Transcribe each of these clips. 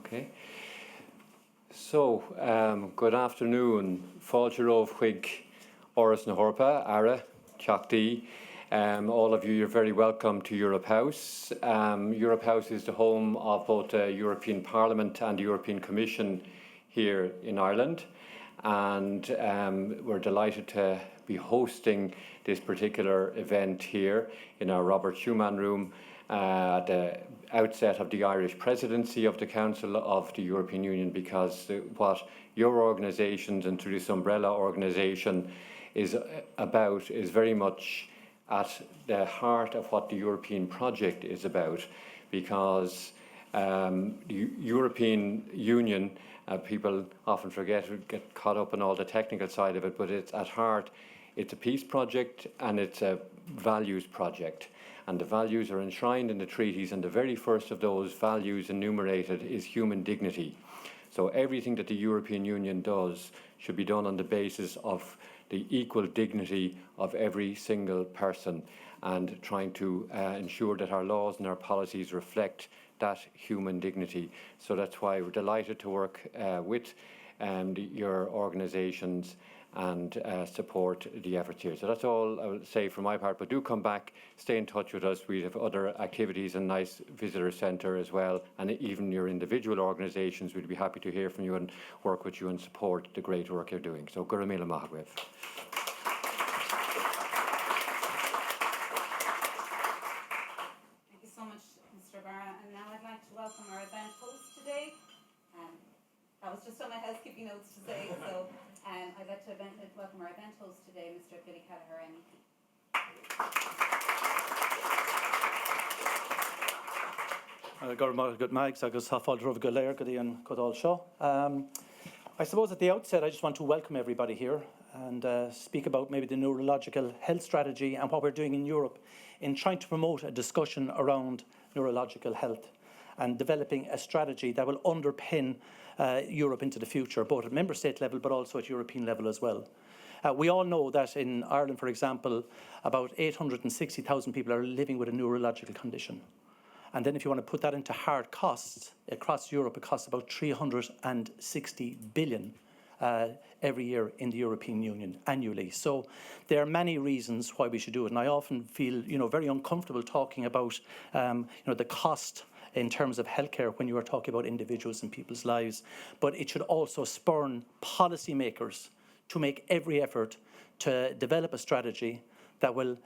Okay. So, good afternoon. Fáilte Rómh chuig Áras na Hórpa, Ara, Teachtaí. All of you, you're very welcome to Europe House. Europe House is the home of both the European Parliament and the European Commission here in Ireland. And we're delighted to be hosting this particular event here in our Robert Schuman room at the outset of the Irish Presidency of the Council of the European Union, because what your organisations and through this umbrella organisation is about is very much at the heart of what the European project is about, because the European Union, people often forget, get caught up in all the technical side of it, but it's at heart, it's a peace project and it's a values project. And the values are enshrined in the treaties, and the very first of those values enumerated is human dignity. So everything that the European Union does should be done on the basis of the equal dignity of every single person, and trying to ensure that our laws and our policies reflect that human dignity. So that's why we're delighted to work with your organisations and support the efforts here. So that's all I will say from my part, but do come back, stay in touch with us. We have other activities and nice visitor centre as well, and even your individual organisations, we'd be happy to hear from you and work with you and support the great work you're doing. So Gura Míle maith agaibh. Thank you so much, Mr. Barra. And now I'd like to welcome our event host today. That was just on my housekeeping notes to say, so I'd like to welcome our event host today, Mr. Billy Callagher, MEP. Good mags, agus Fáilte Rómh go léir go dtí an Codál seo. I suppose at the outset I just want to welcome everybody here and speak about maybe the neurological health strategy and what we're doing in Europe in trying to promote a discussion around neurological health and developing a strategy that will underpin Europe into the future, both at member state level but also at European level as well. We all know that in Ireland, for example, about 860,000 people are living with a neurological condition. And then if you want to put that into hard costs, across Europe it costs about 360 billion every year in the European Union annually. So there are many reasons why we should do it. And I often feel, very uncomfortable talking about, the cost in terms of healthcare when you are talking about individuals and people's lives. But it should also spurn policymakers to make every effort to develop a strategy that will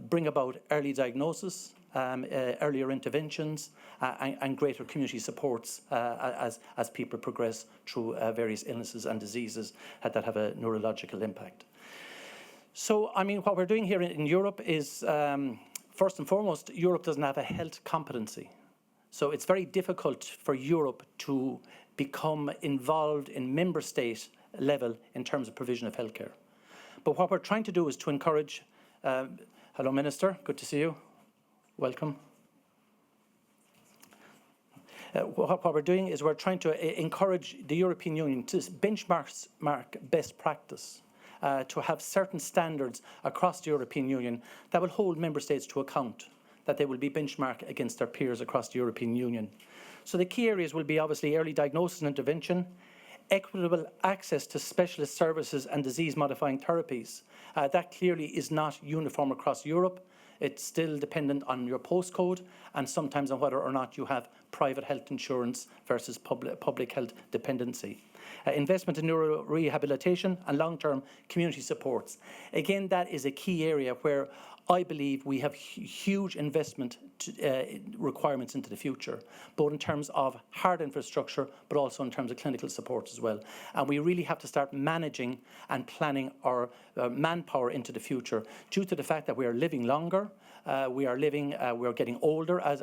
bring about early diagnosis, earlier interventions, and greater community supports as people progress through various illnesses and diseases that have a neurological impact. So, what we're doing here in Europe is, first and foremost, Europe doesn't have a health competency. So it's very difficult for Europe to become involved in member state level in terms of provision of healthcare. But what we're trying to do is to encourage, hello Minister, good to see you, welcome. What we're doing is we're trying to encourage the European Union to benchmark best practice, to have certain standards across the European Union that will hold member states to account, that they will be benchmarked against their peers across the European Union. So the key areas will be obviously early diagnosis and intervention, equitable access to specialist services and disease-modifying therapies. That clearly is not uniform across Europe. It's still dependent on your postcode and sometimes on whether or not you have private health insurance versus public health dependency. Investment in neuro rehabilitation and long-term community supports. Again, that is a key area where I believe we have huge investment requirements into the future, both in terms of hard infrastructure, but also in terms of clinical support as well. And we really have to start managing and planning our manpower into the future, due to the fact that we are living longer, we are getting older as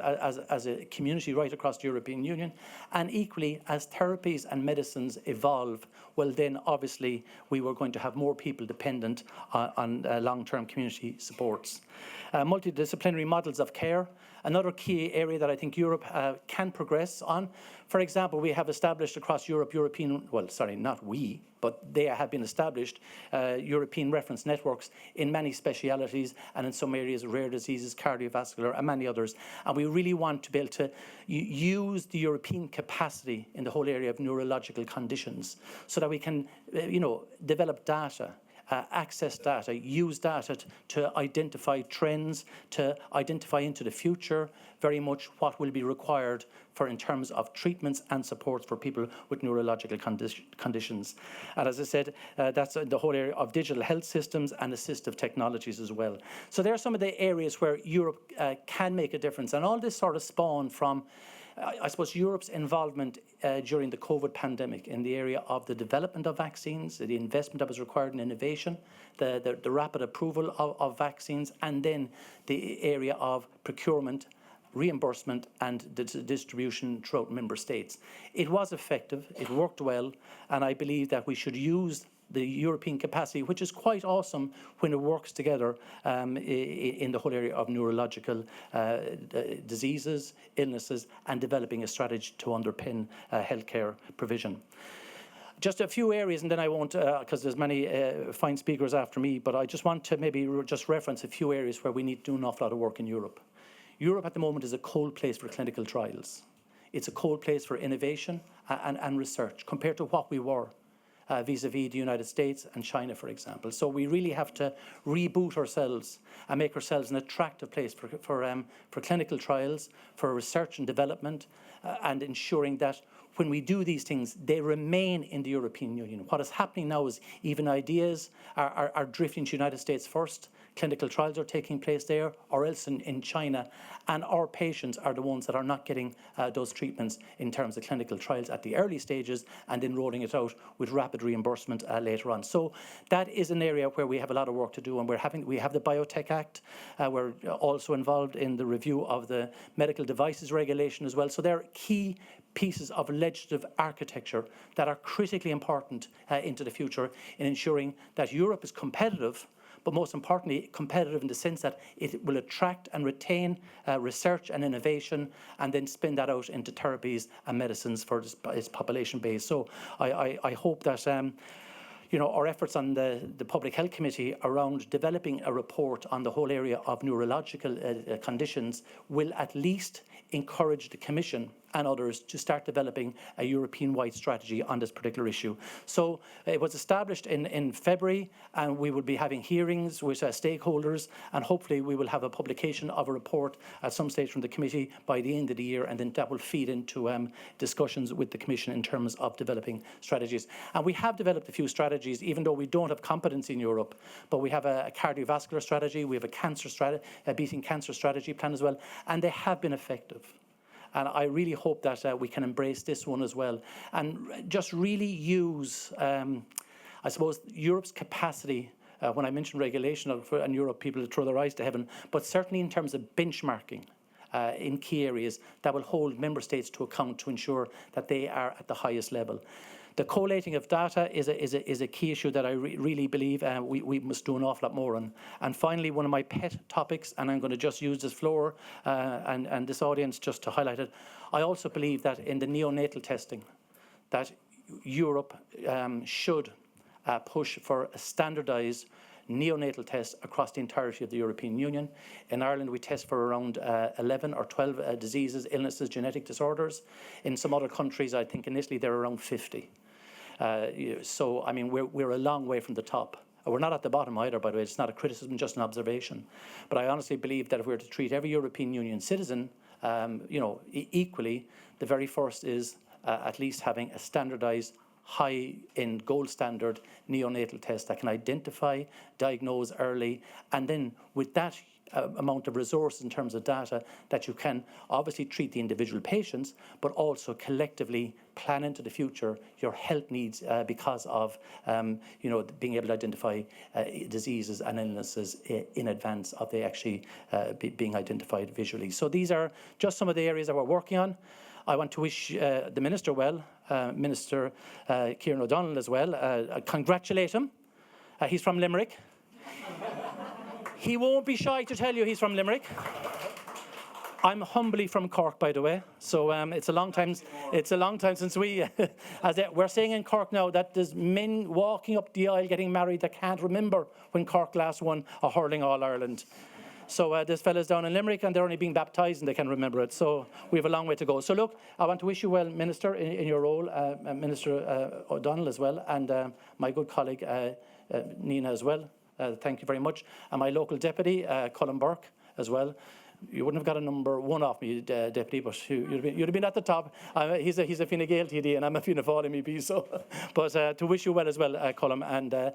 a community right across the European Union, and equally as therapies and medicines evolve, well then obviously we were going to have more people dependent on long-term community supports. Multidisciplinary models of care another key area that I think Europe can progress on. For example, we have established across Europe, not we, but they have been established, European reference networks in many specialities and in some areas, rare diseases, cardiovascular, and many others. And we really want to be able to use the European capacity in the whole area of neurological conditions so that we can, develop data, access data, use data to identify trends, to identify into the future very much what will be required for in terms of treatments and supports for people with neurological conditions. And as I said, that's the whole area of digital health systems and assistive technologies as well. So there are some of the areas where Europe can make a difference. And all this sort of spawned from I suppose Europe's involvement during the COVID pandemic in the area of the development of vaccines, the investment that was required in innovation, the rapid approval of vaccines, and then the area of procurement, reimbursement and the distribution throughout member states. It was effective, it worked well, and I believe that we should use the European capacity, which is quite awesome when it works together in the whole area of neurological diseases, illnesses, and developing a strategy to underpin healthcare provision. Just a few areas, and then I won't, because there's many fine speakers after me, but I just want to maybe just reference a few areas where we need to do an awful lot of work in Europe. Europe at the moment is a cold place for clinical trials. It's a cold place for innovation and research compared to what we were. Vis-a-vis the United States and China, for example. So we really have to reboot ourselves and make ourselves an attractive place for clinical trials, for research and development, and ensuring that when we do these things, they remain in the European Union. What is happening now is even ideas are drifting to the United States first. Clinical trials are taking place there or else in China, and our patients are the ones that are not getting those treatments in terms of clinical trials at the early stages and then rolling it out with rapid reimbursement later on. So that is an area where we have a lot of work to do, and we have the Biotech Act. We're also involved in the review of the medical devices regulation as well. So there are key pieces of legislative architecture that are critically important into the future in ensuring that Europe is competitive, but most importantly, competitive in the sense that it will attract and retain research and innovation and then spin that out into therapies and medicines for its population base. So I hope that our efforts on the Public Health Committee around developing a report on the whole area of neurological conditions will at least encourage the Commission and others to start developing a European-wide strategy on this particular issue. So it was established in February, and we will be having hearings with stakeholders, and hopefully we will have a publication of a report at some stage from the committee by the end of the year, and then that will feed into discussions with the Commission in terms of developing strategies. And we have developed a few strategies, even though we don't have competence in Europe, but we have a cardiovascular strategy, we have a cancer strategy, a beating cancer strategy plan as well, and they have been effective. And I really hope that we can embrace this one as well and just really use, I suppose, Europe's capacity. When I mention regulation in Europe, people throw their eyes to heaven, but certainly in terms of benchmarking in key areas that will hold member states to account to ensure that they are at the highest level. The collating of data is a key issue that I really believe we must do an awful lot more on. And finally, one of my pet topics, and I'm going to just use this floor and this audience just to highlight it, I also believe that in the neonatal testing, that Europe should push for a standardised neonatal test across the entirety of the European Union. In Ireland, we test for around 11 or 12 diseases, illnesses, genetic disorders. In some other countries, I think in Italy, they're around 50. So, I mean, we're a long way from the top. We're not at the bottom either, by the way. It's not a criticism, just an observation. But I honestly believe that if we're to treat every European Union citizen, equally, the very first is at least having a standardised, high-end, gold standard neonatal test that can identify, diagnose early, and then with that amount of resources in terms of data that you can obviously treat the individual patients, but also collectively plan into the future your health needs because of being able to identify diseases and illnesses in advance of they actually being identified visually. So these are just some of the areas that we're working on. I want to wish the Minister well, Minister Kieran O'Donnell as well. Congratulate him. He's from Limerick. He won't be shy to tell you he's from Limerick. I'm humbly from Cork, by the way. So it's a long time. It's a long time since we're saying in Cork now that there's men walking up the aisle getting married that can't remember when Cork last won a hurling All Ireland. So there's fellas down in Limerick and they're only being baptised and they can remember it. So we have a long way to go. So look, I want to wish you well, Minister, in your role, Minister O'Donnell as well, and my good colleague Nina as well. Thank you very much. And my local deputy, Colin Burke, as well. You wouldn't have got a number one off me, Deputy, but you'd have been at the top. He's a Fine Gael TD and I'm a Fianna Fáil MEP. So, but to wish you well as well, Colin, and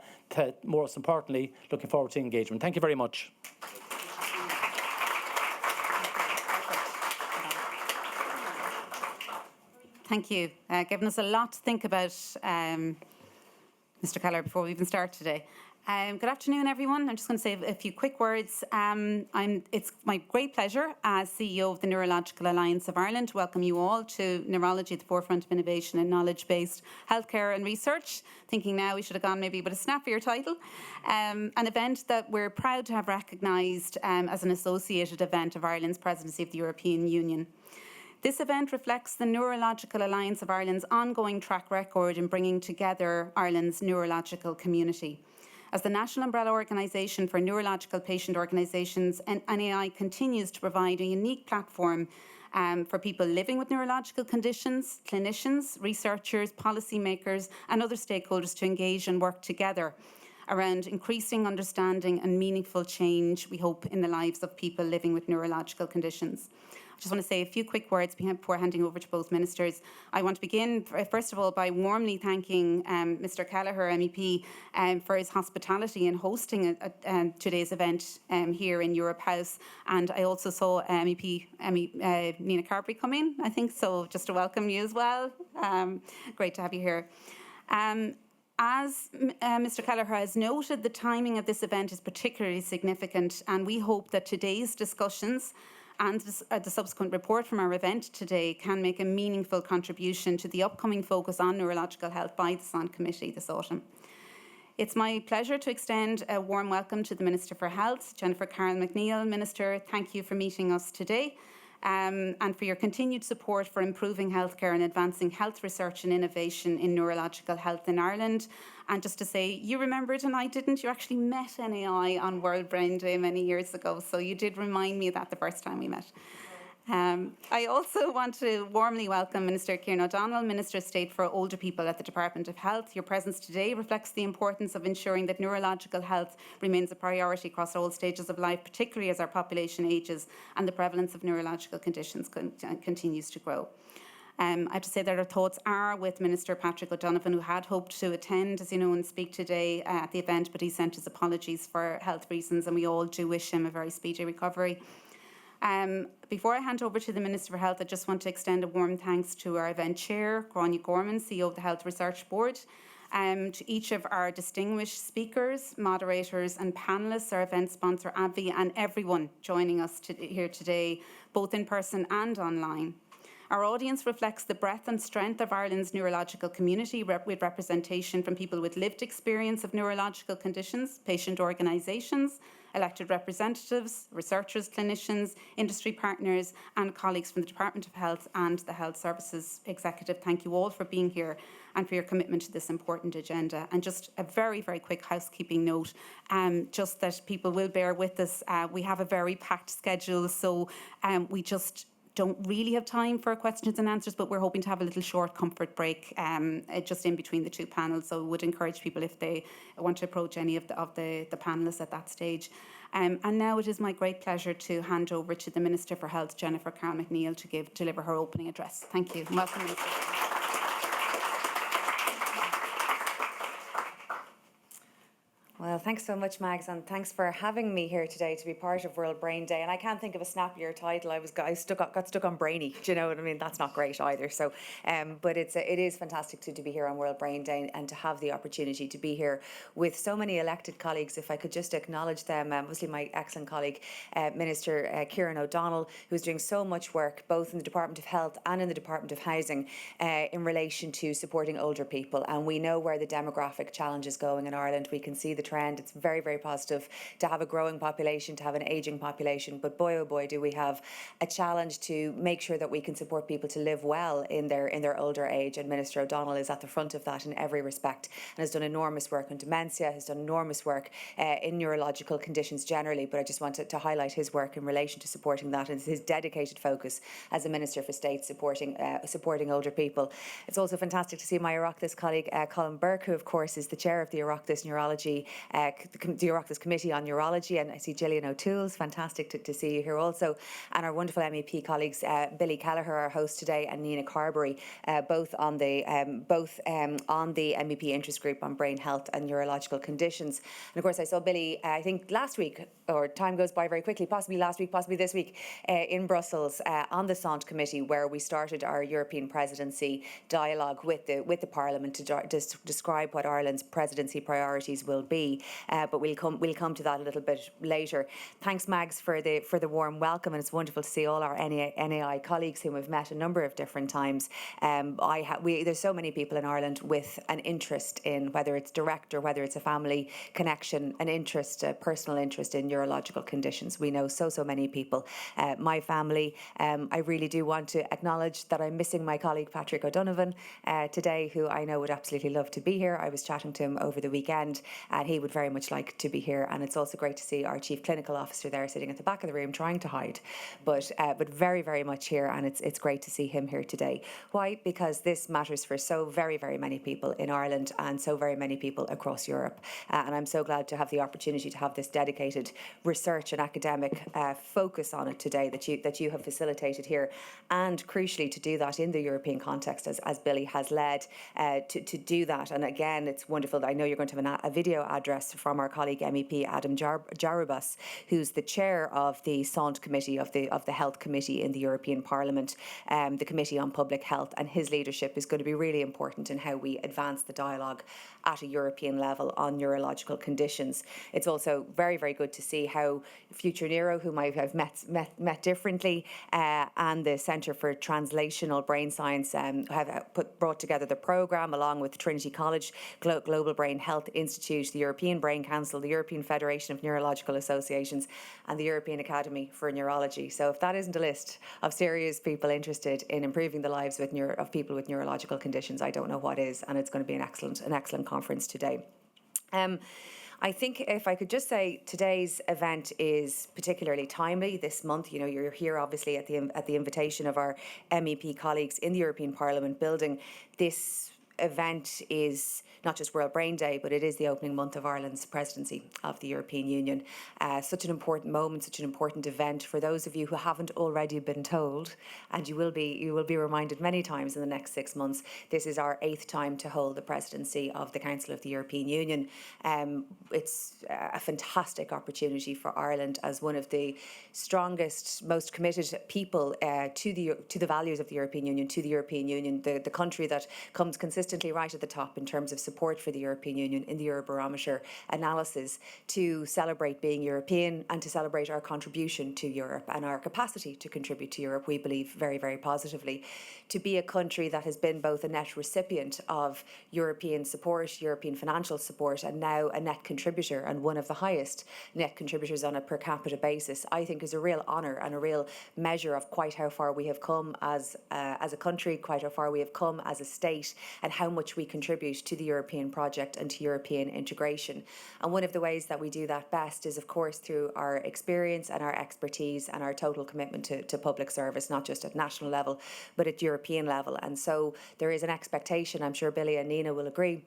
most importantly, looking forward to engagement. Thank you very much. Thank you. Given us a lot to think about, Mr. Kelleher, before we even start today. Good afternoon, everyone. I'm just going to say a few quick words. It's my great pleasure as CEO of the Neurological Alliance of Ireland to welcome you all to Neurology at the forefront of innovation and knowledge-based healthcare and research. Thinking now we should have gone maybe with a snappier title. An event that we're proud to have recognised as an associated event of Ireland's Presidency of the European Union. This event reflects the Neurological Alliance of Ireland's ongoing track record in bringing together Ireland's neurological community. As the national umbrella organisation for neurological patient organisations, NAI continues to provide a unique platform for people living with neurological conditions, clinicians, researchers, policymakers and other stakeholders to engage and work together around increasing understanding and meaningful change, we hope, in the lives of people living with neurological conditions. I just want to say a few quick words before handing over to both ministers. I want to begin, first of all, by warmly thanking Mr. Kelleher, MEP, for his hospitality in hosting today's event here in Europe House. And I also saw MEP Nina Carberry come in, I think, so just to welcome you as well. Great to have you here. As Mr. Kelleher has noted, the timing of this event is particularly significant, and we hope that today's discussions and the subsequent report from our event today can make a meaningful contribution to the upcoming focus on neurological health by the SAN Committee this autumn. It's my pleasure to extend a warm welcome to the Minister for Health, Jennifer Carroll McNeill. Minister, thank you for meeting us today and for your continued support for improving healthcare and advancing health research and innovation in neurological health in Ireland. And just to say, you remembered and I didn't. You actually met NAI on World Brain Day many years ago, so you did remind me of that the first time we met. I also want to warmly welcome Minister Kieran O'Donnell, Minister of State for Older People at the Department of Health. Your presence today reflects the importance of ensuring that neurological health remains a priority across all stages of life, particularly as our population ages and the prevalence of neurological conditions continues to grow. I have to say that our thoughts are with Minister Patrick O'Donovan, who had hoped to attend, as you know, and speak today at the event, but he sent his apologies for health reasons, and we all do wish him a very speedy recovery. Before I hand over to the Minister for Health, I just want to extend a warm thanks to our event chair, Gráinne Gorman, CEO of the Health Research Board, to each of our distinguished speakers, moderators and panellists, our event sponsor, AbbVie, and everyone joining us here today, both in person and online. Our audience reflects the breadth and strength of Ireland's neurological community, with representation from people with lived experience of neurological conditions, patient organisations, elected representatives, researchers, clinicians, industry partners and colleagues from the Department of Health and the Health Services Executive. Thank you all for being here and for your commitment to this important agenda. And just a very, very quick housekeeping note, just that people will bear with us. We have a very packed schedule, so we just don't really have time for questions and answers, but we're hoping to have a little short comfort break just in between the two panels. So I would encourage people, if they want to approach any of the panellists at that stage. And now it is my great pleasure to hand over to the Minister for Health, Jennifer Carroll McNeill, to deliver her opening address. Thank you. Welcome, Minister. Well, thanks so much, Mags, and thanks for having me here today to be part of World Brain Day. And I can't think of a snappier title. I got stuck on brainy. Do you know what I mean? That's not great either. So, but it is fantastic to be here on World Brain Day and to have the opportunity to be here with so many elected colleagues. If I could just acknowledge them, obviously my excellent colleague, Minister Kieran O'Donnell, who's doing so much work both in the Department of Health and in the Department of Housing in relation to supporting older people. And we know where the demographic challenge is going in Ireland. We can see the trend end, it's very, very positive to have a growing population, to have an ageing population. But boy, oh boy, do we have a challenge to make sure that we can support people to live well in their older age. And Minister O'Donnell is at the front of that in every respect and has done enormous work on dementia, has done enormous work in neurological conditions generally. But I just wanted to highlight his work in relation to supporting that and his dedicated focus as a Minister for State supporting older people. It's also fantastic to see my Oireachtas colleague Colin Burke, who of course is the chair of the Oireachtas Neurology, the Oireachtas Committee on Neurology, and I see Gillian O'Toole. It's fantastic to see you here also, and our wonderful MEP colleagues Billy Kelleher, our host today, and Nina Carberry, both on the MEP interest group on brain health and neurological conditions. And of course, I saw Billy, I think last week, or time goes by very quickly, possibly last week, possibly this week, in Brussels on the Sant Committee, where we started our European presidency dialogue with the Parliament to describe what Ireland's presidency priorities will be. But we'll come to that a little bit later. Thanks, Mags, for the warm welcome, and it's wonderful to see all our NAI colleagues whom we've met a number of different times. There's so many people in Ireland with an interest in, whether it's direct or whether it's a family connection, an interest, a personal interest in neurological conditions. We know so many people. My family, I really do want to acknowledge that I'm missing my colleague Patrick O'Donovan today, who I know would absolutely love to be here. I was chatting to him over the weekend and he would very much like to be here. And it's also great to see our Chief Clinical Officer there sitting at the back of the room trying to hide, but very, very much here, and it's great to see him here today. Why? Because this matters for so very, very many people in Ireland and so very many people across Europe. And I'm so glad to have the opportunity to have this dedicated research and academic focus on it today that you have facilitated here, and crucially to do that in the European context as Billy has led to do that. And again, it's wonderful. I know you're going to have a video address from our colleague MEP Adam Jarubas, who's the chair of the Sant Committee of the Health Committee in the European Parliament, the Committee on Public Health, and his leadership is going to be really important in how we advance the dialogue at a European level on neurological conditions. It's also very, very good to see how Future Neuro, whom I have met differently, and the Centre for Translational Brain Science have brought together the programme along with Trinity College, Global Brain Health Institute, the European Brain Council, the European Federation of Neurological Associations, and the European Academy for Neurology. So if that isn't a list of serious people interested in improving the lives of people with neurological conditions, I don't know what is, and it's going to be an excellent conference today. I think if I could just say today's event is particularly timely this month. You know, you're here obviously at the invitation of our MEP colleagues in the European Parliament building. This event is not just World Brain Day, but it is the opening month of Ireland's presidency of the European Union. Such an important moment, such an important event. For those of you who haven't already been told, and you will be reminded many times in the next 6 months, this is our 8th time to hold the presidency of the Council of the European Union. It's a fantastic opportunity for Ireland as one of the strongest, most committed people to the values of the European Union, to the European Union, the country that comes consistently right at the top in terms of support for the European Union in the Eurobarometer analysis, to celebrate being European and to celebrate our contribution to Europe and our capacity to contribute to Europe, we believe very, very positively. To be a country that has been both a net recipient of European support, European financial support, and now a net contributor, and one of the highest net contributors on a per capita basis, I think is a real honour and a real measure of quite how far we have come as a country, quite how far we have come as a state, and how much we contribute to the European project and to European integration. And one of the ways that we do that best is, of course, through our experience and our expertise and our total commitment to public service, not just at national level, but at European level. And so there is an expectation, I'm sure Billy and Nina will agree,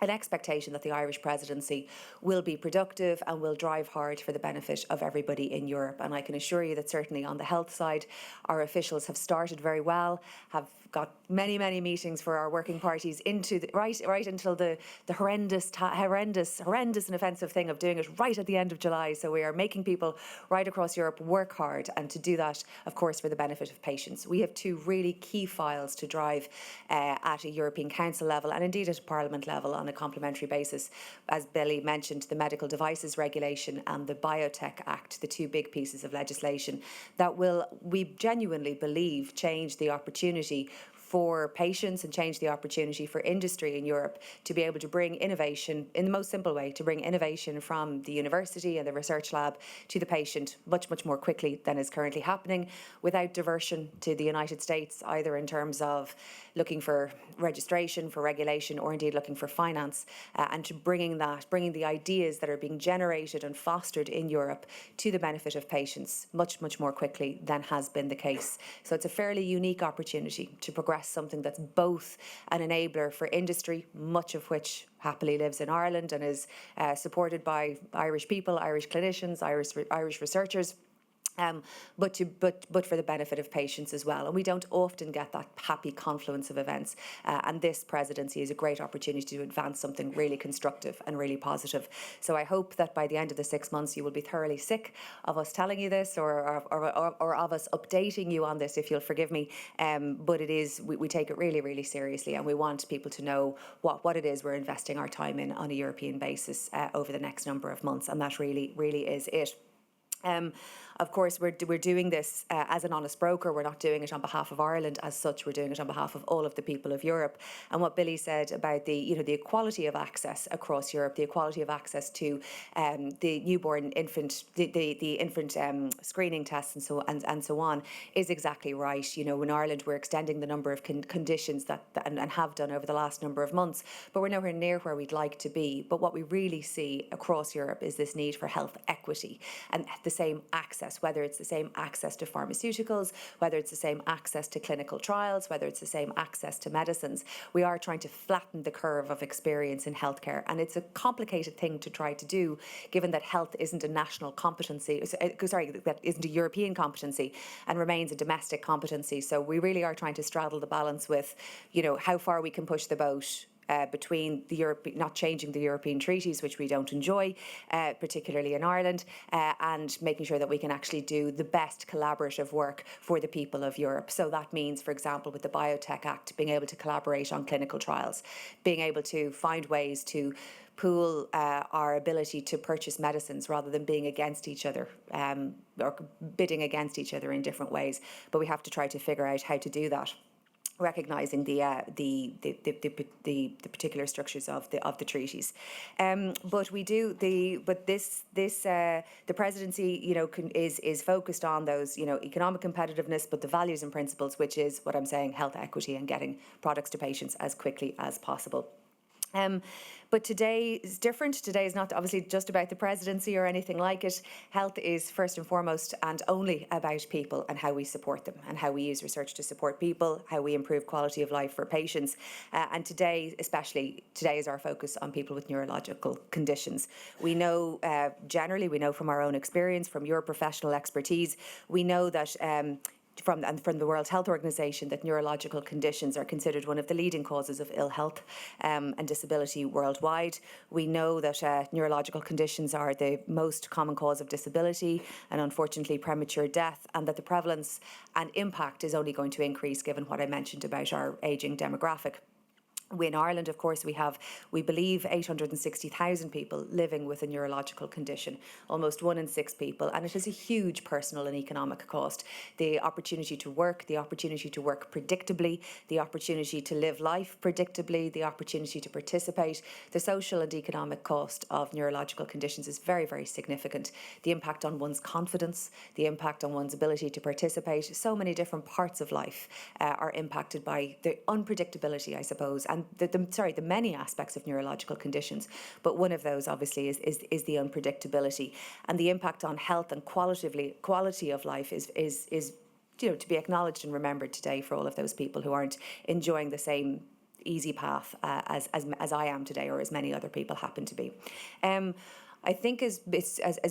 an expectation that the Irish presidency will be productive and will drive hard for the benefit of everybody in Europe. And I can assure you that certainly on the health side, our officials have started very well, have got many meetings for our working parties into the, right until the horrendous and offensive thing of doing it right at the end of July. So we are making people right across Europe work hard, and to do that, of course, for the benefit of patients. We have 2 really key files to drive at a European Council level and indeed at a Parliament level on a complementary basis. As Billy mentioned, the Medical Devices Regulation and the Biotech Act, the 2 big pieces of legislation that will, we genuinely believe, change the opportunity for patients and change the opportunity for industry in Europe to be able to bring innovation in the most simple way, to bring innovation from the university and the research lab to the patient much, much more quickly than is currently happening, without diversion to the United States, either in terms of looking for registration, for regulation, or indeed looking for finance, and to bringing the ideas that are being generated and fostered in Europe to the benefit of patients much, much more quickly than has been the case. So it's a fairly unique opportunity to progress something that's both an enabler for industry, much of which happily lives in Ireland and is supported by Irish people, Irish clinicians, Irish researchers, but for the benefit of patients as well. And we don't often get that happy confluence of events. And this presidency is a great opportunity to advance something really constructive and really positive. So I hope that by the end of the 6 months, you will be thoroughly sick of us telling you this or of us updating you on this, if you'll forgive me. But we take it really, really seriously, and we want people to know what it is we're investing our time in on a European basis over the next number of months. And that really, really is it. Of course, we're doing this as an honest broker. We're not doing it on behalf of Ireland as such. We're doing it on behalf of all of the people of Europe. And what Billy said about the equality of access across Europe, the equality of access to the newborn infant, the infant screening tests and so on, is exactly right. You know, in Ireland, we're extending the number of conditions and have done over the last number of months, but we're nowhere near where we'd like to be. But what we really see across Europe is this need for health equity and the same access, whether it's the same access to pharmaceuticals, whether it's the same access to clinical trials, whether it's the same access to medicines. We are trying to flatten the curve of experience in healthcare, and it's a complicated thing to try to do, given that health isn't a national competency, that isn't a European competency and remains a domestic competency. So we really are trying to straddle the balance with, how far we can push the boat between not changing the European treaties, which we don't enjoy, particularly in Ireland, and making sure that we can actually do the best collaborative work for the people of Europe. So that means, for example, with the Biotech Act, being able to collaborate on clinical trials, being able to find ways to pool our ability to purchase medicines rather than being against each other or bidding against each other in different ways. But we have to try to figure out how to do that, recognising the particular structures of the treaties, but the presidency, is focused on those, economic competitiveness, but the values and principles, which is what I'm saying, health equity and getting products to patients as quickly as possible. But today is different. Today is not obviously just about the presidency or anything like it. Health is first and foremost and only about people and how we support them and how we use research to support people, how we improve quality of life for patients. And today is our focus on people with neurological conditions. We know, generally, from our own experience, from your professional expertise, we know that from the World Health Organization that neurological conditions are considered one of the leading causes of ill health and disability worldwide. We know that neurological conditions are the most common cause of disability and unfortunately premature death, and that the prevalence and impact is only going to increase given what I mentioned about our ageing demographic. In Ireland, of course, we believe 860,000 people living with a neurological condition, almost 1 in 6 people, and it is a huge personal and economic cost. The opportunity to work predictably, the opportunity to live life predictably, the opportunity to participate, the social and economic cost of neurological conditions is very, very significant. The impact on one's confidence, the impact on one's ability to participate, so many different parts of life are impacted by the unpredictability, I suppose, and the many aspects of neurological conditions, but one of those obviously is the unpredictability, and the impact on health and quality of life is to be acknowledged and remembered today for all of those people who aren't enjoying the same easy path as I am today, or as many other people happen to be. I think, as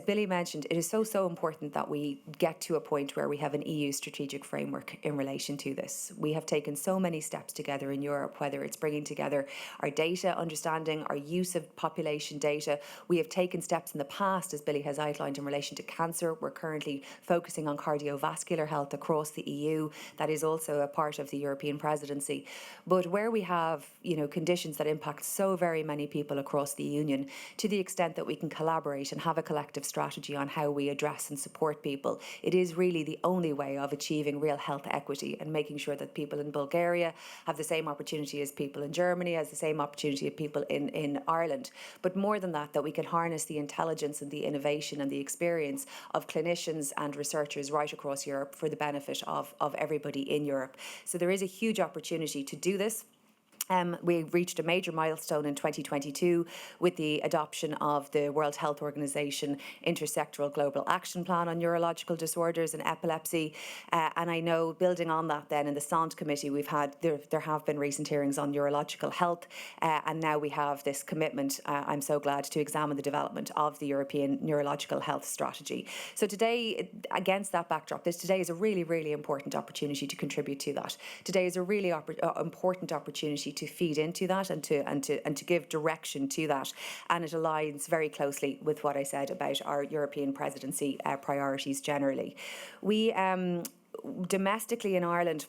Billy mentioned, it is so important that we get to a point where we have an EU strategic framework in relation to this. We have taken so many steps together in Europe, whether it's bringing together our data understanding, our use of population data. We have taken steps in the past, as Billy has outlined, in relation to cancer. We're currently focusing on cardiovascular health across the EU. That is also a part of the European presidency. But where we have, conditions that impact so very many people across the Union, to the extent that we can collaborate and have a collective strategy on how we address and support people. It is really the only way of achieving real health equity and making sure that people in Bulgaria have the same opportunity as people in Germany, as the same opportunity as people in Ireland. But more than that, that we can harness the intelligence and the innovation and the experience of clinicians and researchers right across Europe for the benefit of everybody in Europe. So there is a huge opportunity to do this. We reached a major milestone in 2022 with the adoption of the World Health Organization Intersectoral Global Action Plan on Neurological Disorders and Epilepsy. And I know, building on that then, in the SOND committee, there have been recent hearings on neurological health, and now we have this commitment, I'm so glad, to examine the development of the European Neurological Health Strategy. So today, against that backdrop, today is a really, really important opportunity to contribute to that. Today is a really important opportunity to feed into that and to give direction to that, and it aligns very closely with what I said about our European presidency priorities generally. We domestically in Ireland,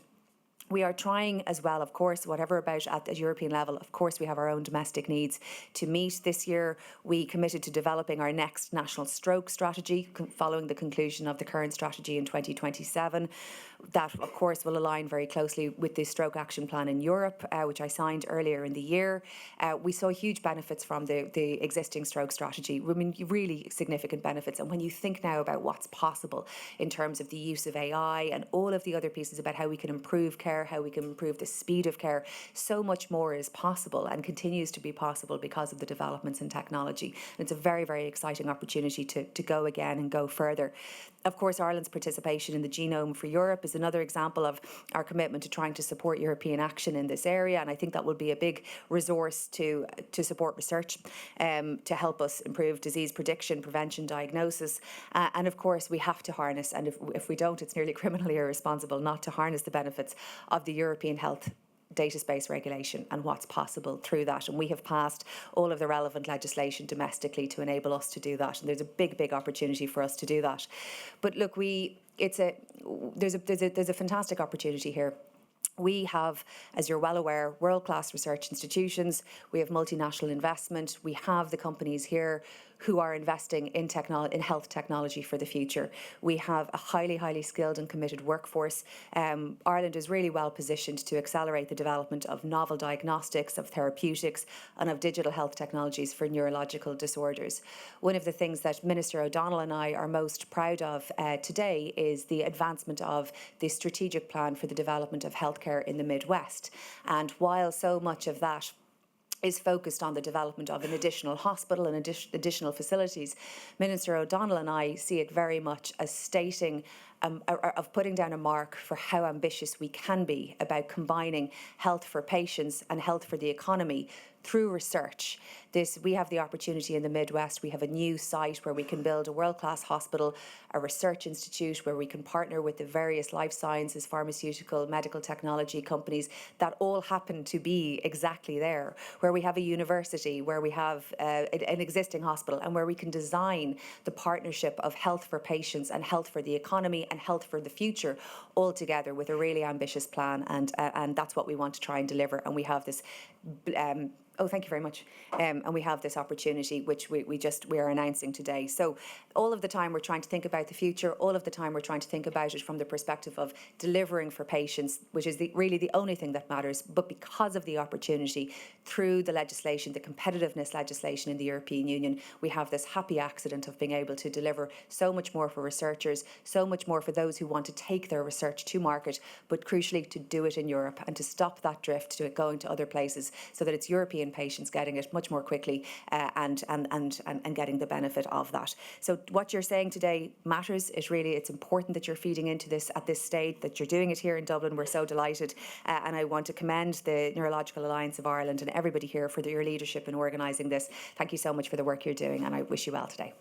we are trying as well, of course, whatever about at the European level, of course, we have our own domestic needs to meet. This year, we committed to developing our next national stroke strategy following the conclusion of the current strategy in 2027. That, of course, will align very closely with the Stroke Action Plan in Europe, which I signed earlier in the year. We saw huge benefits from the existing stroke strategy. I mean, really significant benefits. And when you think now about what's possible in terms of the use of AI and all of the other pieces about how we can improve care, how we can improve the speed of care, so much more is possible and continues to be possible because of the developments in technology. And it's a very, very exciting opportunity to go again and go further. Of course, Ireland's participation in the Genome for Europe is another example of our commitment to trying to support European action in this area, and I think that will be a big resource to support research, to help us improve disease prediction, prevention, diagnosis, and of course we have to harness, and if we don't, it's nearly criminally irresponsible not to harness the benefits of the European health data space regulation and what's possible through that. And we have passed all of the relevant legislation domestically to enable us to do that. And there's a big, big opportunity for us to do that. But look, there's a fantastic opportunity here. We have, as you're well aware, world-class research institutions. We have multinational investment. We have the companies here who are investing in health technology for the future. We have a highly, highly skilled and committed workforce. Ireland is really well positioned to accelerate the development of novel diagnostics, of therapeutics, and of digital health technologies for neurological disorders. One of the things that Minister O'Donnell and I are most proud of today is the advancement of the strategic plan for the development of healthcare in the Midwest. And while so much of that is focused on the development of an additional hospital and additional facilities, Minister O'Donnell and I see it very much as stating of putting down a mark for how ambitious we can be about combining health for patients and health for the economy through research. We have the opportunity in the Midwest. We have a new site where we can build a world-class hospital, a research institute where we can partner with the various life sciences, pharmaceutical, medical technology companies that all happen to be exactly there, where we have a university, where we have an existing hospital, and where we can design the partnership of health for patients and health for the economy and health for the future all together with a really ambitious plan, and that's what we want to try and deliver. And we have this thank you very much. And we have this opportunity which we are announcing today. So all of the time we're trying to think about the future, all of the time we're trying to think about it from the perspective of delivering for patients, which is really the only thing that matters. But because of the opportunity through the legislation, the competitiveness legislation in the European Union, we have this happy accident of being able to deliver so much more for researchers, so much more for those who want to take their research to market, but crucially to do it in Europe and to stop that drift to it going to other places so that it's European patients getting it much more quickly and getting the benefit of that. So what you're saying today matters. It's important that you're feeding into this at this stage, that you're doing it here in Dublin. We're so delighted. And I want to commend the Neurological Alliance of Ireland and everybody here for your leadership in organising this. Thank you so much for the work you're doing, and I wish you well today.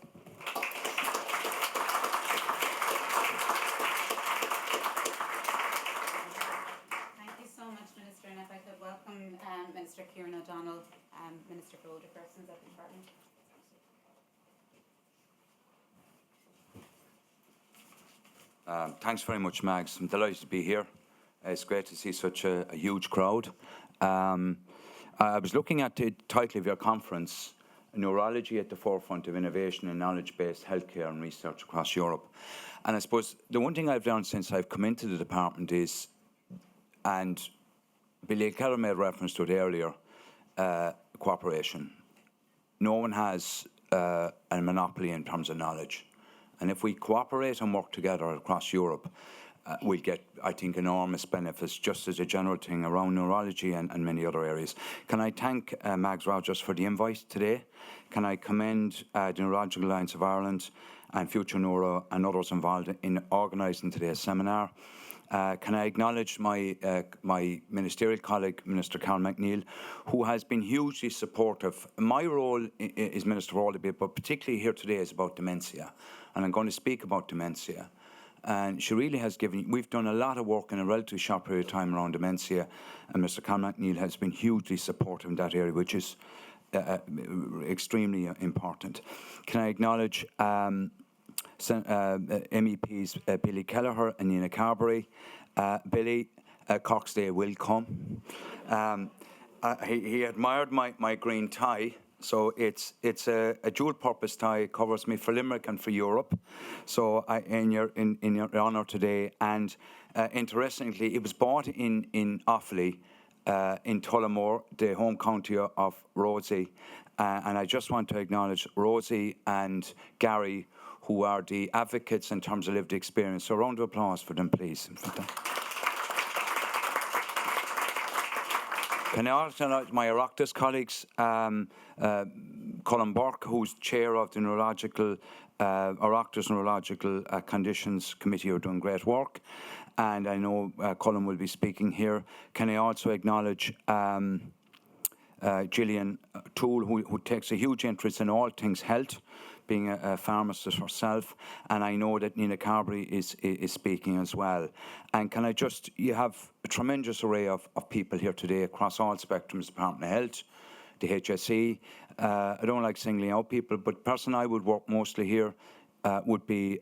Minister Kieran O'Donnell, Minister for Older Persons at the Department. Thanks very much, Mags. I'm delighted to be here. It's great to see such a huge crowd. I was looking at the title of your conference, neurology at the forefront of innovation in knowledge-based healthcare and research across Europe. And I suppose the one thing I've done since I've come into the department is, and Billy Keller made reference to it earlier, cooperation. No one has a monopoly in terms of knowledge. And if we cooperate and work together across Europe, we'll get, I think, enormous benefits, just as a general thing around neurology and many other areas. Can I thank Mags Rogers for the invite today? Can I commend the Neurological Alliance of Ireland and Future Neuro and others involved in organising today's seminar? Can I acknowledge my ministerial colleague, Minister Carol McNeill, who has been hugely supportive. My role is Minister for all of it, but particularly here today is about dementia. And I'm going to speak about dementia. And she really has we've done a lot of work in a relatively short period of time around dementia, and Mr. Carol McNeill has been hugely supportive in that area, which is extremely important. Can I acknowledge MEPs Billy Kelleher and Nina Carberry? Billy, Cork's Day will come. He admired my green tie. So it's a dual-purpose tie. It covers me for Limerick and for Europe. So in your honour today, and interestingly, it was bought in Offaly, in Tullamore, the home county of Rosie. And I just want to acknowledge Rosie and Gary, who are the advocates in terms of lived experience. So a round of applause for them, please. Can I also acknowledge my Oireachtas colleagues, Colin Burke, who's chair of the Neurological, Oireachtas Neurological Conditions Committee, who are doing great work. And I know Colin will be speaking here. Can I also acknowledge Gillian Toole, who takes a huge interest in all things health, being a pharmacist herself, and I know that Nina Carberry is speaking as well. And can I just, you have a tremendous array of people here today across all spectrums, Department of Health, the HSE. I don't like singling out people, but the person I would work mostly here would be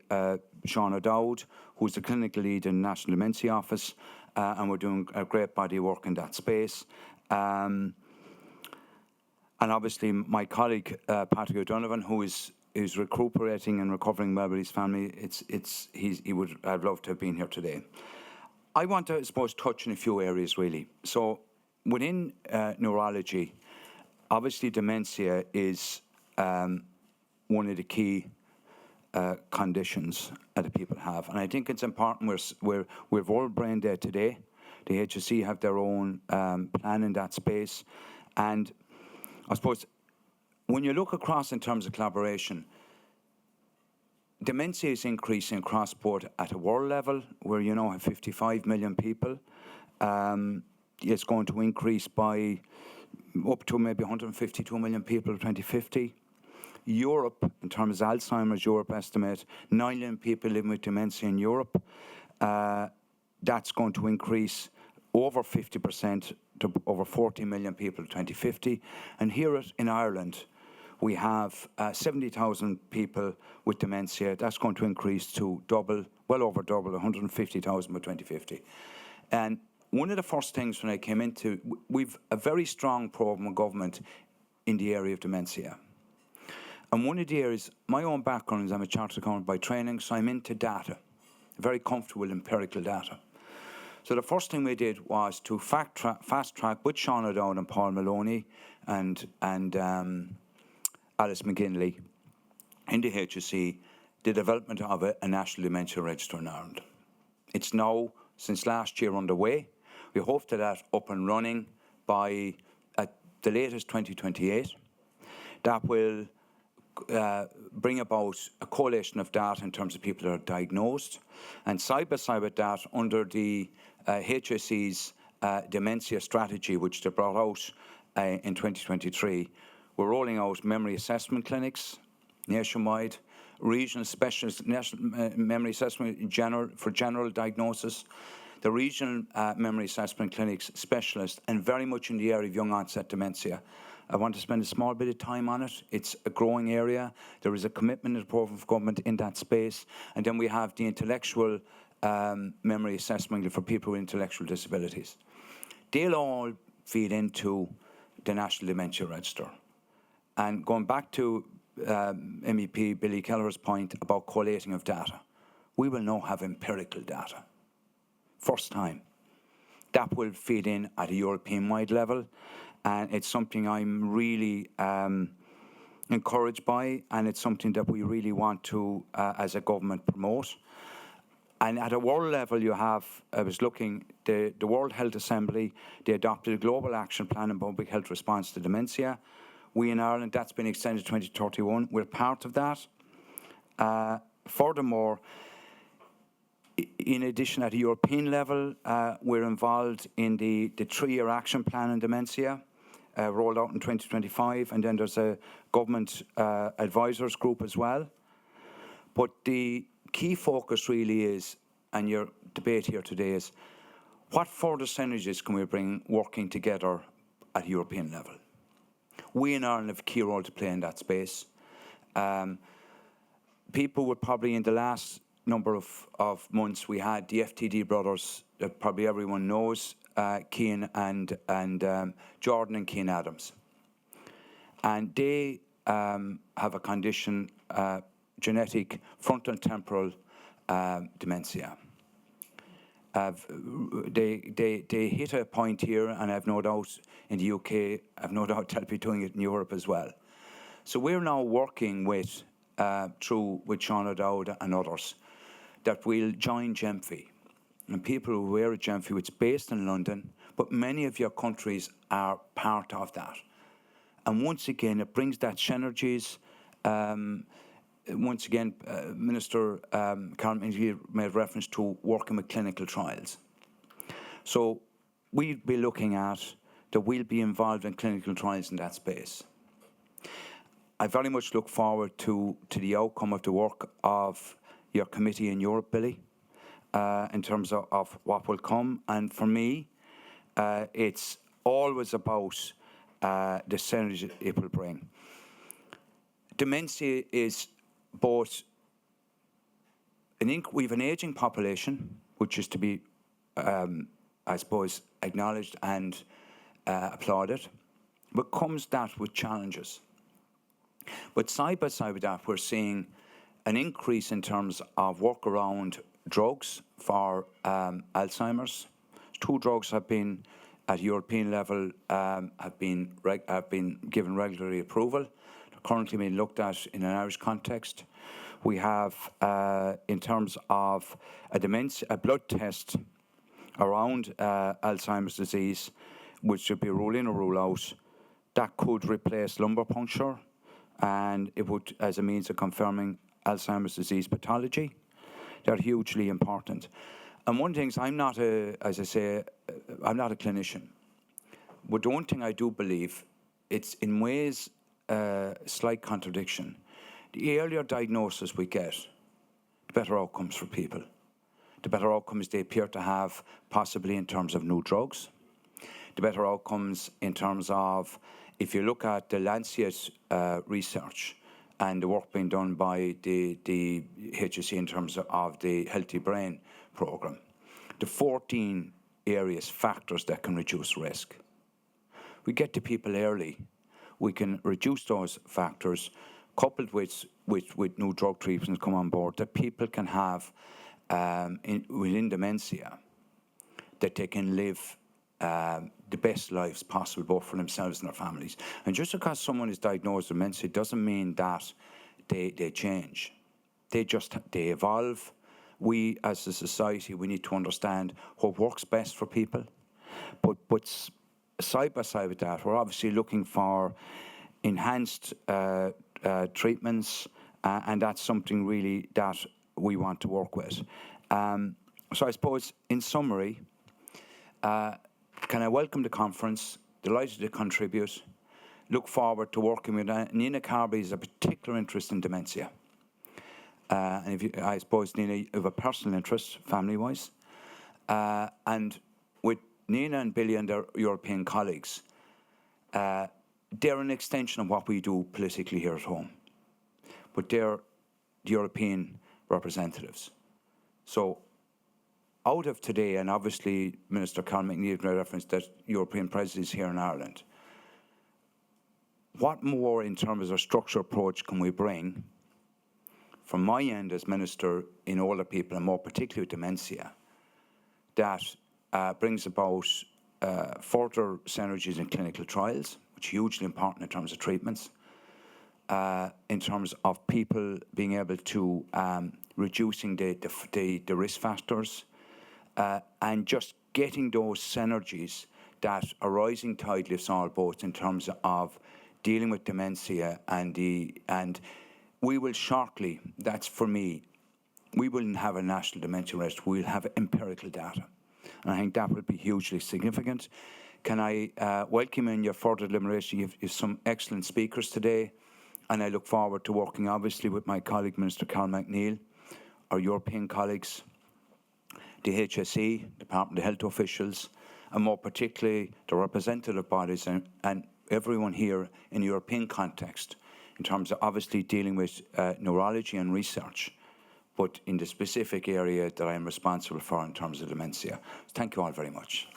Sean O'Dowd, who's the clinical lead in the National Dementia Office, and we're doing a great body of work in that space. And obviously my colleague, Patrick O'Donovan, who is recuperating and recovering well with his family. I'd love to have been here today. I want to, I suppose, touch on a few areas really. So within neurology, obviously dementia is one of the key conditions that people have, and I think it's important. We're World Brain Day today. The HSE have their own plan in that space, and I suppose when you look across in terms of collaboration, dementia is increasing across board at a world level, where you now have 55 million people. It's going to increase by up to maybe 152 million people in 2050. Europe, in terms of Alzheimer's, Europe estimate 9 million people living with dementia in Europe. That's going to increase over 50% to over 40 million people in 2050. And here in Ireland, we have 70,000 people with dementia. That's going to increase to well over double, 150,000 by 2050. And one of the first things when I came into, we've a very strong program of government in the area of dementia. And one of the areas, my own background is I'm a chartered accountant by training, so I'm into data, very comfortable with empirical data. So the first thing we did was to fast track with Sean O'Dowd and Paul Maloney and Alice McGinley in the HSE, the development of a national dementia register in Ireland. It's now, since last year, underway. We hope to have that up and running by at the latest 2028. That will bring about a coalition of data in terms of people that are diagnosed, and side by side with that, under the HSE's dementia strategy, which they brought out in 2023, we're rolling out memory assessment clinics nationwide, regional specialist memory assessment for general diagnosis, the regional memory assessment clinics specialist, and very much in the area of young onset dementia. I want to spend a small bit of time on it. It's a growing area. There is a commitment in the program of government in that space. And then we have the intellectual memory assessment for people with intellectual disabilities. They'll all feed into the National Dementia Register. And going back to MEP Billy Kelleher's point about collating of data, we will now have empirical data. First time. That will feed in at a European-wide level, and it's something I'm really encouraged by, and it's something that we really want to, as a government, promote. And at a world level, you have, I was looking, the World Health Assembly, they adopted a global action plan on public health response to dementia. We in Ireland, that's been extended to 2031. We're part of that. Furthermore, in addition, at a European level, we're involved in the 3-year action plan on dementia, rolled out in 2025, and then there's a government advisors group as well. But the key focus really is, and your debate here today is, what further synergies can we bring working together at European level? We in Ireland have a key role to play in that space. People would probably, in the last number of months, we had the FTD brothers that probably everyone knows, Cian and Jordan and Cian Adams. And they have a condition, genetic frontal temporal dementia. They hit a point here, and I've no doubt in the UK, I've no doubt they'll be doing it in Europe as well. So we're now working with Sean O'Dowd and others, that we'll join GEMFI. And people who are aware of GEMFI, it's based in London, but many of your countries are part of that. And once again, it brings that synergies. Once again, Minister Carmen made reference to working with clinical trials. So we'll be looking at that we'll be involved in clinical trials in that space. I very much look forward to the outcome of the work of your committee in Europe, Billy, in terms of what will come. And for me, it's always about the synergy it will bring. Dementia is both we have an ageing population, which is to be, I suppose, acknowledged and applauded, but comes that with challenges. But side by side with that, we're seeing an increase in terms of work around drugs for Alzheimer's. 2 drugs have been, at European level, have been given regulatory approval. They're currently being looked at in an Irish context. We have, in terms of a blood test around Alzheimer's disease, which should be a rule in or rule out, that could replace lumbar puncture, and it would, as a means of confirming Alzheimer's disease pathology. They're hugely important. And one thing is, I'm not a clinician, but the one thing I do believe, it's in ways slight contradiction. The earlier diagnosis we get, the better outcomes for people. The better outcomes they appear to have, possibly in terms of new drugs. The better outcomes in terms of, if you look at the Lancet research and the work being done by the HSE in terms of the Healthy Brain programme, the 14 factors that can reduce risk. We get to people early, we can reduce those factors, coupled with new drug treatments come on board, that people can have within dementia, that they can live the best lives possible, both for themselves and their families. And just because someone is diagnosed with dementia doesn't mean that they change. They evolve. We, as a society, we need to understand what works best for people. But side by side with that, we're obviously looking for enhanced treatments, and that's something really that we want to work with. So I suppose, in summary, can I welcome the conference, delighted to contribute, look forward to working with Nina Carby has a particular interest in dementia. And I suppose, Nina, you have a personal interest, family-wise. And with Nina and Billy and their European colleagues, they're an extension of what we do politically here at home. But they're the European representatives. So out of today, and obviously Minister Carl McNeill made reference that European Presidency is here in Ireland, what more in terms of structural approach can we bring from my end as Minister in older people, and more particularly with dementia, that brings about further synergies in clinical trials, which is hugely important in terms of treatments, in terms of people being able to reducing the risk factors, and just getting those synergies that a rising tide lifts all boats in terms of dealing with dementia and we will shortly, that's for me, we wouldn't have a national dementia register, we'll have empirical data. And I think that would be hugely significant. Can I welcome in your further deliberation? You've some excellent speakers today, and I look forward to working obviously with my colleague Minister Carol McNeill, our European colleagues, the HSE, Department of Health officials, and more particularly the representative bodies and everyone here in the European context, in terms of obviously dealing with neurology and research, but in the specific area that I am responsible for in terms of dementia. Thank you all very much.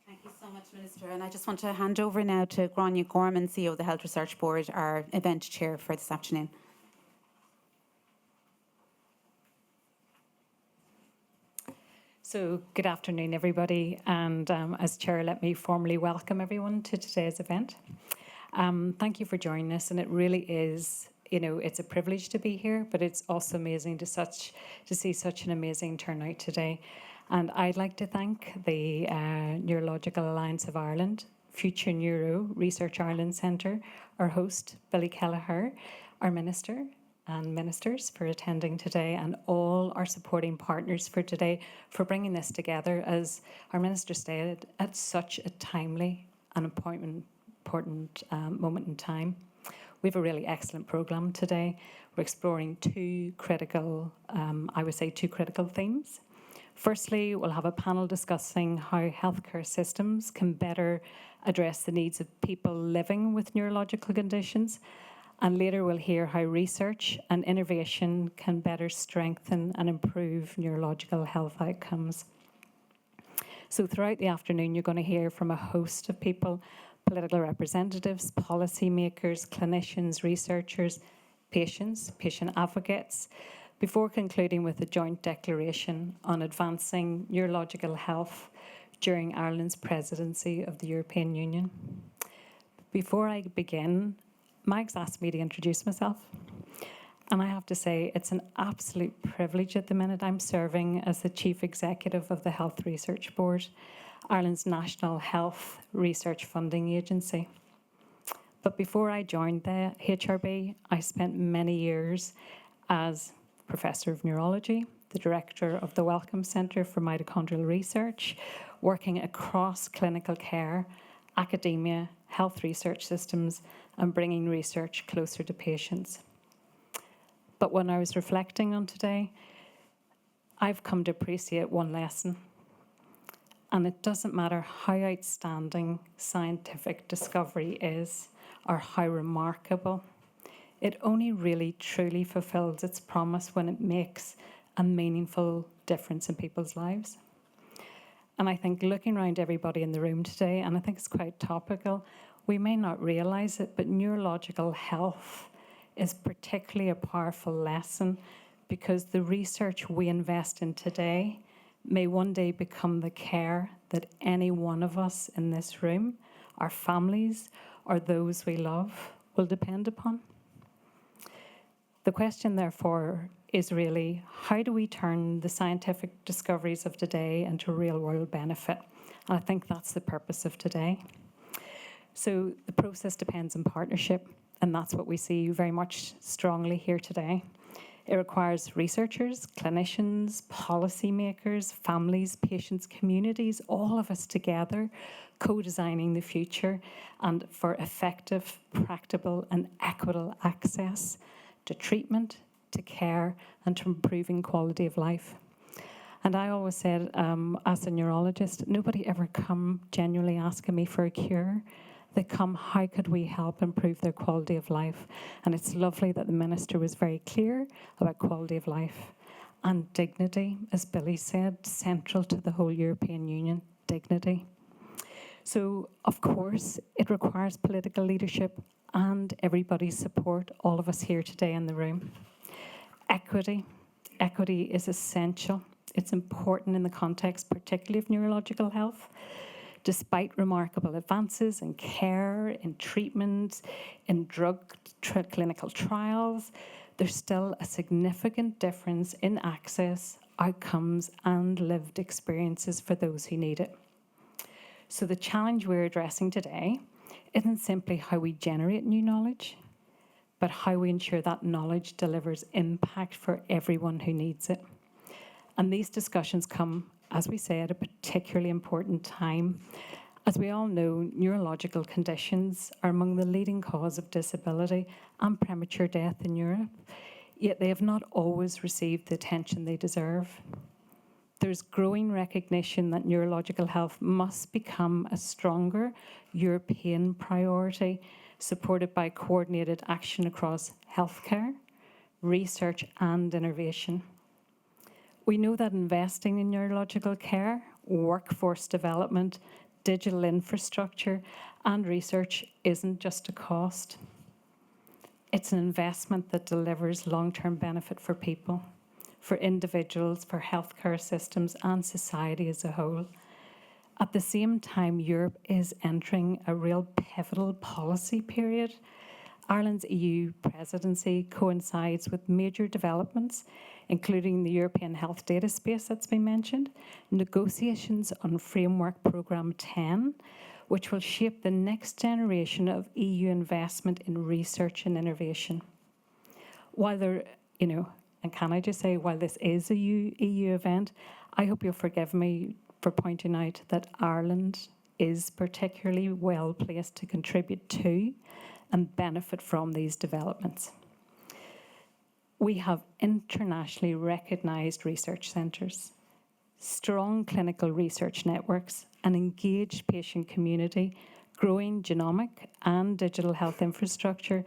Thank you so much, Minister. And I just want to hand over now to Grania Gorman, CEO of the Health Research Board, our event chair for this afternoon. So good afternoon, everybody, and as Chair, let me formally welcome everyone to today's event. Thank you for joining us, and it really is, it's a privilege to be here, but it's also amazing to see such an amazing turnout today. And I'd like to thank the Neurological Alliance of Ireland, Future Neuro Research Ireland Centre, our host, Billy Kelleher, our Minister, and ministers for attending today, and all our supporting partners for today for bringing this together, as our Minister stated, at such a timely and important moment in time. We have a really excellent programme today. We're exploring two critical themes. Firstly, we'll have a panel discussing how healthcare systems can better address the needs of people living with neurological conditions. And later we'll hear how research and innovation can better strengthen and improve neurological health outcomes. So throughout the afternoon, you're going to hear from a host of people, political representatives, policymakers, clinicians, researchers, patients, patient advocates, before concluding with a joint declaration on advancing neurological health during Ireland's presidency of the European Union. Before I begin, Mike's asked me to introduce myself, and I have to say it's an absolute privilege at the minute. I'm serving as the Chief Executive of the Health Research Board, Ireland's national health research funding agency. But before I joined the HRB, I spent many years as Professor of Neurology, the Director of the Wellcome Centre for Mitochondrial Research, working across clinical care, academia, health research systems, and bringing research closer to patients. But when I was reflecting on today, I've come to appreciate one lesson. And it doesn't matter how outstanding scientific discovery is or how remarkable, it only really truly fulfills its promise when it makes a meaningful difference in people's lives. And I think looking around everybody in the room today, and I think it's quite topical, we may not realise it, but neurological health is particularly a powerful lesson, because the research we invest in today may one day become the care that any one of us in this room, our families, or those we love will depend upon. The question, therefore, is really, how do we turn the scientific discoveries of today into real-world benefit? And I think that's the purpose of today. So the process depends on partnership, and that's what we see very much strongly here today. It requires researchers, clinicians, policymakers, families, patients, communities, all of us together, co-designing the future and for effective, practical and equitable access to treatment, to care, and to improving quality of life. And I always said, as a neurologist, nobody ever come genuinely asking me for a cure. They come, how could we help improve their quality of life? And it's lovely that the Minister was very clear about quality of life. and dignity, as Billy said, central to the whole European Union, dignity. So, of course, it requires political leadership and everybody's support, all of us here today in the room. Equity. Equity is essential. It's important in the context, particularly of neurological health. Despite remarkable advances in care, in treatment, in clinical trials, there's still a significant difference in access, outcomes, and lived experiences for those who need it. So the challenge we're addressing today isn't simply how we generate new knowledge, but how we ensure that knowledge delivers impact for everyone who needs it. And these discussions come, as we say, at a particularly important time. As we all know, neurological conditions are among the leading cause of disability and premature death in Europe, yet they have not always received the attention they deserve. There's growing recognition that neurological health must become a stronger European priority, supported by coordinated action across healthcare, research and innovation. We know that investing in neurological care, workforce development, digital infrastructure and research isn't just a cost. It's an investment that delivers long-term benefit for people, for individuals, for healthcare systems and society as a whole. At the same time, Europe is entering a real pivotal policy period. Ireland's EU presidency coincides with major developments, including the European Health Data Space that's been mentioned, negotiations on Framework Programme 10, which will shape the next generation of EU investment in research and innovation. While there, and can I just say, while this is a EU event, I hope you'll forgive me for pointing out that Ireland is particularly well placed to contribute to and benefit from these developments. We have internationally recognised research centres, strong clinical research networks, an engaged patient community, growing genomic and digital health infrastructure,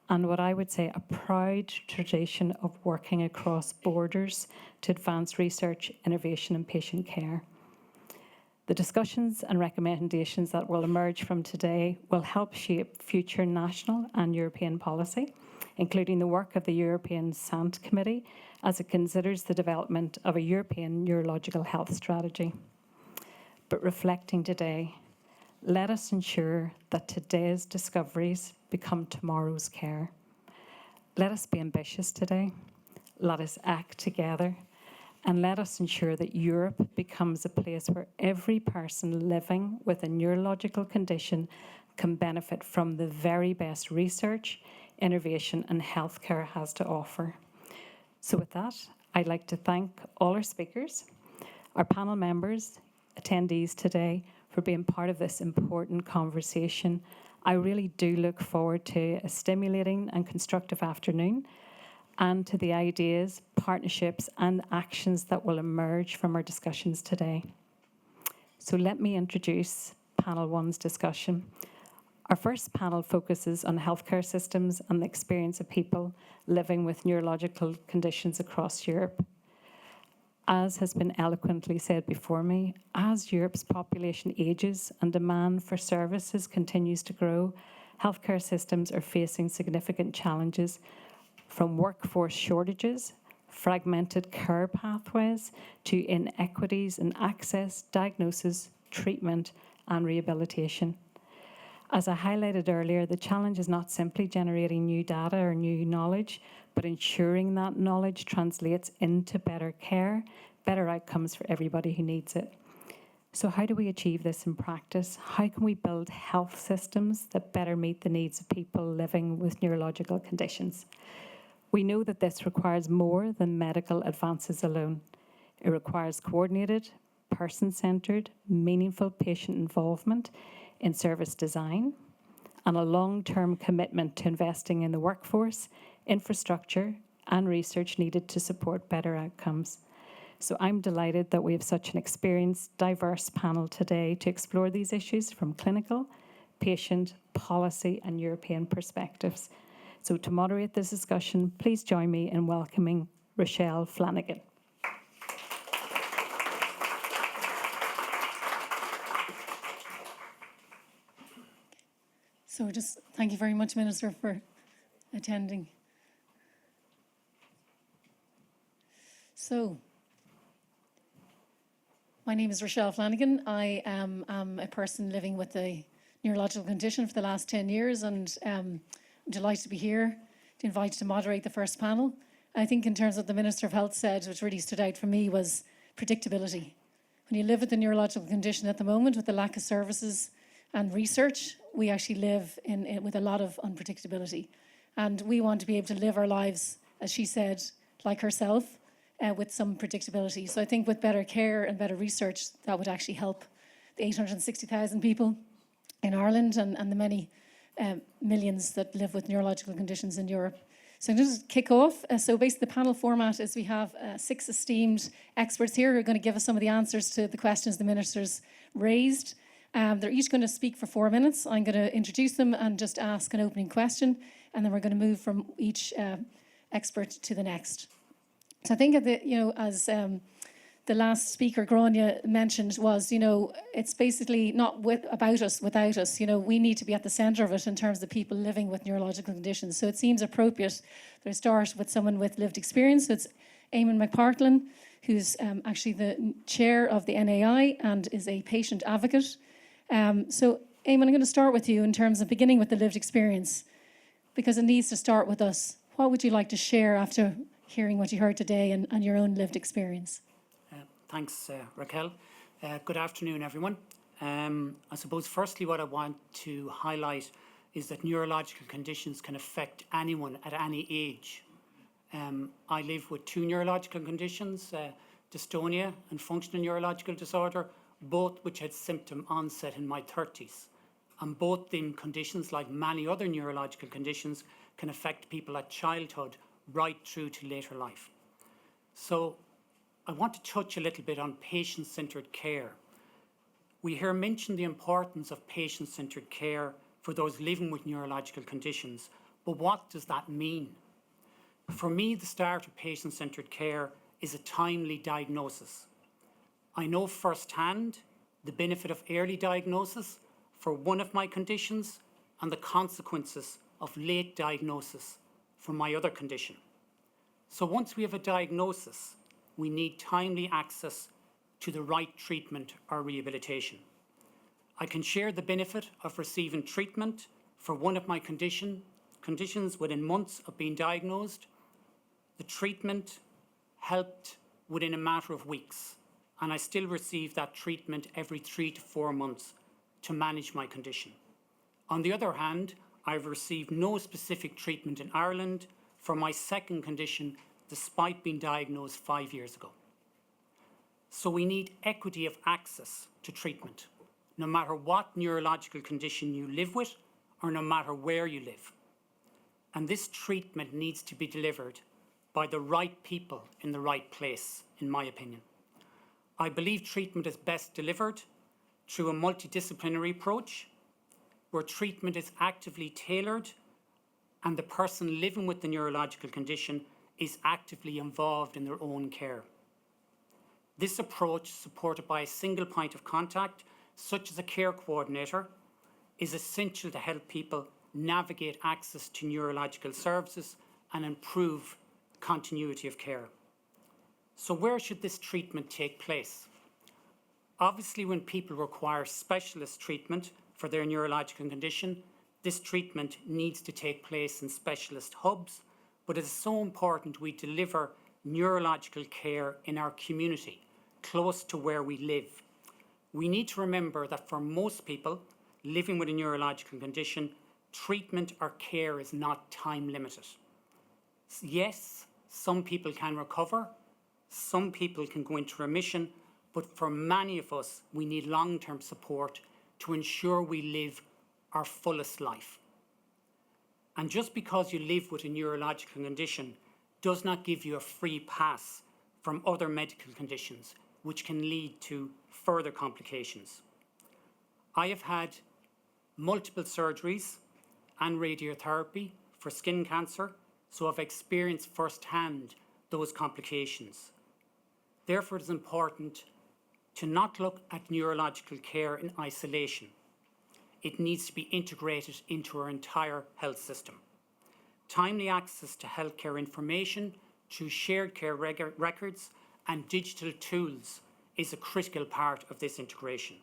and what I would say a proud tradition of working across borders to advance research, innovation and patient care. The discussions and recommendations that will emerge from today will help shape future national and European policy, including the work of the European Sant Committee as it considers the development of a European neurological health strategy. But reflecting today, let us ensure that today's discoveries become tomorrow's care. Let us be ambitious today. Let us act together. And let us ensure that Europe becomes a place where every person living with a neurological condition can benefit from the very best research, innovation and healthcare has to offer. So with that, I'd like to thank all our speakers, our panel members, attendees today for being part of this important conversation. I really do look forward to a stimulating and constructive afternoon and to the ideas, partnerships and actions that will emerge from our discussions today. So let me introduce panel one's discussion. Our first panel focuses on healthcare systems and the experience of people living with neurological conditions across Europe. As has been eloquently said before me, as Europe's population ages and demand for services continues to grow, healthcare systems are facing significant challenges, from workforce shortages, fragmented care pathways, to inequities in access, diagnosis, treatment, and rehabilitation. As I highlighted earlier, the challenge is not simply generating new data or new knowledge, but ensuring that knowledge translates into better care, better outcomes for everybody who needs it. So how do we achieve this in practice? How can we build health systems that better meet the needs of people living with neurological conditions? We know that this requires more than medical advances alone. It requires coordinated, person-centred, meaningful patient involvement in service design and a long-term commitment to investing in the workforce, infrastructure and research needed to support better outcomes. So I'm delighted that we have such an experienced, diverse panel today to explore these issues from clinical, patient, policy and European perspectives. So to moderate this discussion, please join me in welcoming Rochelle Flanagan. So just thank you very much, Minister, for attending. So, my name is Rochelle Flanagan. I am a person living with a neurological condition for the last 10 years, and I'm delighted to be here, invited to moderate the first panel. I think in terms of what the Minister of Health said, which really stood out for me was predictability. When you live with a neurological condition at the moment, with the lack of services and research, we actually live with a lot of unpredictability. And we want to be able to live our lives, as she said, like herself, with some predictability. So I think with better care and better research, that would actually help the 860,000 people in Ireland and the many millions that live with neurological conditions in Europe. So I'm going to just kick off. So basically the panel format is we have 6 esteemed experts here who are going to give us some of the answers to the questions the ministers raised. They're each going to speak for 4 minutes. I'm going to introduce them and just ask an opening question, and then we're going to move from each expert to the next. So I think, as the last speaker, Grania, mentioned, was, it's basically not about us, without us. We need to be at the centre of it in terms of people living with neurological conditions. So it seems appropriate that I start with someone with lived experience. So it's Eamon McPartlin, who's actually the chair of the NAI and is a patient advocate. So Eamon, I'm going to start with you in terms of beginning with the lived experience, because it needs to start with us. What would you like to share after hearing what you heard today and your own lived experience? Thanks, Raquel. Good afternoon, everyone. I suppose firstly what I want to highlight is that neurological conditions can affect anyone at any age. I live with 2 neurological conditions, dystonia and functional neurological disorder, both which had symptom onset in my 30s. And both them conditions, like many other neurological conditions, can affect people at childhood right through to later life. So I want to touch a little bit on patient-centred care. We hear mentioned the importance of patient-centred care for those living with neurological conditions, but what does that mean? For me, the start of patient-centred care is a timely diagnosis. I know firsthand the benefit of early diagnosis for one of my conditions and the consequences of late diagnosis for my other condition. So once we have a diagnosis, we need timely access to the right treatment or rehabilitation. I can share the benefit of receiving treatment for one of my conditions within months of being diagnosed. The treatment helped within a matter of weeks, and I still receive that treatment every 3 to 4 months to manage my condition. On the other hand, I've received no specific treatment in Ireland for my second condition, despite being diagnosed 5 years ago. So we need equity of access to treatment, no matter what neurological condition you live with or no matter where you live. And this treatment needs to be delivered by the right people in the right place, in my opinion. I believe treatment is best delivered through a multidisciplinary approach, where treatment is actively tailored and the person living with the neurological condition is actively involved in their own care. This approach, supported by a single point of contact, such as a care coordinator, is essential to help people navigate access to neurological services and improve continuity of care. So where should this treatment take place? Obviously, when people require specialist treatment for their neurological condition, this treatment needs to take place in specialist hubs, but it is so important we deliver neurological care in our community, close to where we live. We need to remember that for most people living with a neurological condition, treatment or care is not time limited. Yes, some people can recover, some people can go into remission, but for many of us, we need long-term support to ensure we live our fullest life. And just because you live with a neurological condition does not give you a free pass from other medical conditions, which can lead to further complications. I have had multiple surgeries and radiotherapy for skin cancer, so I've experienced firsthand those complications. Therefore, it is important to not look at neurological care in isolation. it needs to be integrated into our entire health system. Timely access to healthcare information through shared care records and digital tools is a critical part of this integration.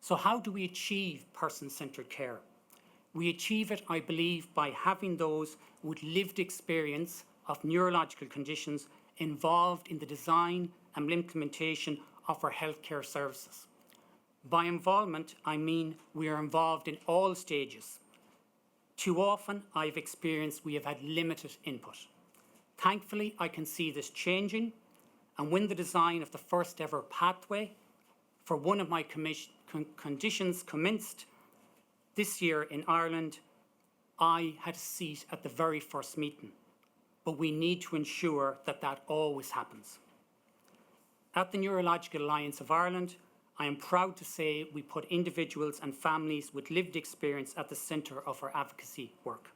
So how do we achieve person-centred care? We achieve it, I believe, by having those with lived experience of neurological conditions involved in the design and implementation of our healthcare services. By involvement, I mean we are involved in all stages. Too often, I've experienced we have had limited input. Thankfully, I can see this changing, and when the design of the first ever pathway for one of my conditions commenced this year in Ireland, I had a seat at the very first meeting, but we need to ensure that that always happens. At the Neurological Alliance of Ireland, I am proud to say we put individuals and families with lived experience at the centre of our advocacy work.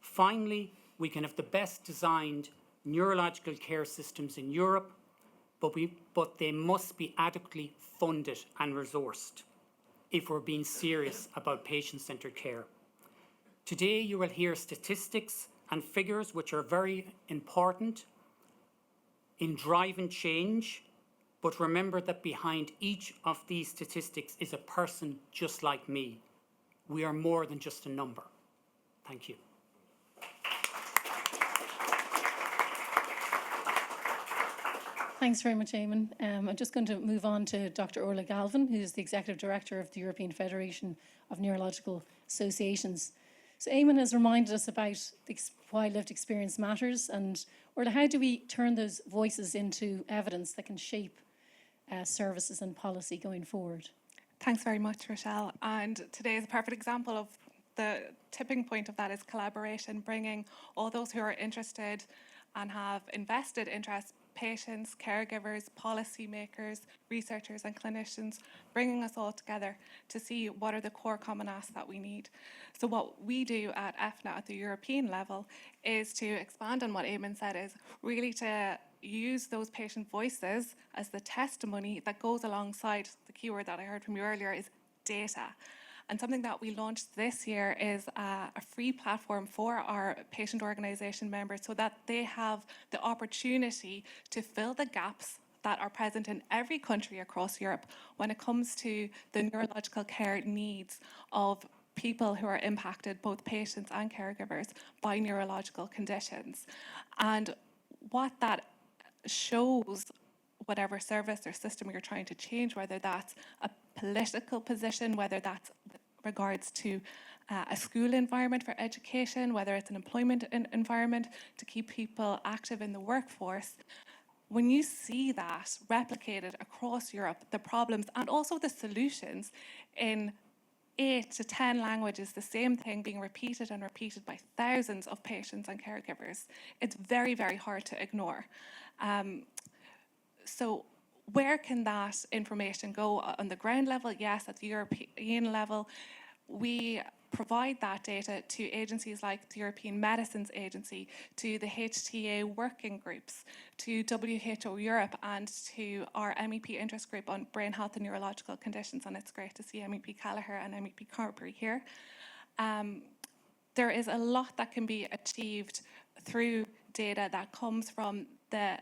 Finally, we can have the best designed neurological care systems in Europe, but they must be adequately funded and resourced if we're being serious about patient-centred care. Today, you will hear statistics and figures which are very important in driving change, but remember that behind each of these statistics is a person just like me. We are more than just a number. Thank you. Thanks very much, Eamon. I'm just going to move on to Dr. Orla Galvin, who's the Executive Director of the European Federation of Neurological Associations. So Eamon has reminded us about why lived experience matters, and Orla, how do we turn those voices into evidence that can shape services and policy going forward? Thanks very much, Rochelle. And today is a perfect example of the tipping point of that is collaboration, bringing all those who are interested and have invested interest, patients, caregivers, policymakers, researchers and clinicians, bringing us all together to see what are the core common asks that we need. So what we do at EFNA at the European level is to expand on what Eamon said, is really to use those patient voices as the testimony that goes alongside the keyword that I heard from you earlier is data. And something that we launched this year is a free platform for our patient organisation members so that they have the opportunity to fill the gaps that are present in every country across Europe when it comes to the neurological care needs of people who are impacted, both patients and caregivers, by neurological conditions. And what that shows, whatever service or system you're trying to change, whether that's a political position, whether that's regards to a school environment for education, whether it's an employment environment to keep people active in the workforce, when you see that replicated across Europe, the problems and also the solutions in 8 to 10 languages, the same thing being repeated and repeated by thousands of patients and caregivers, it's very, very hard to ignore. So where can that information go? On the ground level, yes, at the European level, we provide that data to agencies like the European Medicines Agency, to the HTA working groups, to WHO Europe, and to our MEP interest group on brain health and neurological conditions. And it's great to see MEP Callagher and MEP Carberry here. There is a lot that can be achieved through data that comes from the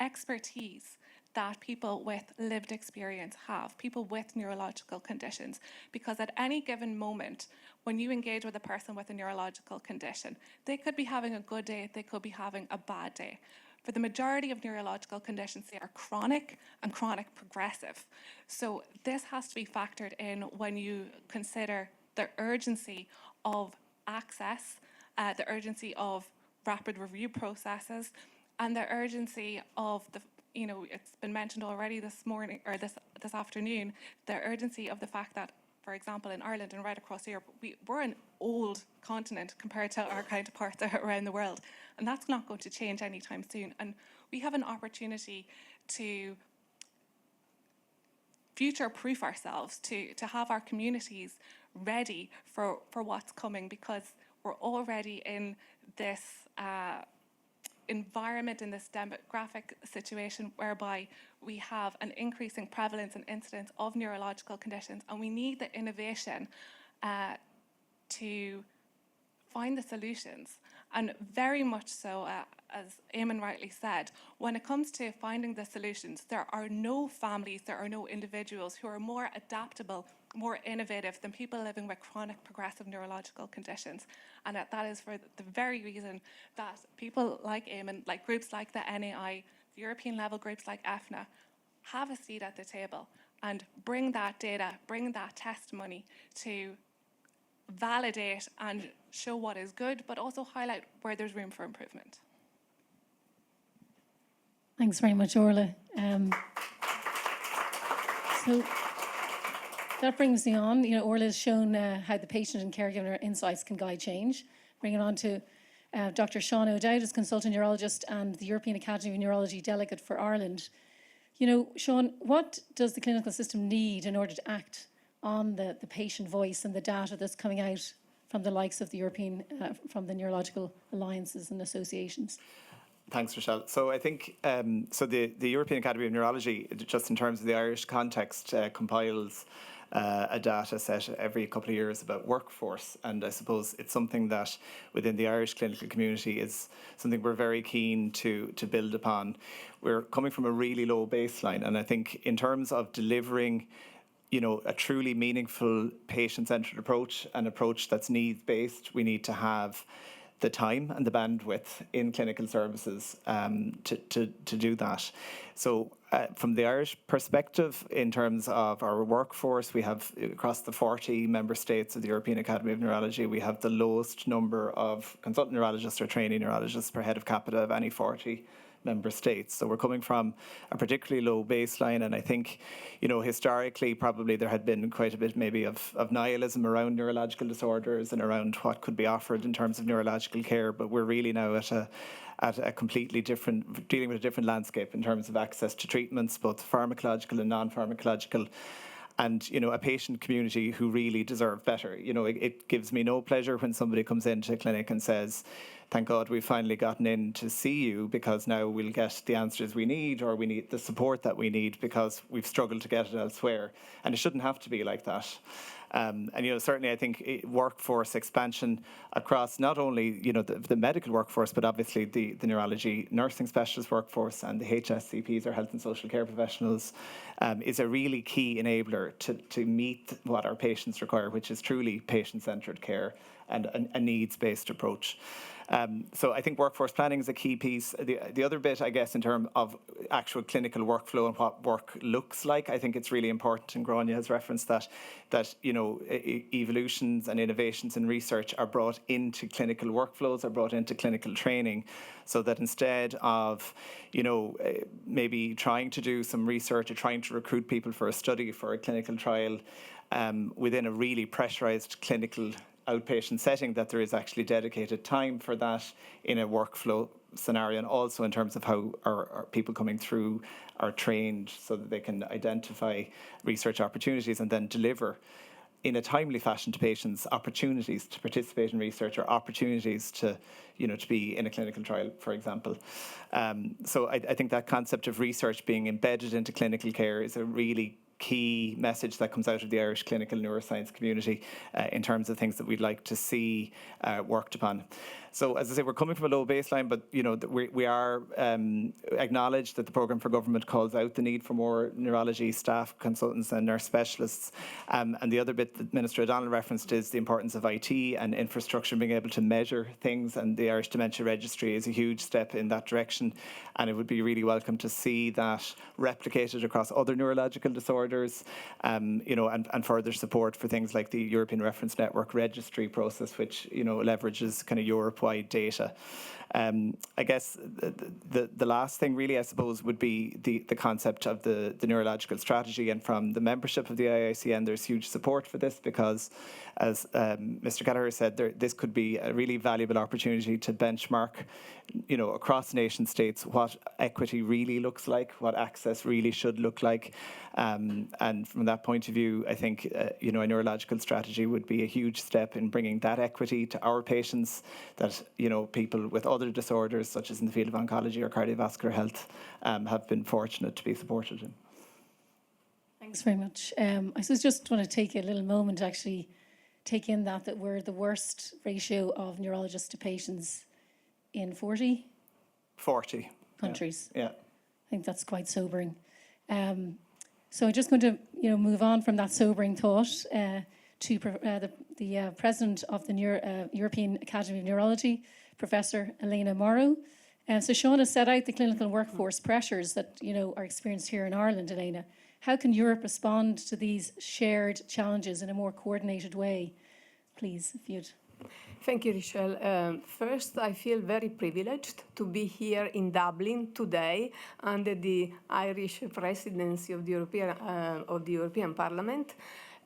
expertise that people with lived experience have, people with neurological conditions, because at any given moment, when you engage with a person with a neurological condition, they could be having a good day, they could be having a bad day. For the majority of neurological conditions, they are chronic and chronic progressive. So this has to be factored in when you consider the urgency of access, the urgency of rapid review processes, and the urgency of the, it's been mentioned already this morning or this afternoon, the urgency of the fact that, for example, in Ireland and right across Europe, we're an old continent compared to our counterparts around the world, and that's not going to change anytime soon. And we have an opportunity to future-proof ourselves, to have our communities ready for what's coming, because we're already in this environment, in this demographic situation whereby we have an increasing prevalence and incidence of neurological conditions, and we need the innovation to find the solutions. And very much so, as Eamon rightly said, when it comes to finding the solutions, there are no families, there are no individuals who are more adaptable, more innovative than people living with chronic progressive neurological conditions. And that is for the very reason that people like Eamon, like groups like the NAI, the European level groups like EFNA, have a seat at the table and bring that data, bring that testimony to validate and show what is good, but also highlight where there's room for improvement. Thanks very much, Orla. So that brings me on. Orla has shown how the patient and caregiver insights can guide change. Bring it on to Dr. Sean O'Dowd as consultant neurologist and the European Academy of Neurology delegate for Ireland. Sean, what does the clinical system need in order to act on the patient voice and the data that's coming out from the likes of the European, from the neurological alliances and associations? Thanks, Rochelle. So I think the European Academy of Neurology, just in terms of the Irish context, compiles a data set every couple of years about workforce, and I suppose it's something that within the Irish clinical community is something we're very keen to build upon. We're coming from a really low baseline, and I think in terms of delivering a truly meaningful patient-centred approach, an approach that's needs-based, we need to have the time and the bandwidth in clinical services to do that. So from the Irish perspective, in terms of our workforce, we have across the 40 member states of the European Academy of Neurology, we have the lowest number of consultant neurologists or trainee neurologists per head of capita of any 40 member states. So we're coming from a particularly low baseline, and I think, historically probably there had been quite a bit maybe of nihilism around neurological disorders and around what could be offered in terms of neurological care, but we're really now at a completely different, dealing with a different landscape in terms of access to treatments, both pharmacological and non-pharmacological, and a patient community who really deserve better. It gives me no pleasure when somebody comes into a clinic and says, thank God we've finally gotten in to see you, because now we'll get the answers we need, or we need the support that we need because we've struggled to get it elsewhere. And it shouldn't have to be like that. And certainly I think workforce expansion across not only the medical workforce, but obviously the neurology nursing specialist workforce and the HSCPs, or health and social care professionals, is a really key enabler to meet what our patients require, which is truly patient-centred care and a needs-based approach. So I think workforce planning is a key piece. The other bit, I guess, in terms of actual clinical workflow and what work looks like, I think it's really important, and Grania has referenced that evolutions and innovations in research are brought into clinical workflows, are brought into clinical training, so that instead of, maybe trying to do some research or trying to recruit people for a study, for a clinical trial, within a really pressurized clinical outpatient setting, that there is actually dedicated time for that in a workflow scenario, and also in terms of how our people coming through are trained so that they can identify research opportunities and then deliver in a timely fashion to patients opportunities to participate in research, or opportunities to be in a clinical trial, for example. So I think that concept of research being embedded into clinical care is a really key message that comes out of the Irish clinical neuroscience community in terms of things that we'd like to see worked upon. So, as I say, we're coming from a low baseline, but we are acknowledged that the programme for government calls out the need for more neurology staff, consultants, and nurse specialists. And the other bit that Minister O'Donnell referenced is the importance of IT and infrastructure, being able to measure things. And the Irish Dementia Registry is a huge step in that direction. And it would be really welcome to see that replicated across other neurological disorders, and further support for things like the European Reference Network registry process, which leverages kind of Europe-wide data. I guess the last thing really, I suppose, would be the concept of the neurological strategy. And from the membership of the IICN, there's huge support for this, because, as Mr. Gallagher said, this could be a really valuable opportunity to benchmark, across nation states, what equity really looks like, what access really should look like. And from that point of view, I think, a neurological strategy would be a huge step in bringing that equity to our patients, that that, you know, people with other disorders, such as in the field of oncology or cardiovascular health, have been fortunate to be supported in. Thanks very much. I just want to take a little moment to actually take in that we're the worst ratio of neurologists to patients in 40 countries. Yeah. I think that's quite sobering. So I'm just going to, move on from that sobering thought to the president of the European Academy of Neurology, Professor Elena Morrow. So Sean has set out the clinical workforce pressures that, are experienced here in Ireland, Elena. How can Europe respond to these shared challenges in a more coordinated way? Please, if you'd. Thank you, Rochelle. First, I feel very privileged to be here in Dublin today under the Irish Presidency of the European Parliament.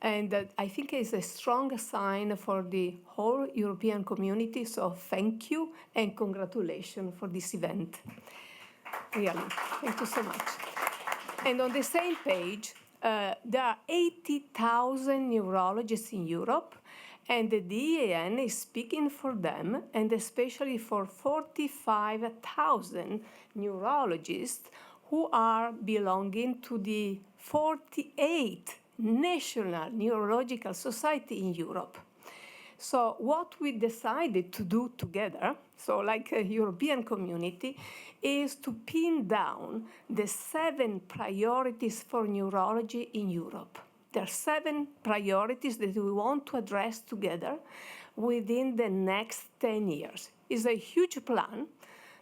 And I think it's a strong sign for the whole European community. So thank you and congratulations for this event. Really, thank you so much. And on the same page, there are 80,000 neurologists in Europe, and the DAN is speaking for them, and especially for 45,000 neurologists who are belonging to the 48 national neurological society in Europe. So what we decided to do together, so like a European community, is to pin down the 7 priorities for neurology in Europe. There are 7 priorities that we want to address together within the next 10 years. It's a huge plan.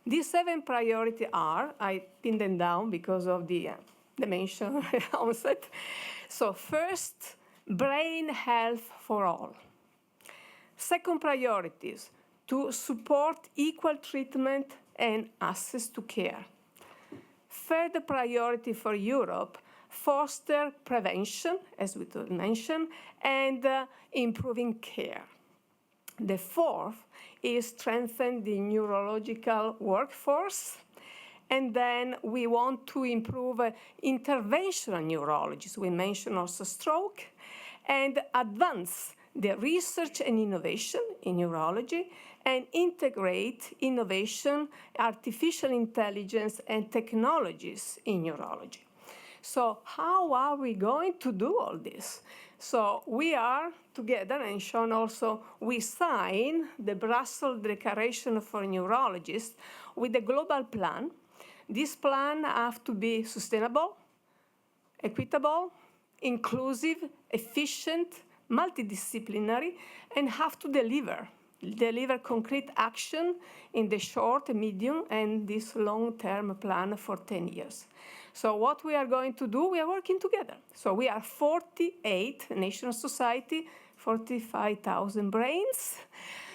These 7 priorities are, I pinned them down because of the mention onset. So first, brain health for all. Second priority is to support equal treatment and access to care. Third priority for Europe, foster prevention, as we mentioned, and improving care. The fourth is strengthen the neurological workforce. And then we want to improve interventional neurology. So we mentioned also stroke, and advance the research and innovation in neurology, and integrate innovation, artificial intelligence, and technologies in neurology. So how are we going to do all this? So we are together, and Sean also, we sign the Brussels Declaration for Neurologists with a global plan. This plan has to be sustainable, equitable, inclusive, efficient, multidisciplinary, and have to deliver concrete action in the short, medium, and this long-term plan for 10 years. So what we are going to do, we are working together. So we are 48 national society, 45,000 brains.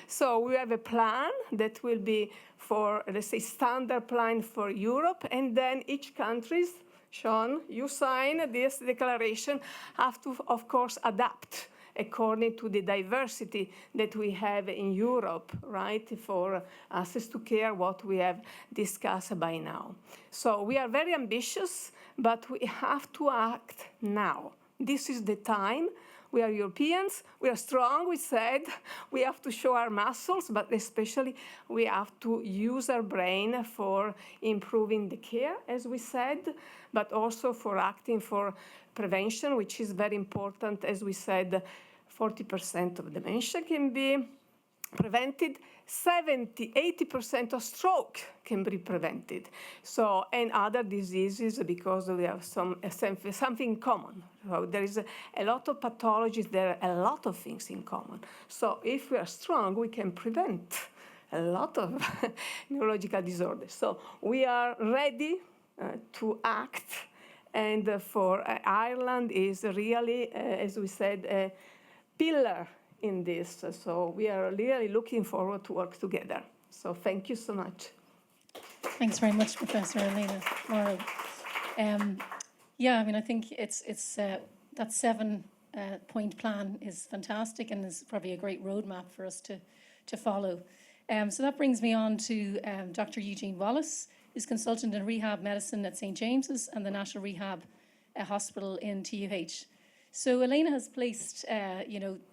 So we have a plan that will be for, let's say, standard plan for Europe, and then each country, Sean, you sign this declaration, have to, of course, adapt according to the diversity that we have in Europe, right, for access to care, what we have discussed by now. So we are very ambitious, but we have to act now. This is the time. We are Europeans, we are strong, we said. We have to show our muscles, but especially we have to use our brain for improving the care, as we said, but also for acting for prevention, which is very important. As we said, 40% of dementia can be prevented, 80% of stroke can be prevented. So, and other diseases, because we have something in common. So there is a lot of pathologies, there are a lot of things in common. So if we are strong, we can prevent a lot of neurological disorders. So we are ready to act, and for Ireland is really, as we said, a pillar in this. So we are really looking forward to work together. So thank you so much. Thanks very much, Professor Elena Morrow. I think it's that 7-point plan is fantastic and is probably a great roadmap for us to follow. So that brings me on to Dr. Eugene Wallace, who's consultant in rehab medicine at St. James's and the National Rehab Hospital in TUH. So Elena has placed,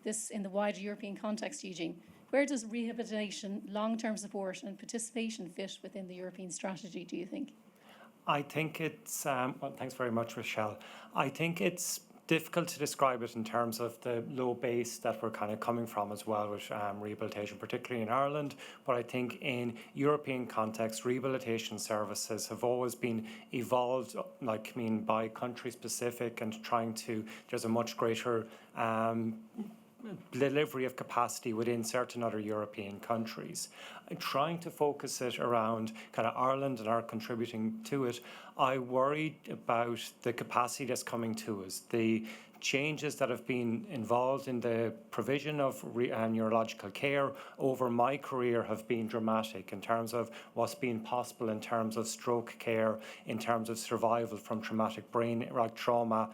this in the wider European context, Eugene. Where does rehabilitation, long-term support and participation fit within the European strategy, do you think? I think it's, well, thanks very much, Rochelle. I think it's difficult to describe it in terms of the low base that we're kind of coming from as well with rehabilitation, particularly in Ireland. But I think in European context, rehabilitation services have always been evolved, by country specific and trying to, there's a much greater delivery of capacity within certain other European countries. Trying to focus it around kind of Ireland and our contributing to it, I worry about the capacity that's coming to us. The changes that have been involved in the provision of neurological care over my career have been dramatic in terms of what's been possible in terms of stroke care, in terms of survival from traumatic brain trauma,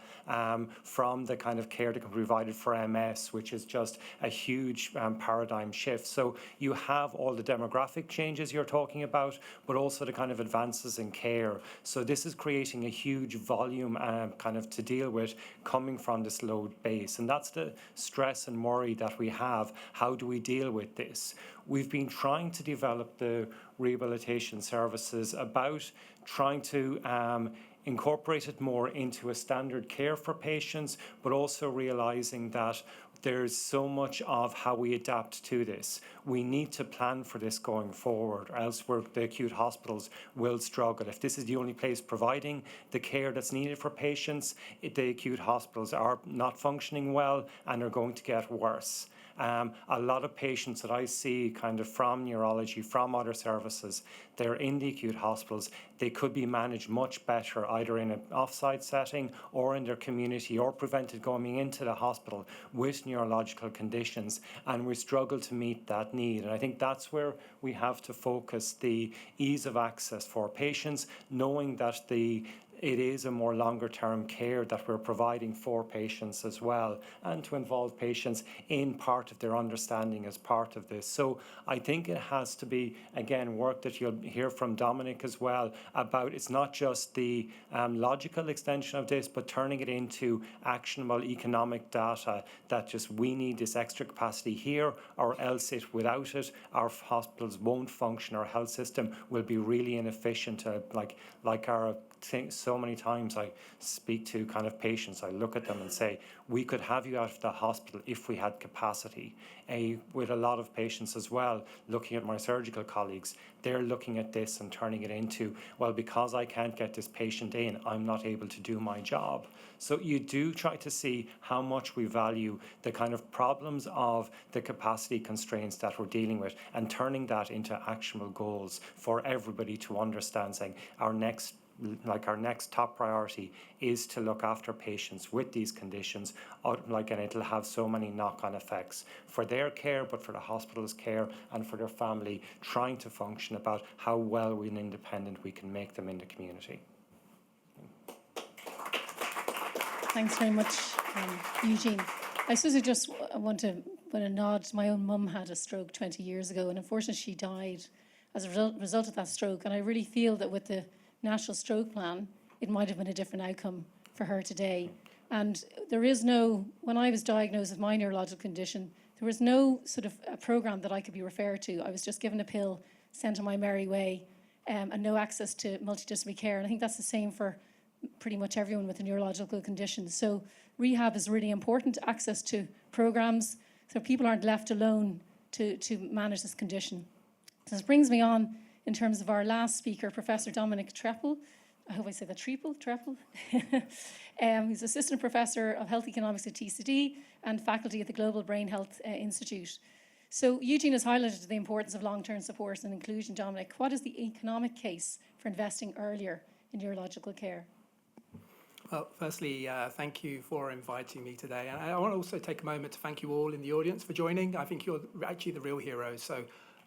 from the kind of care that can be provided for MS, which is just a huge paradigm shift. So you have all the demographic changes you're talking about, but also the kind of advances in care. So this is creating a huge volume kind of to deal with coming from this low base, and that's the stress and worry that we have. How do we deal with this? We've been trying to develop the rehabilitation services about trying to incorporate it more into a standard care for patients, but also realizing that there's so much of how we adapt to this. We need to plan for this going forward, or else the acute hospitals will struggle. If this is the only place providing the care that's needed for patients, the acute hospitals are not functioning well and are going to get worse. A lot of patients that I see kind of from neurology, from other services, they're in the acute hospitals. They could be managed much better either in an off-site setting or in their community, or prevented going into the hospital with neurological conditions, and we struggle to meet that need. And I think that's where we have to focus the ease of access for patients, knowing that it is a more longer term care that we're providing for patients as well, and to involve patients in part of their understanding as part of this. So I think it has to be, again, work that you'll hear from Dominic as well about. It's not just the logical extension of this, but turning it into actionable economic data that just we need this extra capacity here, or else without it, our hospitals won't function, our health system will be really inefficient, like our so many times I speak to kind of patients, I look at them and say, we could have you out of the hospital if we had capacity. With a lot of patients as well, looking at my surgical colleagues, they're looking at this and turning it into, well, because I can't get this patient in, I'm not able to do my job. So you do try to see how much we value the kind of problems of the capacity constraints that we're dealing with, and turning that into actionable goals for everybody to understand, saying our next top priority is to look after patients with these conditions, and it'll have so many knock-on effects for their care, but for the hospital's care and for their family, trying to function about how well and independent we can make them in the community. Thanks very much, Eugene. I suppose I just want to put a nod. My own mum had a stroke 20 years ago, and unfortunately she died as a result of that stroke. And I really feel that with the National Stroke Plan, it might have been a different outcome for her today. And there is no, when I was diagnosed with my neurological condition, there was no sort of a programme that I could be referred to. I was just given a pill, sent on my merry way, and no access to multidisciplinary care. And I think that's the same for pretty much everyone with a neurological condition. So rehab is really important, access to programmes, so people aren't left alone to manage this condition. So this brings me on in terms of our last speaker, Professor Dominic Treppel. I hope I said that, Treppel. He's Assistant Professor of Health Economics at TCD and faculty at the Global Brain Health Institute. So Eugene has highlighted the importance of long-term support and inclusion. Dominic, what is the economic case for investing earlier in neurological care? Well, firstly, thank you for inviting me today. And I want to also take a moment to thank you all in the audience for joining. I think you're actually the real heroes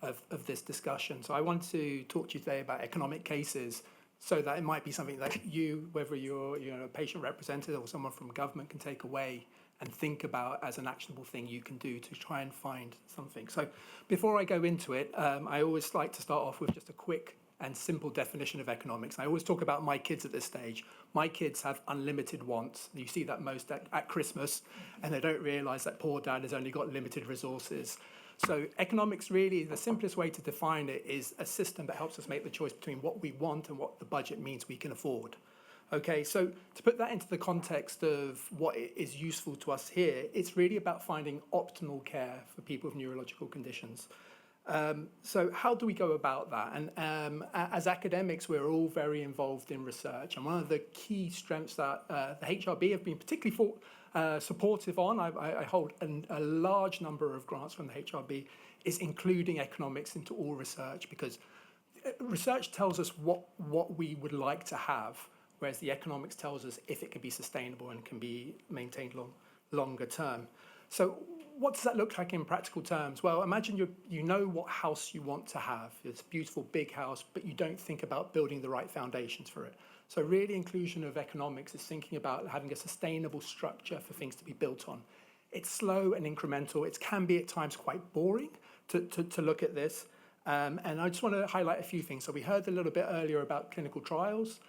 of this discussion. So I want to talk to you today about economic cases, so that it might be something that you, whether you're a patient representative or someone from government, can take away and think about as an actionable thing you can do to try and find something. So before I go into it, I always like to start off with just a quick and simple definition of economics. I always talk about my kids at this stage. My kids have unlimited wants. You see that most at Christmas, and they don't realise that poor dad has only got limited resources. So economics really, the simplest way to define it is a system that helps us make the choice between what we want and what the budget means we can afford. Okay, so to put that into the context of what is useful to us here, it's really about finding optimal care for people with neurological conditions. So how do we go about that? And as academics, we're all very involved in research. And one of the key strengths that the HRB have been particularly supportive on, I hold a large number of grants from the HRB, is including economics into all research, because research tells us what we would like to have, whereas the economics tells us if it can be sustainable and can be maintained longer term. So what does that look like in practical terms? Well, imagine you know what house you want to have. It's a beautiful big house, but you don't think about building the right foundations for it. So really inclusion of economics is thinking about having a sustainable structure for things to be built on. It's slow and incremental. It can be at times quite boring to look at this. And I just want to highlight a few things. So we heard a little bit earlier about clinical trials.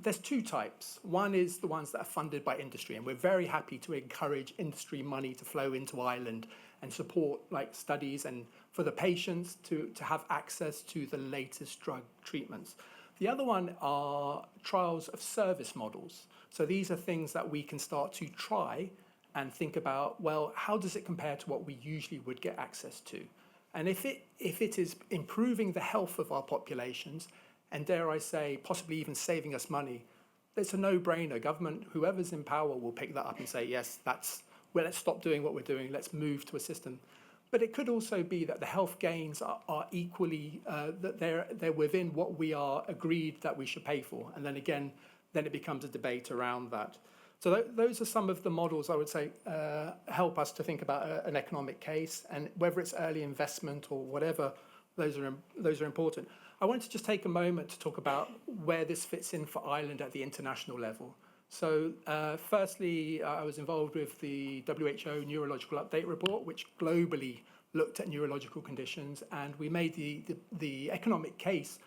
There's two types. One is the ones that are funded by industry, and we're very happy to encourage industry money to flow into Ireland and support like studies and for the patients to have access to the latest drug treatments. The other one are trials of service models. So these are things that we can start to try and think about, well, how does it compare to what we usually would get access to? And if it is improving the health of our populations, and dare I say, possibly even saving us money, it's a no-brainer. Government, whoever's in power, will pick that up and say, yes, let's stop doing what we're doing, let's move to a system. But it could also be that the health gains are equally, that they're within what we are agreed that we should pay for. And then again, then it becomes a debate around that. So those are some of the models I would say help us to think about an economic case, and whether it's early investment or whatever, those are important. I want to just take a moment to talk about where this fits in for Ireland at the international level. So firstly, I was involved with the WHO Neurological Update Report, which globally looked at neurological conditions, and we made the economic case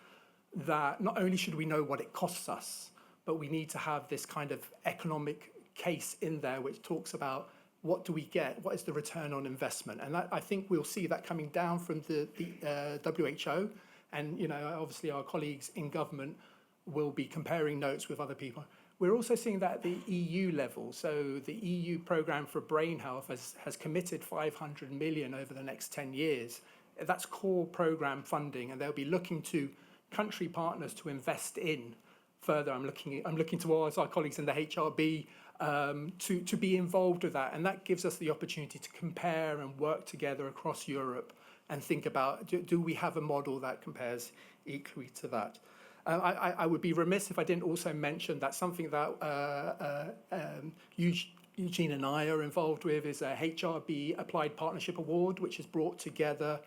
that not only should we know what it costs us, but we need to have this kind of economic case in there which talks about what do we get, what is the return on investment. And that, I think we'll see that coming down from the WHO, and obviously our colleagues in government will be comparing notes with other people. We're also seeing that at the EU level. So the EU programme for brain health has committed 500 million over the next 10 years. That's core programme funding, and they'll be looking to country partners to invest in further. I'm looking towards our colleagues in the HRB to be involved with that, and that gives us the opportunity to compare and work together across Europe and think about, do we have a model that compares equally to that? I would be remiss if I didn't also mention that something that Eugene and I are involved with is a HRB Applied Partnership Award, which has brought together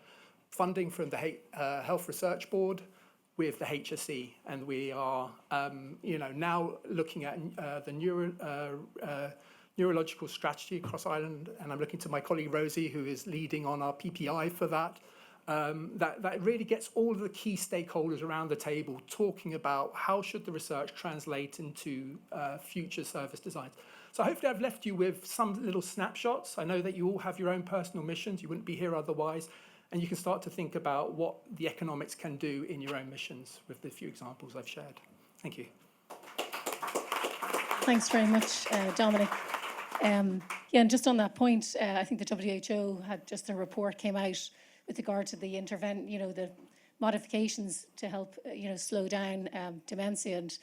funding from the Health Research Board with the HSE, and we are now looking at the neurological strategy across Ireland, and I'm looking to my colleague Rosie, who is leading on our PPI for that. That really gets all of the key stakeholders around the table talking about how should the research translate into future service designs. So hopefully I've left you with some little snapshots. I know that you all have your own personal missions. You wouldn't be here otherwise. And you can start to think about what the economics can do in your own missions with the few examples I've shared. Thank you. Thanks very much, Dominic. And just on that point, I think the WHO had just a report came out with regard to the the modifications to help, slow down dementia. And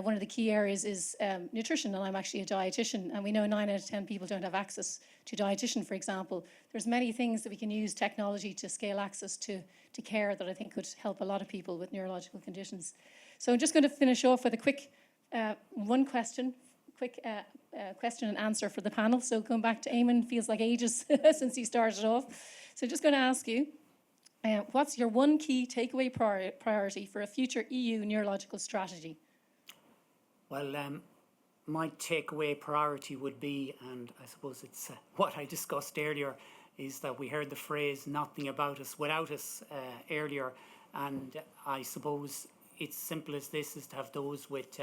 one of the key areas is nutrition, and I'm actually a dietitian, and we know 9 out of 10 people don't have access to dietitian, for example. There's many things that we can use technology to scale access to care that I think could help a lot of people with neurological conditions. So I'm just going to finish off with a quick question and answer for the panel. So going back to Eamon, feels like ages since he started off. So just going to ask you, what's your one key takeaway priority for a future EU neurological strategy? Well, my takeaway priority would be, and I suppose it's what I discussed earlier, is that we heard the phrase "nothing about us without us" earlier, and I suppose it's simple as this: is to have those with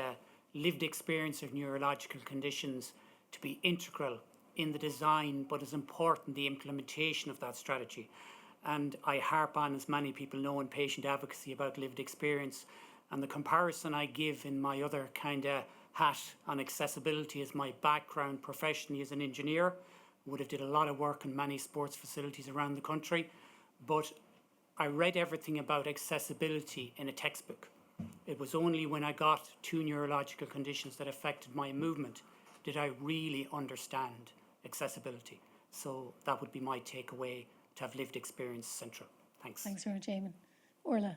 lived experience of neurological conditions to be integral in the design, but as important, the implementation of that strategy. And I harp on, as many people know, in patient advocacy about lived experience. And the comparison I give in my other kind of hat on accessibility is my background professionally as an engineer. Would have did a lot of work in many sports facilities around the country, but I read everything about accessibility in a textbook. It was only when I got 2 neurological conditions that affected my movement did I really understand accessibility. So that would be my takeaway, to have lived experience central. Thanks. Thanks very much, Eamon. Orla.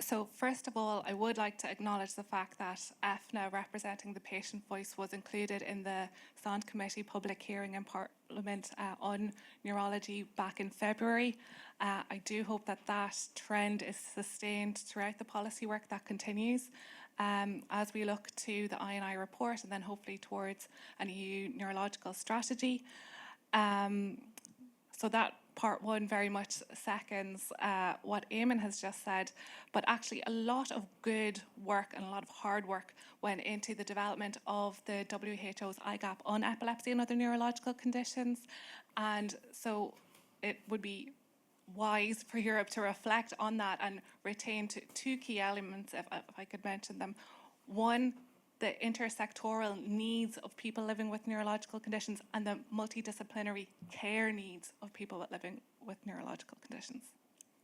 So first of all, I would like to acknowledge the fact that EFNA, representing the patient voice, was included in the Sound Committee public hearing in Parliament on neurology back in February. I do hope that that trend is sustained throughout the policy work that continues as we look to the I&I report and then hopefully towards an EU neurological strategy. So that part one very much seconds what Eamon has just said, but actually a lot of good work and a lot of hard work went into the development of the WHO's IGAP on epilepsy and other neurological conditions. And so it would be wise for Europe to reflect on that and retain two key elements, if I could mention them. One, the intersectoral needs of people living with neurological conditions and the multidisciplinary care needs of people living with neurological conditions.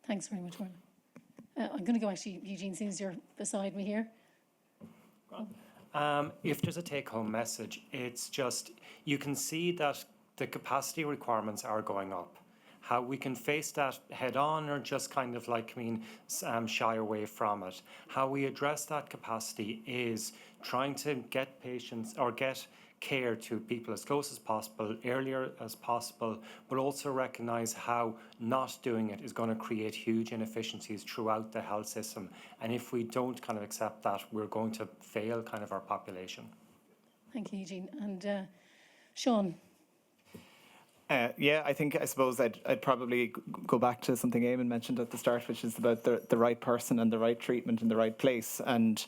Thanks very much, Orla. I'm going to go actually, Eugene, since you're beside me here. If there's a take-home message, it's just you can see that the capacity requirements are going up. How we can face that head on or just kind of like, shy away from it. How we address that capacity is trying to get patients or get care to people as close as possible, earlier as possible, but also recognise how not doing it is going to create huge inefficiencies throughout the health system. And if we don't kind of accept that, we're going to fail kind of our population. Thank you, Eugene. And Sean. I suppose I'd probably go back to something Eamon mentioned at the start, which is about the right person and the right treatment in the right place. And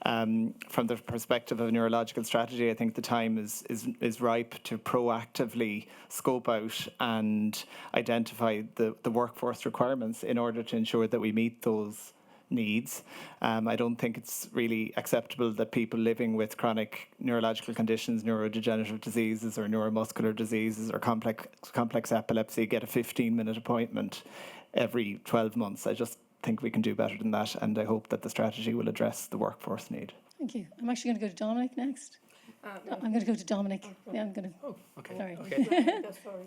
from the perspective of a neurological strategy, I think the time is ripe to proactively scope out and identify the workforce requirements in order to ensure that we meet those needs. I don't think it's really acceptable that people living with chronic neurological conditions, neurodegenerative diseases or neuromuscular diseases or complex epilepsy get a 15-minute appointment every 12 months. I just think we can do better than that, and I hope that the strategy will address the workforce need. Thank you. I'm actually going to go to Dominic next. I'm going to go to Dominic. Yeah, I'm going to. Oh, okay. Sorry. Okay.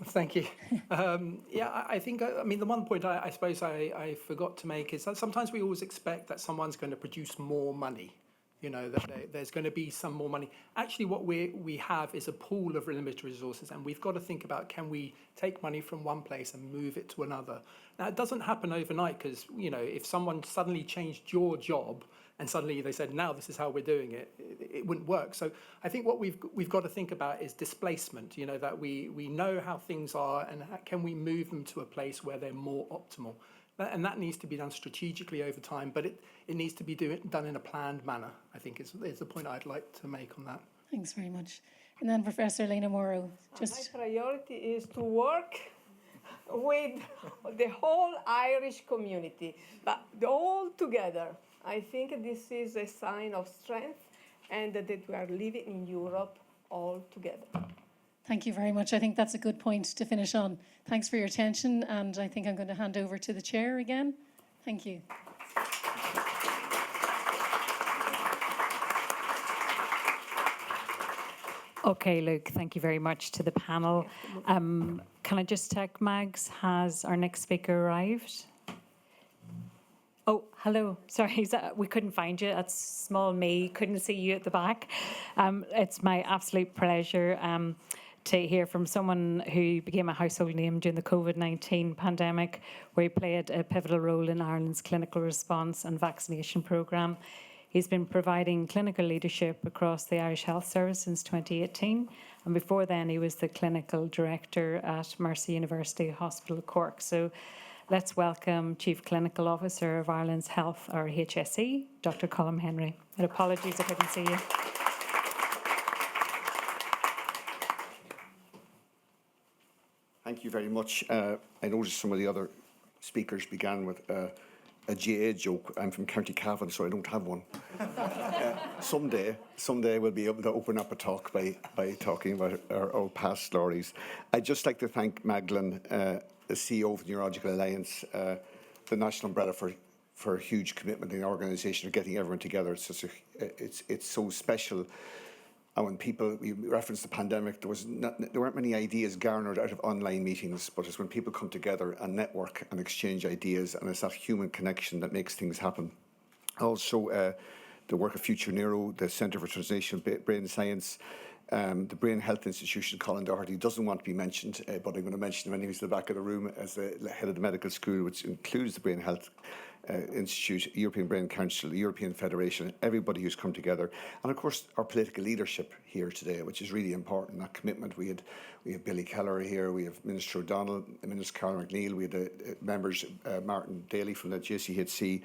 Thank you. I think, the one point I suppose I forgot to make is that sometimes we always expect that someone's going to produce more money, that there's going to be some more money. Actually, what we have is a pool of limited resources, and we've got to think about, can we take money from one place and move it to another? Now, it doesn't happen overnight because, if someone suddenly changed your job and suddenly they said, now this is how we're doing it, it wouldn't work. So I think what we've got to think about is displacement, that we know how things are and can we move them to a place where they're more optimal. And that needs to be done strategically over time, but it needs to be done in a planned manner, I think is the point I'd like to make on that. Thanks very much. And then Professor Elena Morrow. My priority is to work with the whole Irish community, but all together. I think this is a sign of strength and that we are living in Europe all together. Thank you very much. I think that's a good point to finish on. Thanks for your attention, and I think I'm going to hand over to the chair again. Thank you. Okay, Luke, thank you very much to the panel. Can I just check, Mags, has our next speaker arrived? Oh, hello. Sorry, we couldn't find you. That's small me. Couldn't see you at the back. It's my absolute pleasure to hear from someone who became a household name during the COVID-19 pandemic, where he played a pivotal role in Ireland's clinical response and vaccination programme. He's been providing clinical leadership across the Irish Health Service since 2018, and before then he was the clinical director at Mercy University Hospital Cork. So let's welcome Chief Clinical Officer of Ireland's Health, or HSE, Dr. Colm Henry. And apologies I couldn't see you. thank you very much. I noticed some of the other speakers began with a GA joke. I'm from County Cavan, so I don't have one. Someday we'll be able to open up a talk by talking about our past stories. I'd just like to thank Magdalene, the CEO of the Neurological Alliance, the national umbrella for a huge commitment in the organisation of getting everyone together. It's so special. And when we referenced the pandemic, there weren't many ideas garnered out of online meetings, but it's when people come together and network and exchange ideas, and it's that human connection that makes things happen. Also, the work of Future Neuro, the Centre for Translational Brain Science, the Brain Health Institution, Colin Doherty doesn't want to be mentioned, but I'm going to mention him anyway. He's in the back of the room as the head of the medical school, which includes the Brain Health Institute, European Brain Council, the European Federation, everybody who's come together, and of course our political leadership here today, which is really important. That commitment. We have Billy Keller here, we have Minister O'Donnell, Minister Carol McNeill, we have the members Martin Daly from the JCHC,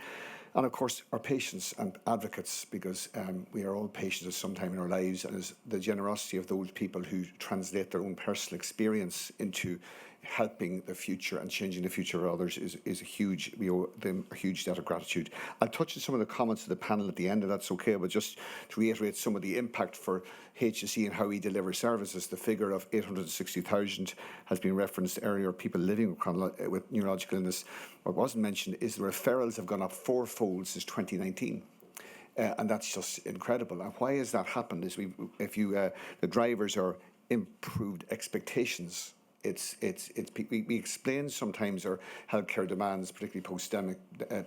and of course our patients and advocates, because we are all patients at some time in our lives, and the generosity of those people who translate their own personal experience into helping the future and changing the future of others is a huge, we owe them a huge debt of gratitude. I'll touch on some of the comments of the panel at the end, if that's okay, but just to reiterate some of the impact for HSE and how we deliver services. The figure of 860,000 has been referenced earlier, people living with neurological illness. What wasn't mentioned is the referrals have gone up fourfold since 2019. And that's just incredible. And why has that happened is the drivers are improved expectations. We explain sometimes our healthcare demands, particularly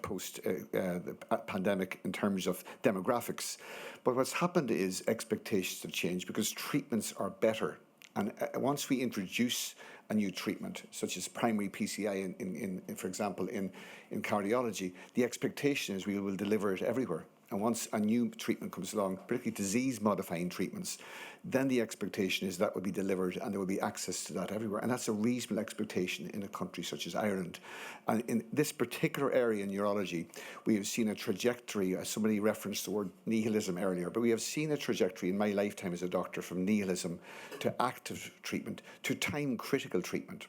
post-pandemic, in terms of demographics. But what's happened is expectations have changed because treatments are better. And once we introduce a new treatment, such as primary PCI, for example, in cardiology, the expectation is we will deliver it everywhere. And once a new treatment comes along, particularly disease-modifying treatments, then the expectation is that will be delivered and there will be access to that everywhere. And that's a reasonable expectation in a country such as Ireland. And in this particular area in neurology, we have seen a trajectory, as somebody referenced the word nihilism earlier, but we have seen a trajectory in my lifetime as a doctor from nihilism to active treatment to time-critical treatment.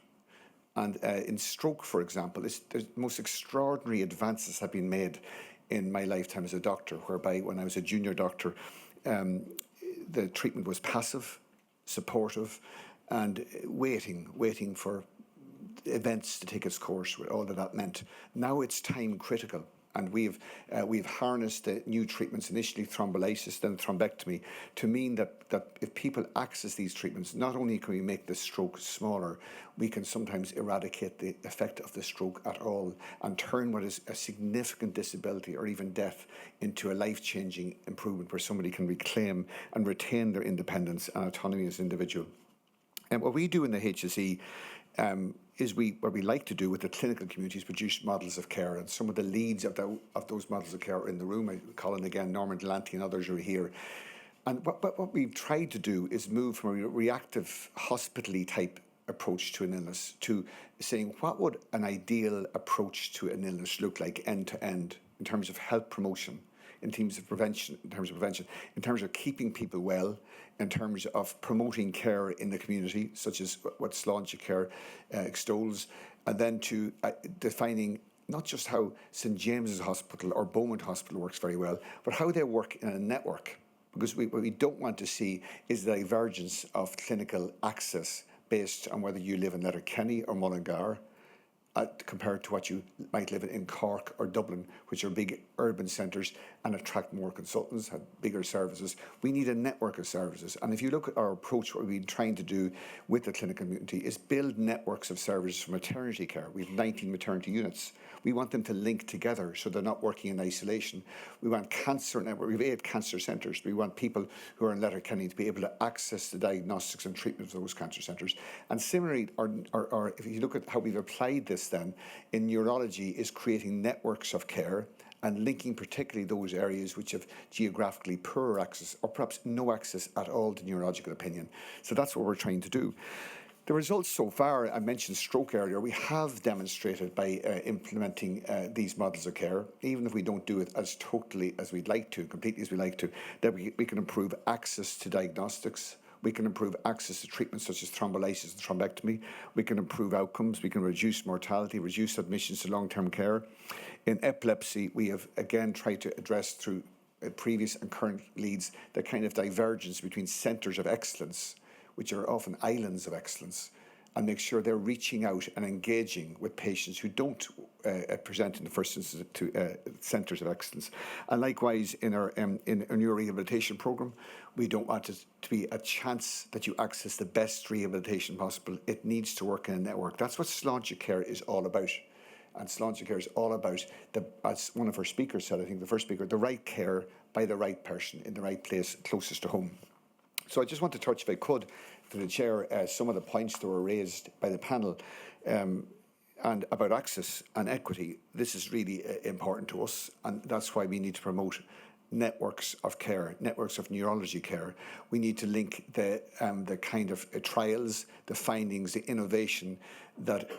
And in stroke, for example, the most extraordinary advances have been made in my lifetime as a doctor, whereby when I was a junior doctor, the treatment was passive, supportive, and waiting for events to take its course, with all that meant. Now it's time critical. And we've harnessed the new treatments, initially thrombolysis, then thrombectomy, to mean that if people access these treatments, not only can we make the stroke smaller, we can sometimes eradicate the effect of the stroke at all and turn what is a significant disability or even death into a life-changing improvement where somebody can reclaim and retain their independence and autonomy as an individual. And what we do in the HSE is what we like to do with the clinical community is produce models of care, and some of the leads of those models of care are in the room. Colin again, Norman Delante and others are here. And what we've tried to do is move from a reactive hospital-y type approach to an illness to saying what would an ideal approach to an illness look like end to end in terms of health promotion, in terms of prevention, in terms of keeping people well, in terms of promoting care in the community, such as what Sláinte Care extols, and then to defining not just how St James's Hospital or Beaumont Hospital works very well, but how they work in a network. Because what we don't want to see is the divergence of clinical access based on whether you live in Letterkenny or Mullingar, compared to what you might live in Cork or Dublin, which are big urban centres and attract more consultants, have bigger services. We need a network of services. And if you look at our approach, what we've been trying to do with the clinical community is build networks of services for maternity care. We have 19 maternity units. We want them to link together so they're not working in isolation. We want cancer network. We have 8 cancer centres. We want people who are in Letterkenny to be able to access the diagnostics and treatment of those cancer centres. And similarly, if you look at how we've applied this then in neurology, is creating networks of care and linking particularly those areas which have geographically poorer access or perhaps no access at all to neurological opinion. So that's what we're trying to do. The results so far, I mentioned stroke earlier, we have demonstrated by implementing these models of care, even if we don't do it as totally as we'd like to, completely as we'd like to, that we can improve access to diagnostics. We can improve access to treatments such as thrombolysis and thrombectomy. We can improve outcomes. We can reduce mortality, reduce admissions to long-term care. In epilepsy, we have again tried to address through previous and current leads the kind of divergence between centres of excellence, which are often islands of excellence, and make sure they're reaching out and engaging with patients who don't present in the first instance to centres of excellence. And likewise, in our neurorehabilitation programme, we don't want it to be a chance that you access the best rehabilitation possible. It needs to work in a network. That's what Sláinte Care is all about. And Sláinte Care is all about, as one of our speakers said, I think the first speaker, the right care by the right person in the right place closest to home. So I just want to touch, if I could, to the Chair, some of the points that were raised by the panel and about access and equity. This is really important to us, and that's why we need to promote networks of care, networks of neurology care. We need to link the kind of trials, the findings, the innovation that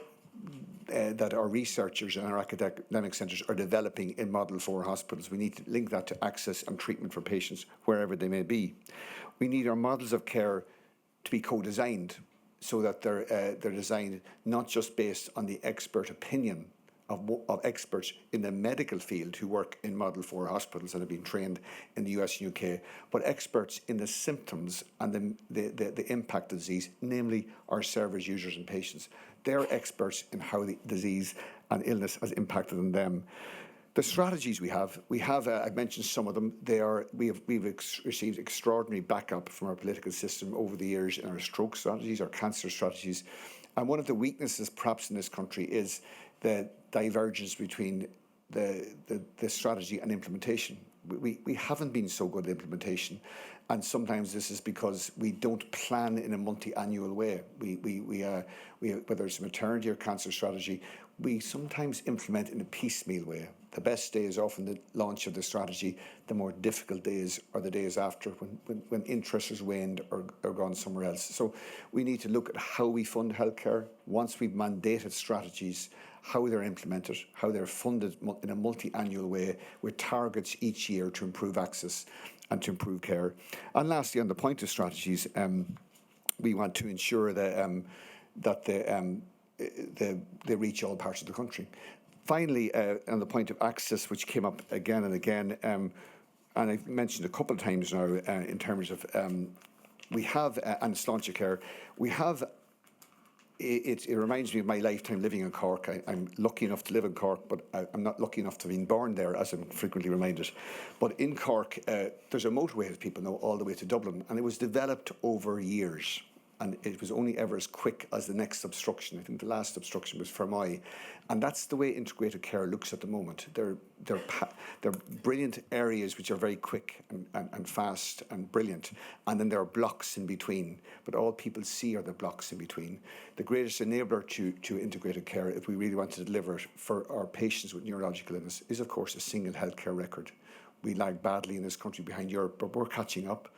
our researchers and our academic centres are developing in Model 4 hospitals. We need to link that to access and treatment for patients wherever they may be. We need our models of care to be co-designed so that they're designed not just based on the expert opinion of experts in the medical field who work in Model 4 hospitals and have been trained in the US and UK, but experts in the symptoms and the impact of disease, namely our servers, users and patients. They're experts in how the disease and illness has impacted on them. The strategies we have, I've mentioned some of them. We've received extraordinary backup from our political system over the years in our stroke strategies, our cancer strategies. And one of the weaknesses perhaps in this country is the divergence between the strategy and implementation. We haven't been so good at implementation, and sometimes this is because we don't plan in a multi-annual way. Whether it's a maternity or cancer strategy, we sometimes implement in a piecemeal way. The best day is often the launch of the strategy. The more difficult days are the days after, when interest has waned or gone somewhere else. So we need to look at how we fund healthcare once we've mandated strategies, how they're implemented, how they're funded in a multi-annual way with targets each year to improve access and to improve care. And lastly, on the point of strategies, we want to ensure that they reach all parts of the country. Finally, on the point of access, which came up again and again, and I've mentioned a couple of times now in terms of we have, and Sláinte Care, we have, it reminds me of my lifetime living in Cork. I'm lucky enough to live in Cork, but I'm not lucky enough to have been born there, as I'm frequently reminded. But in Cork, there's a motorway, as people know, all the way to Dublin, and it was developed over years. And it was only ever as quick as the next obstruction. I think the last obstruction was Fermoy. And that's the way integrated care looks at the moment. They're brilliant areas which are very quick and fast and brilliant. And then there are blocks in between. But all people see are the blocks in between. The greatest enabler to integrated care, if we really want to deliver it for our patients with neurological illness, is of course a single healthcare record. We lag badly in this country behind Europe, but we're catching up.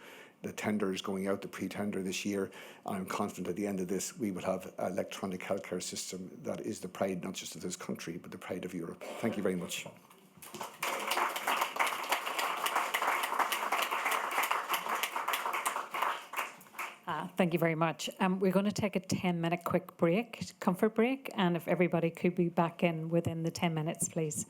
The tender is going out, the pre-tender this year. And I'm confident at the end of this, we will have an electronic healthcare system that is the pride, not just of this country, but the pride of Europe. Thank you very much. Thank you very much. We're going to take a 10-minute quick break, comfort break, and if everybody could be back in within the 10 minutes, please.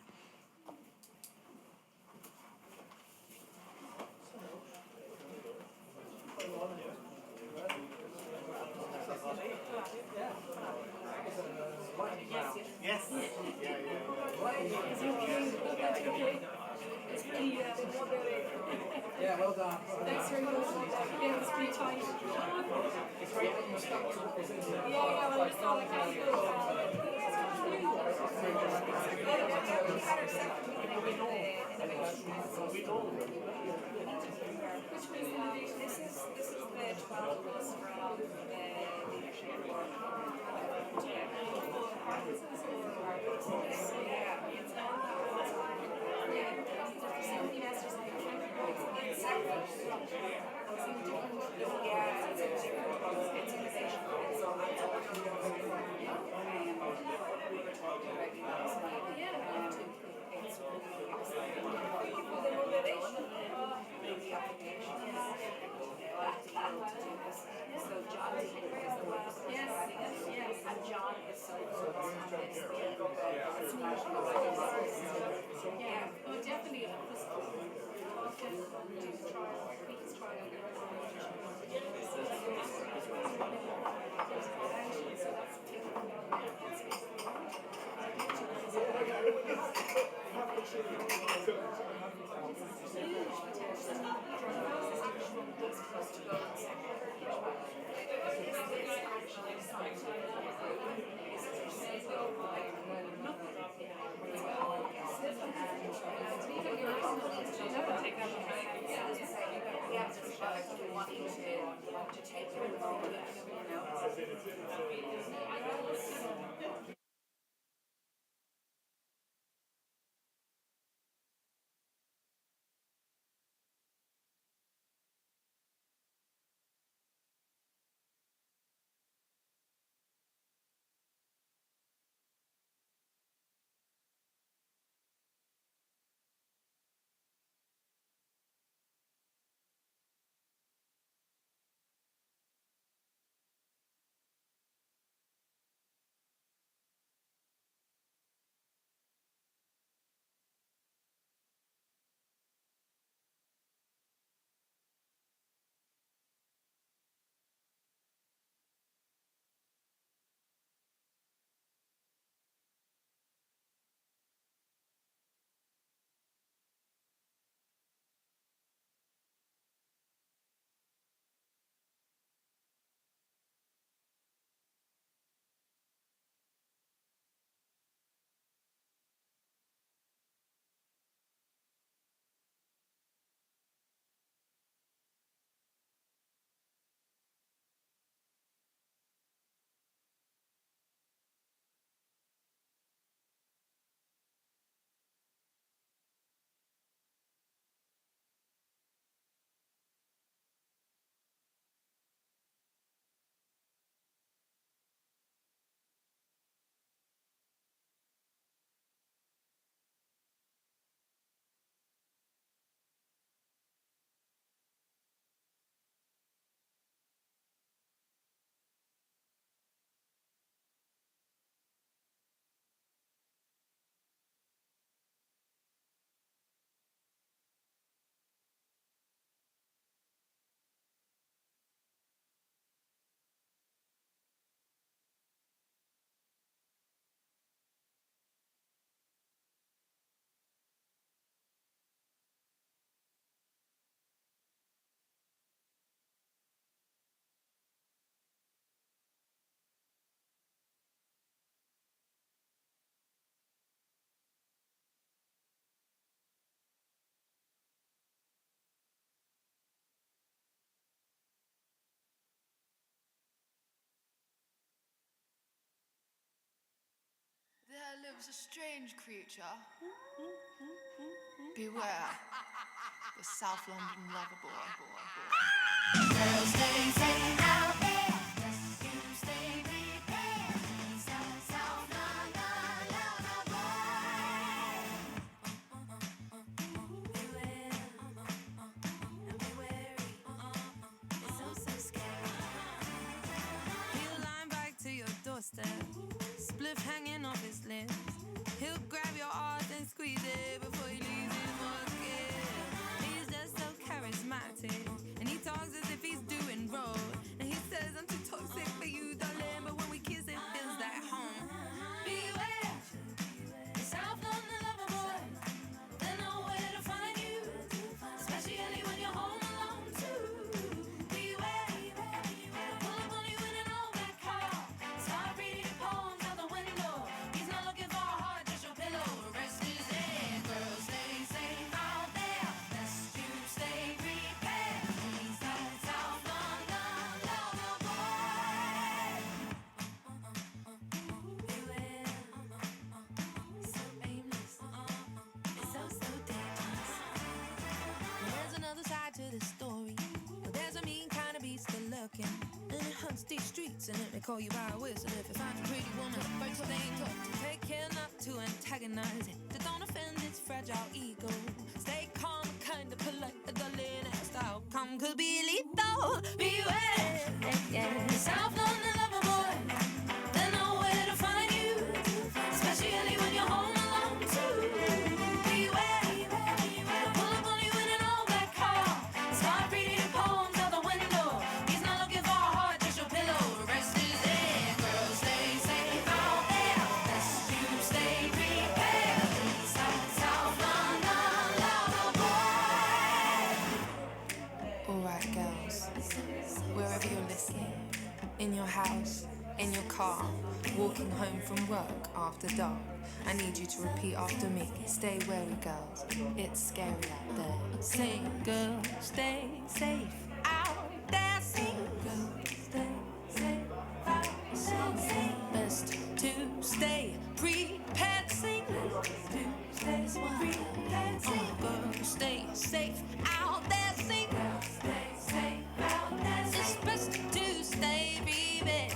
Yeah, well done. Thanks very much. Yeah, it's pretty tight. It's great that you stuck to the Presidency. Yeah, well, it's not like I Which presentation? This is the 12 of us from the leadership board. Yeah, oh, definitely. There lives a strange creature. Beware, the South London lover boy. Girls, stay safe out there. You stay prepared. South London lover boy. Beware, and be wary. It's so scary. He'll line back to your doorstep, spliff hanging off his lips. He'll grab your arse and squeeze it before he leaves his bucket. He's just so charismatic, and he talks as if he's doing road. And he says, I'm too toxic for you, darling, but when we kiss it feels like home. Beware, the South London lover boy. They know where to find you, especially when you're home alone too. Beware, they'll pull up on you in an old black car, start reading poems out the window. He's not looking for a heart, just your pillow to rest his head. Girls, stay safe out there, best you stay prepared. He's that South London lover boy. Beware, so aimless, it's so dangerous. There's another side to this story. There's a mean kind of beast still lurking, and it hunts these streets, and it may call you by a whistle. If it finds a pretty woman, the first thing to take care not to antagonize it, to don't offend its fragile ego. Stay calm and kind of polite, darling, as the outcome could be lethal. Beware, the South London lover boy. They know where to find you, especially when you're home Alright, girls, wherever you're listening, in your house, in your car, walking home from work after dark, I need you to repeat after me. Stay wary, girls, it's scary out there. Sing, girls, stay safe out there. Sing, girls, stay safe out there. Sing, best to stay prepared. Sing, to stay prepared. Sing, girls, stay safe out there. Sing, girls, stay safe out there. It's best to stay prepared.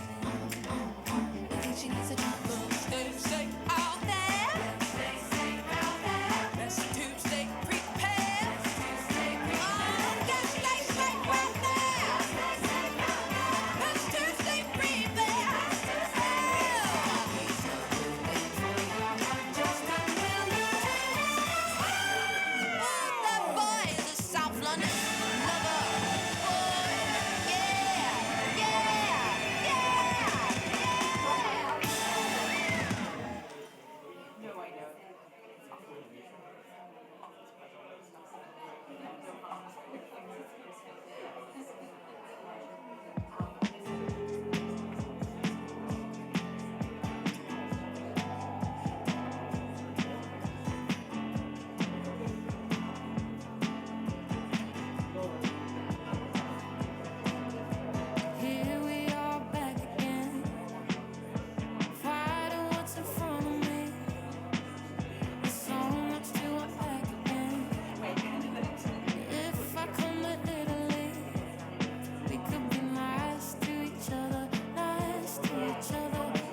I think she needs a drop. Stay safe out there. Stay safe out there. Best to stay prepared. Oh, just stay safe out there. Best to stay prepared. Just a minute. That boy is a South London lover. Boy, yeah, yeah, yeah. Here we are back again, fighting what's in front of me. There's so much to unpack again. If I come to Italy, we could be nice to each other,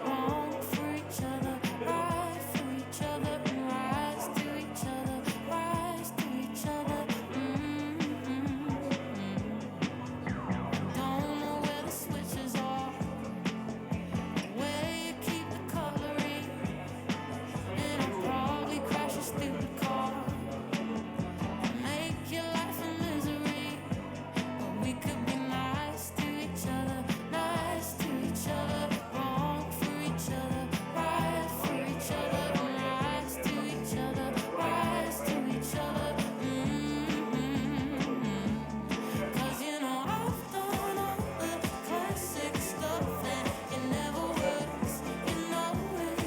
wrong for each other, right for each other, and rise to each other, rise to each other. Don't know where the switches are, where you keep the cutlery, and I'll probably crash a stupid car, make your life a misery. But we could be nice to each other, wrong for each other, right for each other, and rise to each other, rise to each other. 'Cause you know I've done all the classic stuff and it never works, you know it.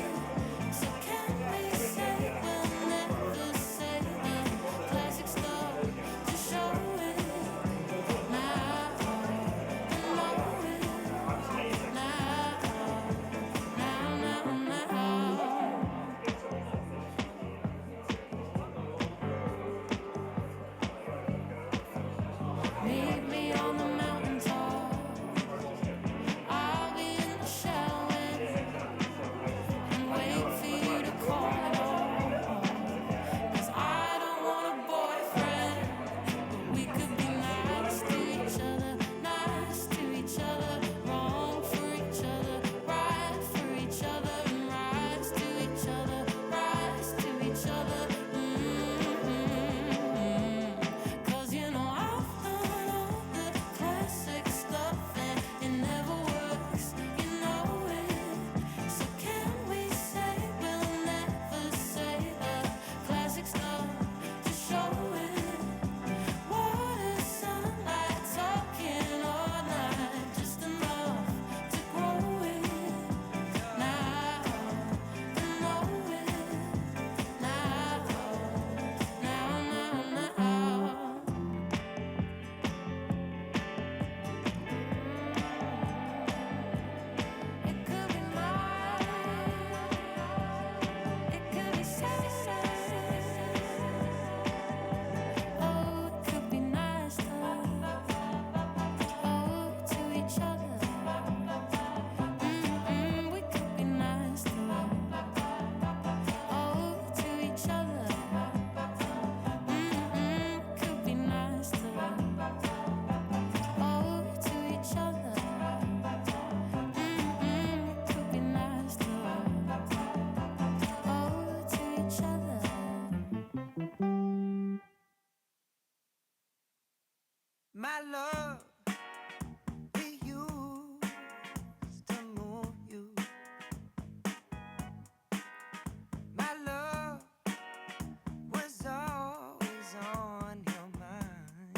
So can we say we'll never say the classic stuff to show it? Now, you know it. Meet me on the mountaintop. I'll be in the shower and wait for you to call it on. 'Cause I don't want a boyfriend, but we could be nice to each other, wrong for each other, right for each other, and rise to each other, rise to each other. 'Cause you know I've done all the classic stuff and it never works, you know it. So can we say we'll never say the classic stuff to show it? Water, sunlight, talking all night, just enough to grow it. Now, you know it. Now, now. It could be mine. It could be sad. Oh, it could be nice to each other. We could be nice to each other. Could be nice to each other. Could be nice to each other. My love, we used to move you. My love was always on your mind.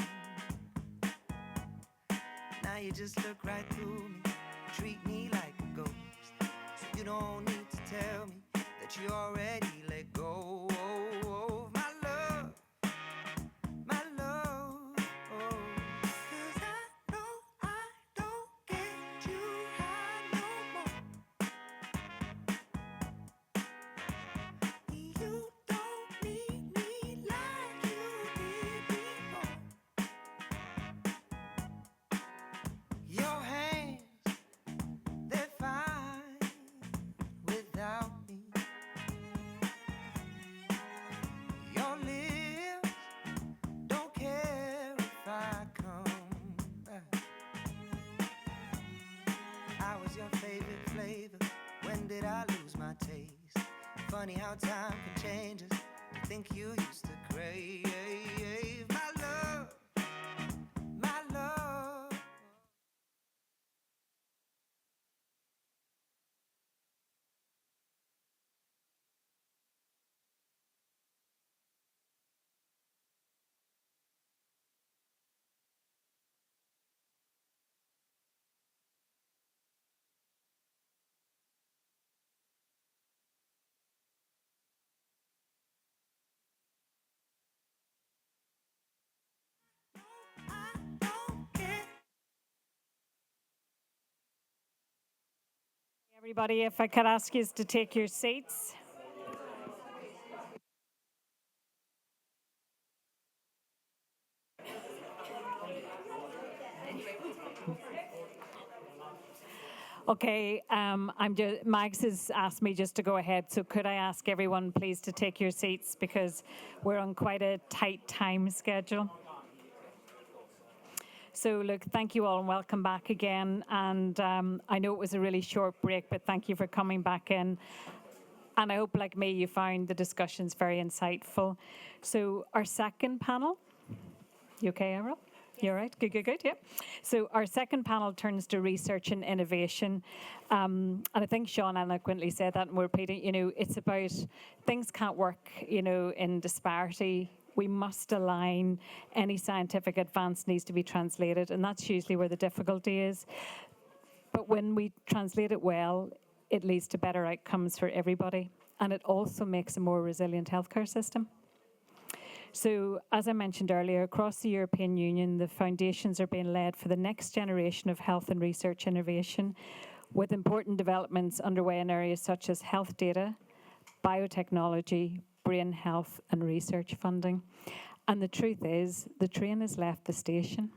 you just look right through me, treat me like a ghost. So you don't need to tell me that you already let go of my love, my love. 'Cause I know I don't get you high no more. You don't need me like you did before. Your hands, they're fine without me. Your lips don't care if I come back. I was your favorite flavor. When did I lose my taste? Funny how time can change us. I think you used to crave my love, my love. Everybody, if I could ask you to take your seats. Okay, Max has asked me just to go ahead, so could I ask everyone please to take your seats because we're on quite a tight time schedule. So look, thank you all and welcome back again. And I know it was a really short break, but thank you for coming back in. And I hope, like me, you found the discussions very insightful. So our second panel, you okay, Avril? You all right? Good, good, good, yeah. So our second panel turns to research and innovation. And I think Sean eloquently said that, and we're repeating, it's about things can't work, in disparity. We must align. Any scientific advance needs to be translated, and that's usually where the difficulty is. But when we translate it well, it leads to better outcomes for everybody, and it also makes a more resilient healthcare system. So, as I mentioned earlier, across the European Union, the foundations are being led for the next generation of health and research innovation, with important developments underway in areas such as health data, biotechnology, brain health, and research funding. And the truth is, the train has left the station.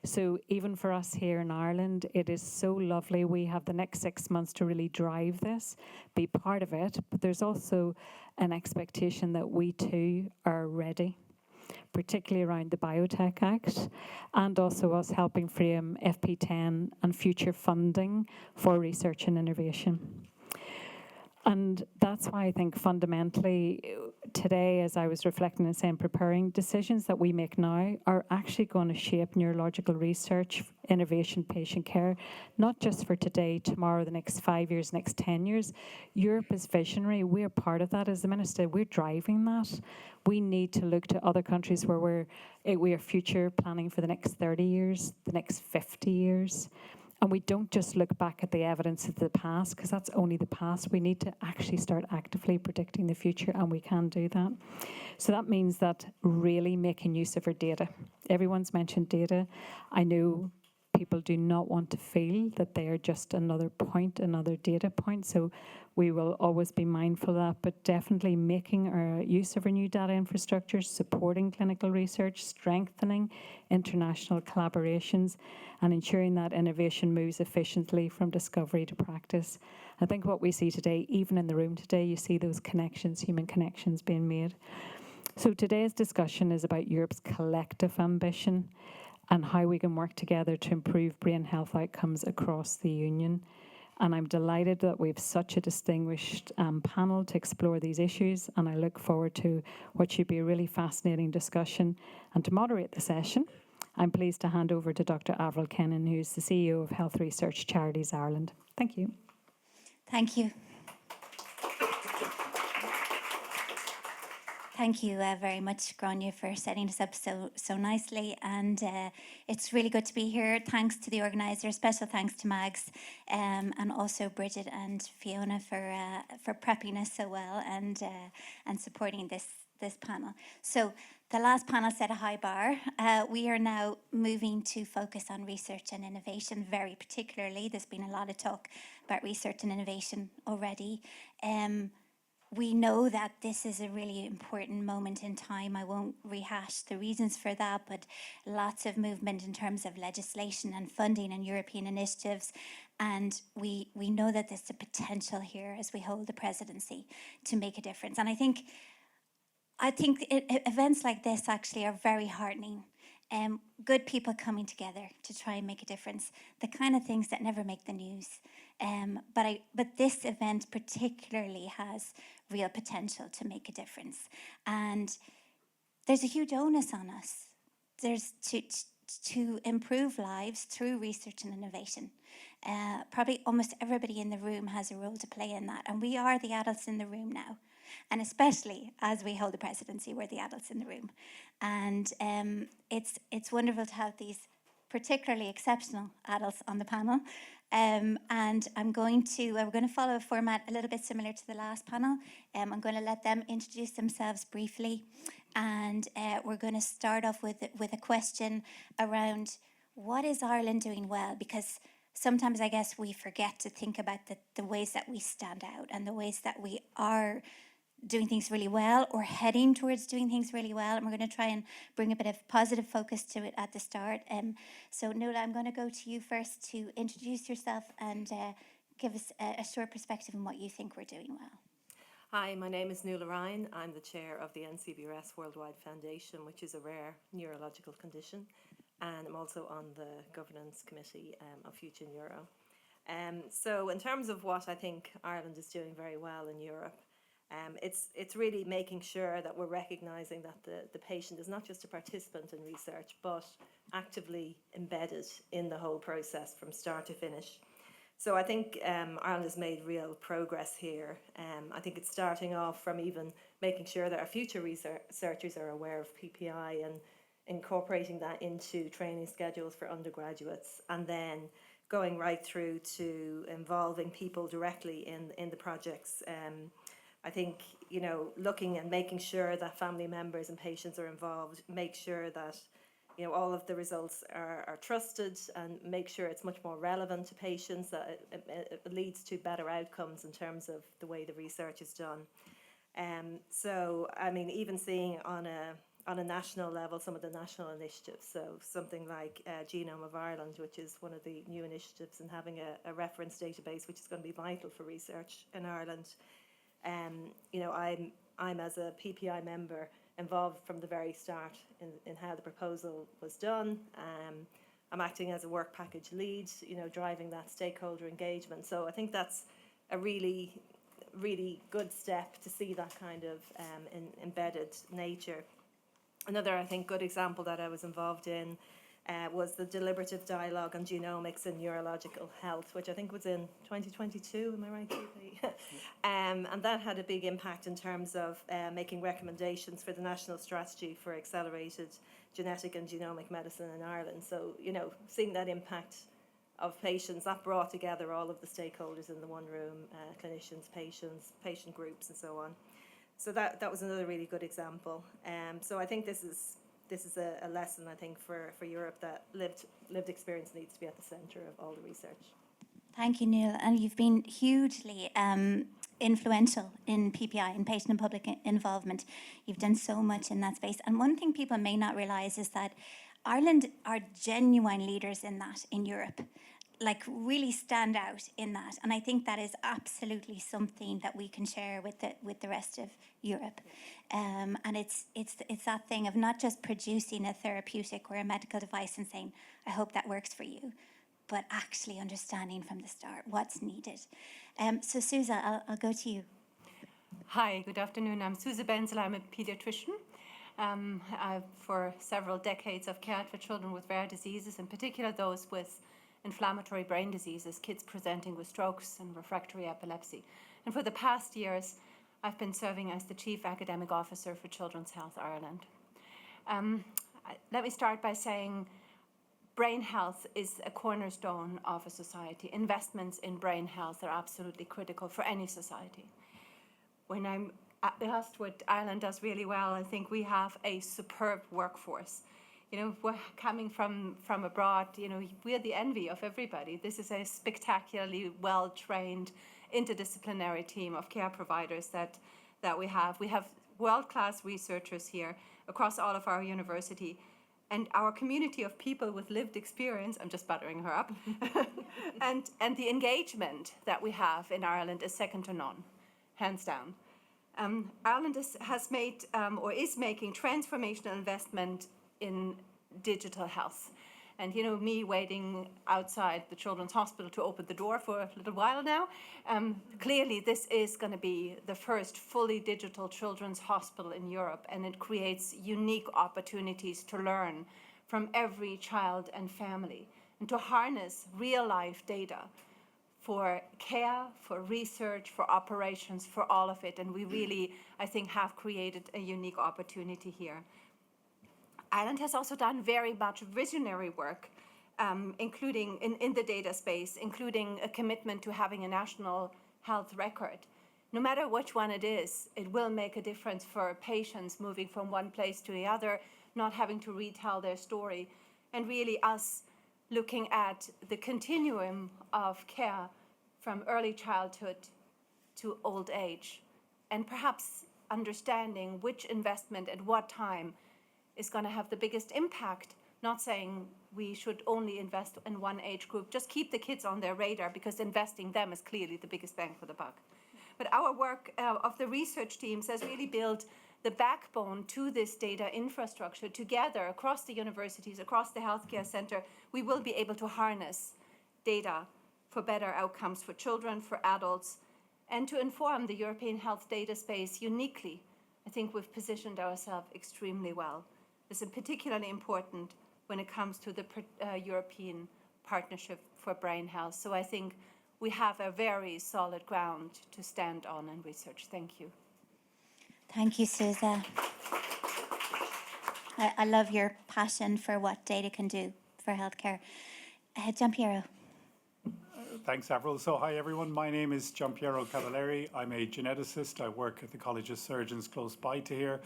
So even for us here in Ireland, it is so lovely. We have the next 6 months to really drive this, be part of it. But there's also an expectation that we too are ready, particularly around the Biotech Act, and also us helping frame FP10 and future funding for research and innovation. And that's why I think fundamentally today, as I was reflecting and saying, preparing decisions that we make now are actually going to shape neurological research, innovation, patient care, not just for today, tomorrow, the next 5 years, next 10 years. Europe is visionary. We're part of that. As the Minister, we're driving that. We need to look to other countries where we are future planning for the next 30 years, the next 50 years. And we don't just look back at the evidence of the past, because that's only the past. We need to actually start actively predicting the future, and we can do that. So that means that really making use of our data. Everyone's mentioned data. I know people do not want to feel that they are just another point, another data point. So we will always be mindful of that, but definitely making our use of our new data infrastructure, supporting clinical research, strengthening international collaborations, and ensuring that innovation moves efficiently from discovery to practice. I think what we see today, even in the room today, you see those connections, human connections being made. So today's discussion is about Europe's collective ambition and how we can work together to improve brain health outcomes across the Union. And I'm delighted that we have such a distinguished panel to explore these issues, and I look forward to what should be a really fascinating discussion. And to moderate the session, I'm pleased to hand over to Dr. Avril Kennan, who's the CEO of Health Research Charities Ireland. Thank you. Thank you. Thank you very much, Grania, for setting this up so nicely. And it's really good to be here. Thanks to the organisers, special thanks to Mags, and also Bridget and Fiona for prepping us so well and supporting this panel. So the last panel set a high bar. We are now moving to focus on research and innovation very particularly. There's been a lot of talk about research and innovation already. We know that this is a really important moment in time. I won't rehash the reasons for that, but lots of movement in terms of legislation and funding and European initiatives. And we know that there's a potential here as we hold the presidency to make a difference. And I think events like this actually are very heartening. Good people coming together to try and make a difference, the kind of things that never make the news. But this event particularly has real potential to make a difference. And there's a huge onus on us. There's to improve lives through research and innovation. Probably almost everybody in the room has a role to play in that. And we are the adults in the room now. And especially as we hold the presidency, we're the adults in the room. And it's wonderful to have these particularly exceptional adults on the panel. And we're going to follow a format a little bit similar to the last panel. I'm going to let them introduce themselves briefly. And we're going to start off with a question around what is Ireland doing well? Because sometimes I guess we forget to think about the ways that we stand out and the ways that we are doing things really well or heading towards doing things really well. And we're going to try and bring a bit of positive focus to it at the start. So Nuala, I'm going to go to you first to introduce yourself and give us a short perspective on what you think we're doing well. Hi, my name is Nuala Ryan. I'm the chair of the NCBRS Worldwide Foundation, which is a rare neurological condition. And I'm also on the governance committee of Future Neuro. So in terms of what I think Ireland is doing very well in Europe, it's really making sure that we're recognising that the patient is not just a participant in research, but actively embedded in the whole process from start to finish. So I think Ireland has made real progress here. I think it's starting off from even making sure that our future researchers are aware of PPI and incorporating that into training schedules for undergraduates, and then going right through to involving people directly in the projects. I think, looking and making sure that family members and patients are involved, make sure that, all of the results are trusted, and make sure it's much more relevant to patients, that it leads to better outcomes in terms of the way the research is done. So, I mean, even seeing on a national level, some of the national initiatives, so something like Genome of Ireland, which is one of the new initiatives, and having a reference database, which is going to be vital for research in Ireland. I'm as a PPI member involved from the very start in how the proposal was done. I'm acting as a work package lead, driving that stakeholder engagement. So I think that's a really, really good step to see that kind of embedded nature. Another, I think, good example that I was involved in was the deliberative dialogue on genomics and neurological health, which I think was in 2022, am I right, GP? And that had a big impact in terms of making recommendations for the national strategy for accelerated genetic and genomic medicine in Ireland. So, seeing that impact of patients, that brought together all of the stakeholders in the one room, clinicians, patients, patient groups, and so on. So that was another really good example. So I think this is a lesson, I think, for Europe, that lived experience needs to be at the centre of all the research. Thank you, Neil. And you've been hugely influential in PPI, in patient and public involvement. You've done so much in that space. And one thing people may not realise is that Ireland are genuine leaders in that in Europe, like really stand out in that. And I think that is absolutely something that we can share with the rest of Europe. And it's that thing of not just producing a therapeutic or a medical device and saying, I hope that works for you, but actually understanding from the start what's needed. So Susa, I'll go to you. Hi, good afternoon. I'm Susa Benzel. I'm a pediatrician. For several decades, I've cared for children with rare diseases, in particular those with inflammatory brain diseases, kids presenting with strokes and refractory epilepsy. And for the past years, I've been serving as the Chief Academic Officer for Children's Health Ireland. Let me start by saying brain health is a cornerstone of a society. Investments in brain health are absolutely critical for any society. When I'm asked what Ireland does really well, I think we have a superb workforce. You know, we're coming from abroad, you know, we're the envy of everybody. This is a spectacularly well-trained, interdisciplinary team of care providers that we have. We have world-class researchers here across all of our university. And our community of people with lived experience, I'm just buttering her up, and the engagement that we have in Ireland is second to none, hands down. Ireland has made or is making transformational investment in digital health. And you know, me waiting outside the Children's Hospital to open the door for a little while now, clearly this is going to be the first fully digital children's hospital in Europe, and it creates unique opportunities to learn from every child and family and to harness real-life data for care, for research, for operations, for all of it. And we really, I think, have created a unique opportunity here. Ireland has also done very much visionary work, including in the data space, including a commitment to having a national health record. No matter which one it is, it will make a difference for patients moving from one place to the other, not having to retell their story, and really us looking at the continuum of care from early childhood to old age, and perhaps understanding which investment at what time is going to have the biggest impact. Not saying we should only invest in one age group, just keep the kids on their radar, because investing them is clearly the biggest bang for the buck. But our work of the research teams has really built the backbone to this data infrastructure. Together, across the universities, across the healthcare center, we will be able to harness data for better outcomes for children, for adults, and to inform the European health data space uniquely. I think we've positioned ourselves extremely well. This is particularly important when it comes to the European Partnership for Brain Health. So I think we have a very solid ground to stand on in research. Thank you. Thank you, Susa. I love your passion for what data can do for healthcare. Giampiero. Thanks, Avril. So hi, everyone. My name is Giampiero Cavalieri. I'm a geneticist. I work at the College of Surgeons close by to here.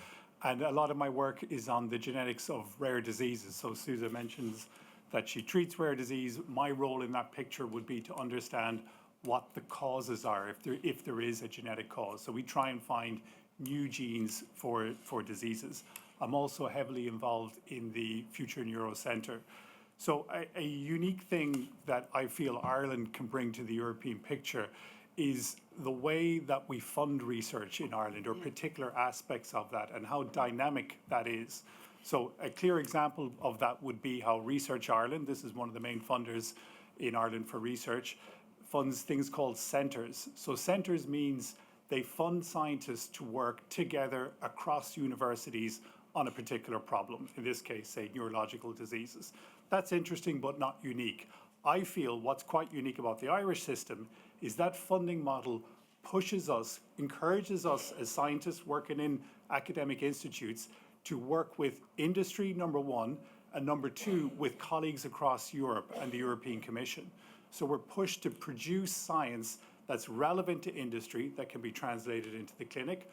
And a lot of my work is on the genetics of rare diseases. So Susa mentions that she treats rare disease. My role in that picture would be to understand what the causes are, if there is a genetic cause. So we try and find new genes for diseases. I'm also heavily involved in the Future Neuro Centre. So a unique thing that I feel Ireland can bring to the European picture is the way that we fund research in Ireland, or particular aspects of that, and how dynamic that is. So a clear example of that would be how Research Ireland, this is one of the main funders in Ireland for research, funds things called centres. So centres means they fund scientists to work together across universities on a particular problem, in this case, say, neurological diseases. That's interesting, but not unique. I feel what's quite unique about the Irish system is that funding model pushes us, encourages us as scientists working in academic institutes to work with industry, number one, and number two, with colleagues across Europe and the European Commission. So we're pushed to produce science that's relevant to industry, that can be translated into the clinic,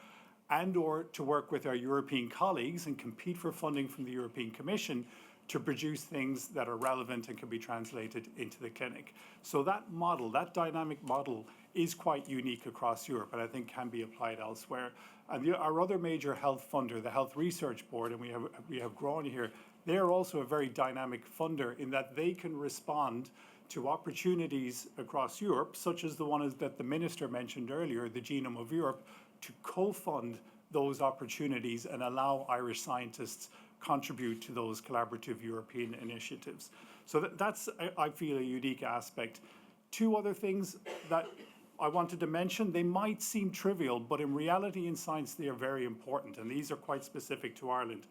and or to work with our European colleagues and compete for funding from the European Commission to produce things that are relevant and can be translated into the clinic. So that model, that dynamic model, is quite unique across Europe, and I think can be applied elsewhere. And our other major health funder, the Health Research Board, and we have grown here, they are also a very dynamic funder in that they can respond to opportunities across Europe, such as the one that the Minister mentioned earlier, the Genome of Europe, to co-fund those opportunities and allow Irish scientists contribute to those collaborative European initiatives. So that's, I feel, a unique aspect. Two other things that I wanted to mention, they might seem trivial, but in reality in science they are very important, and these are quite specific to Ireland.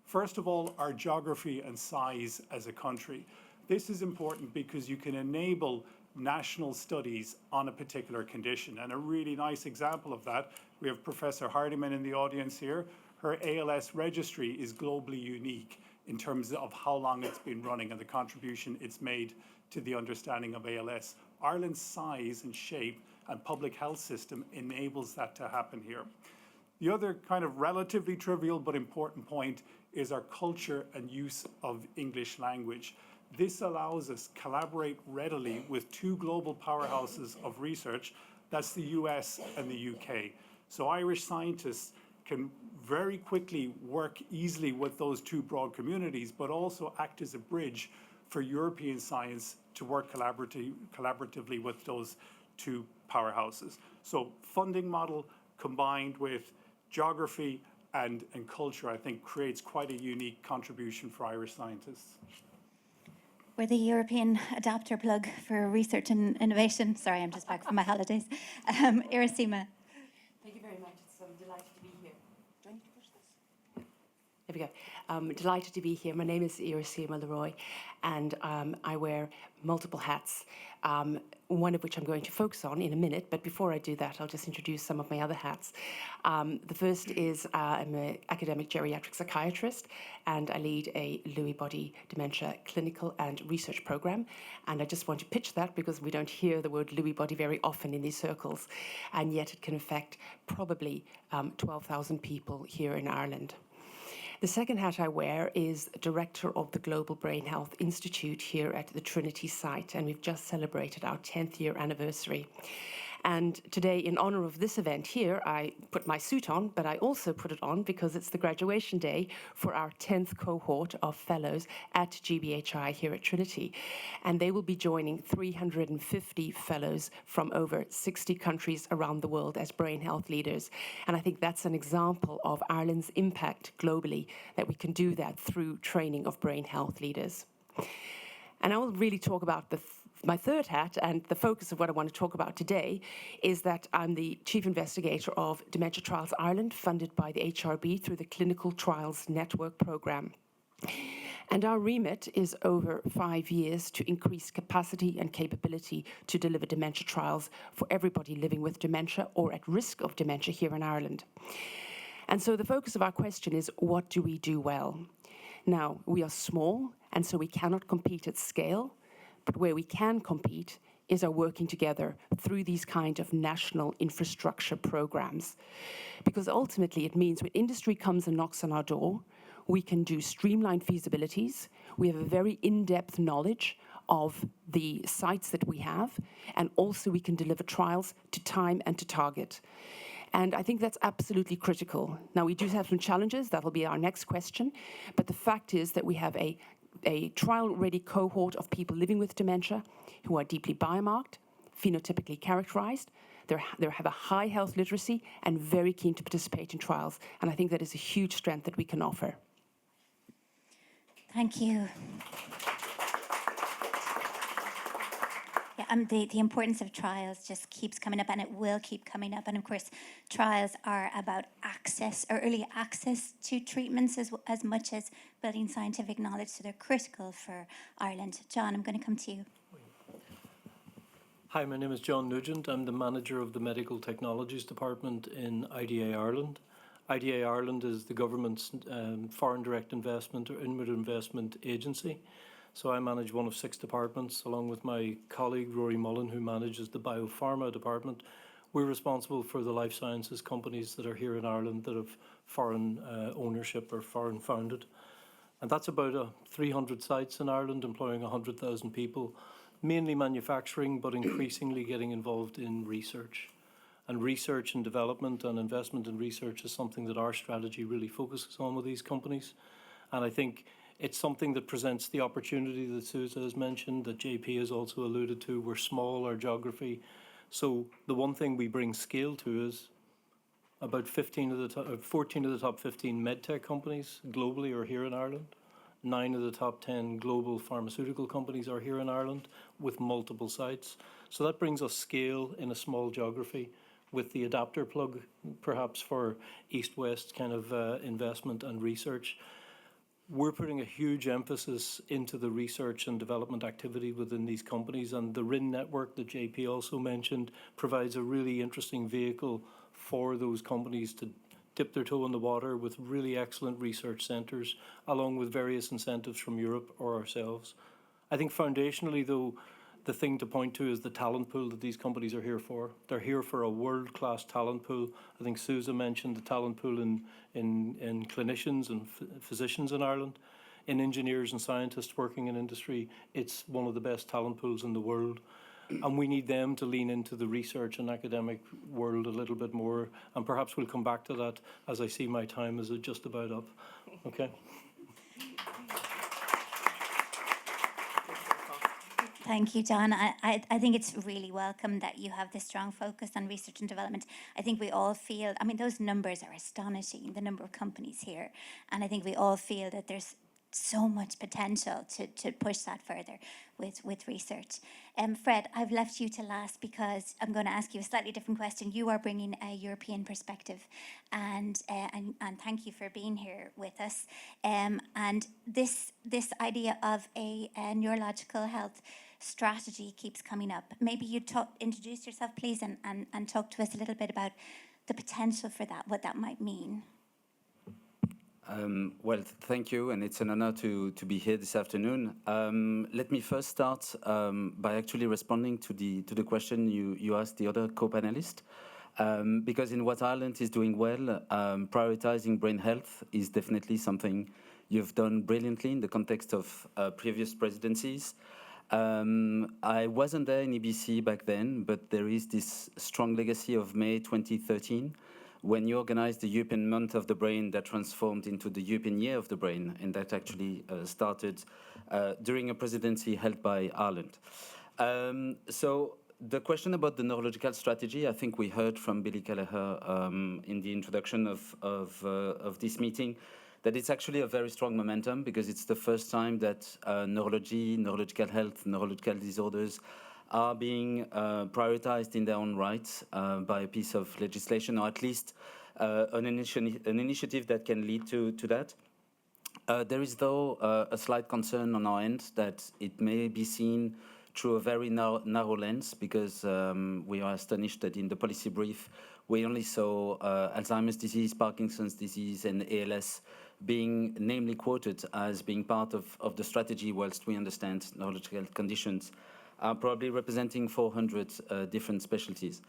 First of all, our geography and size as a country. This is important because you can enable national studies on a particular condition, and a really nice example of that We have Professor Hardiman in the audience here. Her ALS registry is globally unique in terms of how long it's been running and the contribution it's made to the understanding of ALS. Ireland's size and shape and public health system enables that to happen here. The other kind of relatively trivial but important point is our culture and use of English language. This allows us to collaborate readily with two global powerhouses of research, that's the US and the UK. So Irish scientists can very quickly work easily with those two broad communities, but also act as a bridge for European science to work collaboratively with those two powerhouses. So funding model combined with geography and culture, I think, creates quite a unique contribution for Irish scientists. We're the European adapter plug for research and innovation. Sorry, I'm just back from my holidays. Irasima. Thank you very much. It's delighted to be here. Do I need to push this? There we go. Delighted to be here. My name is Irasima Leroy, and I wear multiple hats, one of which I'm going to focus on in a minute. But before I do that, I'll just introduce some of my other hats. The first is I'm an academic geriatric psychiatrist, and I lead a Lewy body dementia clinical and research program. And I just want to pitch that because we don't hear the word Lewy body very often in these circles, and yet it can affect probably 12,000 people here in Ireland. The second hat I wear is director of the Global Brain Health Institute here at the Trinity site, and we've just celebrated our 10th year anniversary. And today, in honor of this event here, I put my suit on, but I also put it on because it's the graduation day for our 10th cohort of fellows at GBHI here at Trinity. And they will be joining 350 fellows from over 60 countries around the world as brain health leaders. And I think that's an example of Ireland's impact globally, that we can do that through training of brain health leaders. And I will really talk about my third hat, and the focus of what I want to talk about today is that I'm the Chief Investigator of Dementia Trials Ireland, funded by the HRB through the Clinical Trials Network programme. And our remit is over 5 years to increase capacity and capability to deliver dementia trials for everybody living with dementia or at risk of dementia here in Ireland. And so the focus of our question is, what do we do well? Now, we are small, and so we cannot compete at scale. But where we can compete is our working together through these kind of national infrastructure programs. Because ultimately it means when industry comes and knocks on our door, we can do streamlined feasibilities. We have a very in-depth knowledge of the sites that we have, and also we can deliver trials to time and to target. And I think that's absolutely critical. Now, we do have some challenges. That'll be our next question. But the fact is that we have a trial-ready cohort of people living with dementia who are deeply biomarked, phenotypically characterized. They have a high health literacy and very keen to participate in trials. And I think that is a huge strength that we can offer. Thank you. The importance of trials just keeps coming up, and it will keep coming up. And of course, trials are about access, or early access to treatments as much as building scientific knowledge, so they're critical for Ireland. John, I'm going to come to you. Hi, my name is John Nugent. I'm the manager of the Medical Technologies Department in IDA Ireland. IDA Ireland is the government's foreign direct investment or inward investment agency. So I manage one of 6 departments, along with my colleague Rory Mullen, who manages the biopharma department. We're responsible for the life sciences companies that are here in Ireland that have foreign ownership or foreign founded. And that's about 300 sites in Ireland, employing 100,000 people, mainly manufacturing, but increasingly getting involved in research. And research and development and investment in research is something that our strategy really focuses on with these companies. And I think it's something that presents the opportunity that Susa has mentioned, that JP has also alluded to. We're small, our geography. So the one thing we bring scale to is about 14 of the top 15 medtech companies globally are here in Ireland. 9 of the top 10 global pharmaceutical companies are here in Ireland with multiple sites. So that brings us scale in a small geography, with the adapter plug perhaps for east-west kind of investment and research. We're putting a huge emphasis into the research and development activity within these companies, and the RIN network that JP also mentioned provides a really interesting vehicle for those companies to dip their toe in the water with really excellent research centres, along with various incentives from Europe or ourselves. I think foundationally, though, the thing to point to is the talent pool that these companies are here for. They're here for a world-class talent pool. I think Susan mentioned the talent pool in clinicians and physicians in Ireland. In engineers and scientists working in industry, it's one of the best talent pools in the world. And we need them to lean into the research and academic world a little bit more. And perhaps we'll come back to that as I see my time is just about up. Okay. Thank you, John. I think it's really welcome that you have this strong focus on research and development. I think we all feel, I mean, those numbers are astonishing, the number of companies here. And I think we all feel that there's so much potential to push that further with research. Fred, I've left you to last because I'm going to ask you a slightly different question. You are bringing a European perspective, and thank you for being here with us. And this idea of a neurological health strategy keeps coming up. Maybe you introduce yourself, please, and talk to us a little bit about the potential for that, what that might mean. Well, thank you, and it's an honor to be here this afternoon. Let me first start by actually responding to the question you asked the other co-panelist, because in what Ireland is doing well, prioritizing brain health is definitely something you've done brilliantly in the context of previous presidencies. I wasn't there in EBC back then, but there is this strong legacy of May 2013, when you organized the European Month of the Brain that transformed into the European Year of the Brain, and that actually started during a presidency held by Ireland. So the question about the neurological strategy, I think we heard from Billy Kelleher in the introduction of this meeting, that it's actually a very strong momentum, because it's the first time that neurology, neurological health, neurological disorders are being prioritized in their own right by a piece of legislation, or at least an initiative that can lead to that. There is, though, a slight concern on our end that it may be seen through a very narrow lens, because we are astonished that in the policy brief we only saw Alzheimer's disease, Parkinson's disease, and ALS being namely quoted as being part of the strategy, whilst we understand neurological conditions are probably representing 400 different specialties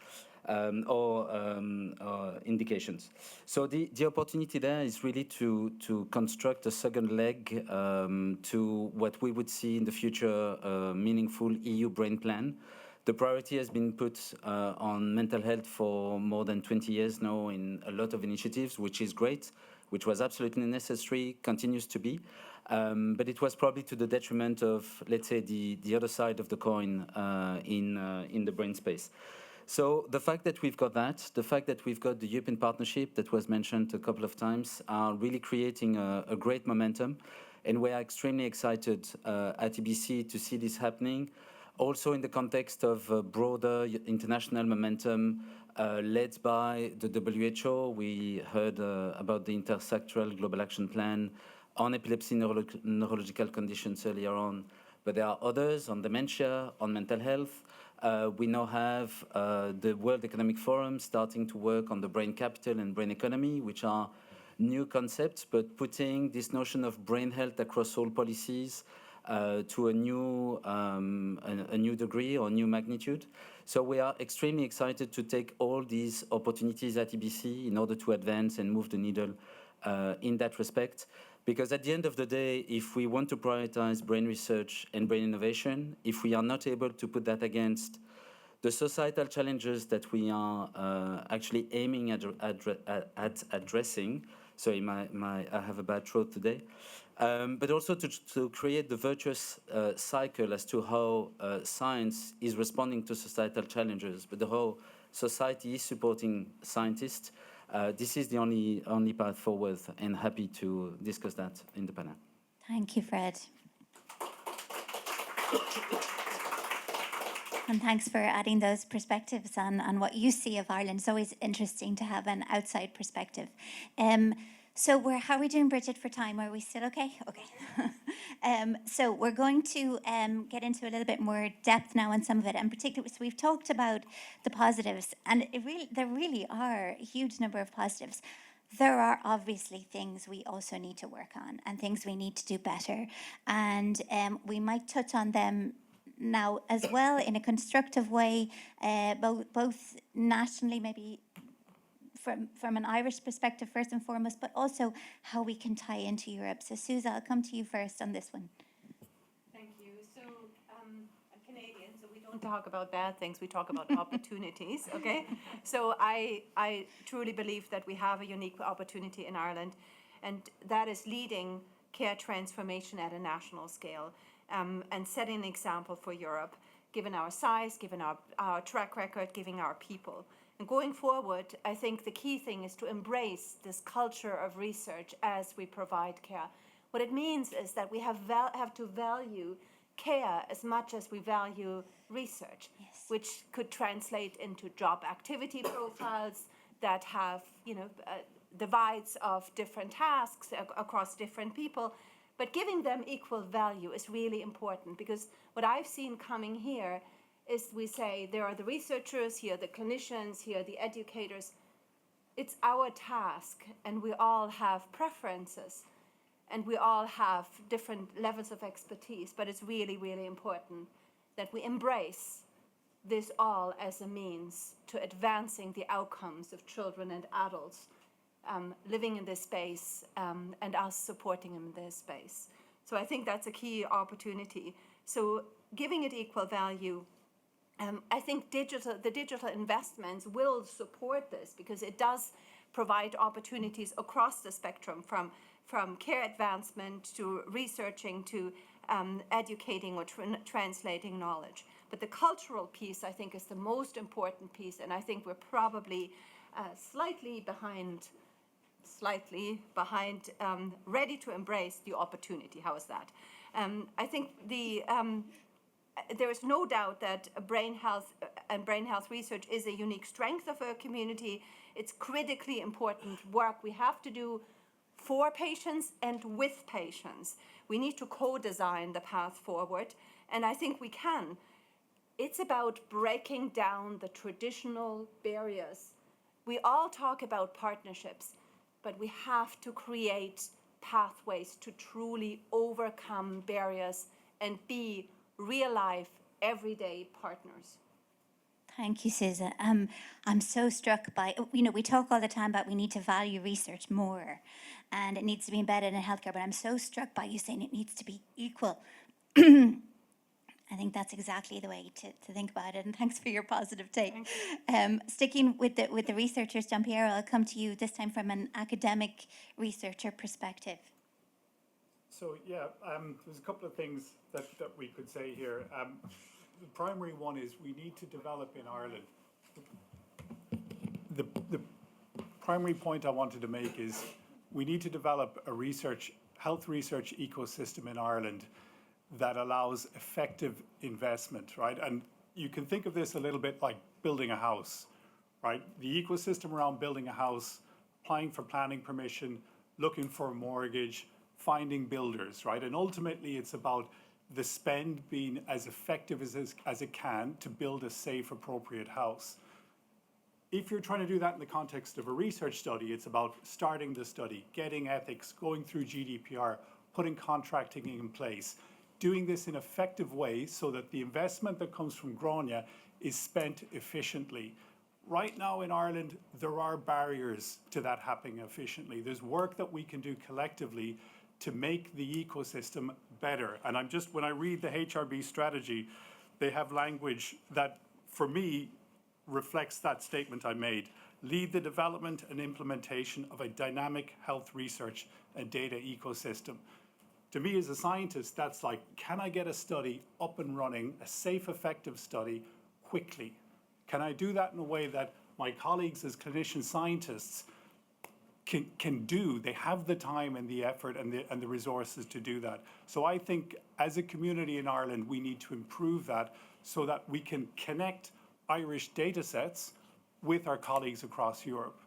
or indications. So the opportunity there is really to construct a second leg to what we would see in the future meaningful EU brain plan. The priority has been put on mental health for more than 20 years now in a lot of initiatives, which is great, which was absolutely necessary, continues to be. But it was probably to the detriment of, let's say, the other side of the coin in the brain space. So the fact that we've got that, the fact that we've got the European partnership that was mentioned a couple of times, are really creating a great momentum. And we are extremely excited at EBC to see this happening. Also in the context of broader international momentum led by the WHO. We heard about the intersectoral global action plan on epilepsy neurological conditions earlier on, but there are others on dementia, on mental health. We now have the World Economic Forum starting to work on the brain capital and brain economy, which are new concepts, but putting this notion of brain health across all policies to a new degree or new magnitude. So we are extremely excited to take all these opportunities at EBC in order to advance and move the needle in that respect. Because at the end of the day, if we want to prioritize brain research and brain innovation, if we are not able to put that against the societal challenges that we are actually aiming at addressing, sorry, I have a bad throat today, but also to create the virtuous cycle as to how science is responding to societal challenges, but the whole society is supporting scientists. This is the only path forward, and happy to discuss that in the panel. Thank you, Fred. And thanks for adding those perspectives on what you see of Ireland. It's always interesting to have an outside perspective. So how are we doing, Bridget, for time? Are we still okay? Okay. So we're going to get into a little bit more depth now on some of it, and particularly, so we've talked about the positives, and there really are a huge number of positives. There are obviously things we also need to work on and things we need to do better, and we might touch on them now as well in a constructive way, both nationally, maybe from an Irish perspective first and foremost, but also how we can tie into Europe. So Suze, I'll come to you first on this one. Thank you. So I'm Canadian, so we don't talk about bad things, we talk about opportunities, okay? So I truly believe that we have a unique opportunity in Ireland, and that is leading care transformation at a national scale, and setting an example for Europe, given our size, given our track record, given our people. And going forward, I think the key thing is to embrace this culture of research as we provide care. What it means is that we have to value care as much as we value research, which could translate into job activity profiles that have, divides of different tasks across different people. But giving them equal value is really important, because what I've seen coming here is we say there are the researchers, here are the clinicians, here are the educators. It's our task, and we all have preferences, and we all have different levels of expertise, but it's really, really important that we embrace this all as a means to advancing the outcomes of children and adults living in this space, and us supporting them in this space. So I think that's a key opportunity. So giving it equal value, I think the digital investments will support this, because it does provide opportunities across the spectrum, from care advancement to researching to educating or translating knowledge. But the cultural piece, I think, is the most important piece, and I think we're probably slightly behind, ready to embrace the opportunity. How is that? I think there is no doubt that brain health and brain health research is a unique strength of our community. It's critically important work we have to do for patients and with patients. We need to co-design the path forward, and I think we can. It's about breaking down the traditional barriers. We all talk about partnerships, but we have to create pathways to truly overcome barriers and be real-life, everyday partners. Thank you, Susan. I'm so struck by, we talk all the time about we need to value research more and it needs to be embedded in healthcare, but I'm so struck by you saying it needs to be equal. I think that's exactly the way to think about it, and thanks for your positive take. Sticking with the researchers, Giampiero, I'll come to you this time from an academic researcher perspective. So yeah, there's a couple of things that we could say here. The primary one is we need to develop in Ireland. The primary point I wanted to make is we need to develop a health research ecosystem in Ireland that allows effective investment, right? And you can think of this a little bit like building a house, right? The ecosystem around building a house, applying for planning permission, looking for a mortgage, finding builders, right? And ultimately it's about the spend being as effective as it can to build a safe, appropriate house. If you're trying to do that in the context of a research study, it's about starting the study, getting ethics, going through GDPR, putting contracting in place, doing this in an effective way so that the investment that comes from Gráinne is spent efficiently. Right now in Ireland, there are barriers to that happening efficiently. There's work that we can do collectively to make the ecosystem better. And when I read the HRB strategy, they have language that, for me, reflects that statement I made. Lead the development and implementation of a dynamic health research and data ecosystem. To me as a scientist, that's like, can I get a study up and running, a safe, effective study, quickly? Can I do that in a way that my colleagues as clinician scientists can do? They have the time and the effort and the resources to do that. So I think as a community in Ireland, we need to improve that so that we can connect Irish data sets with our colleagues across Europe.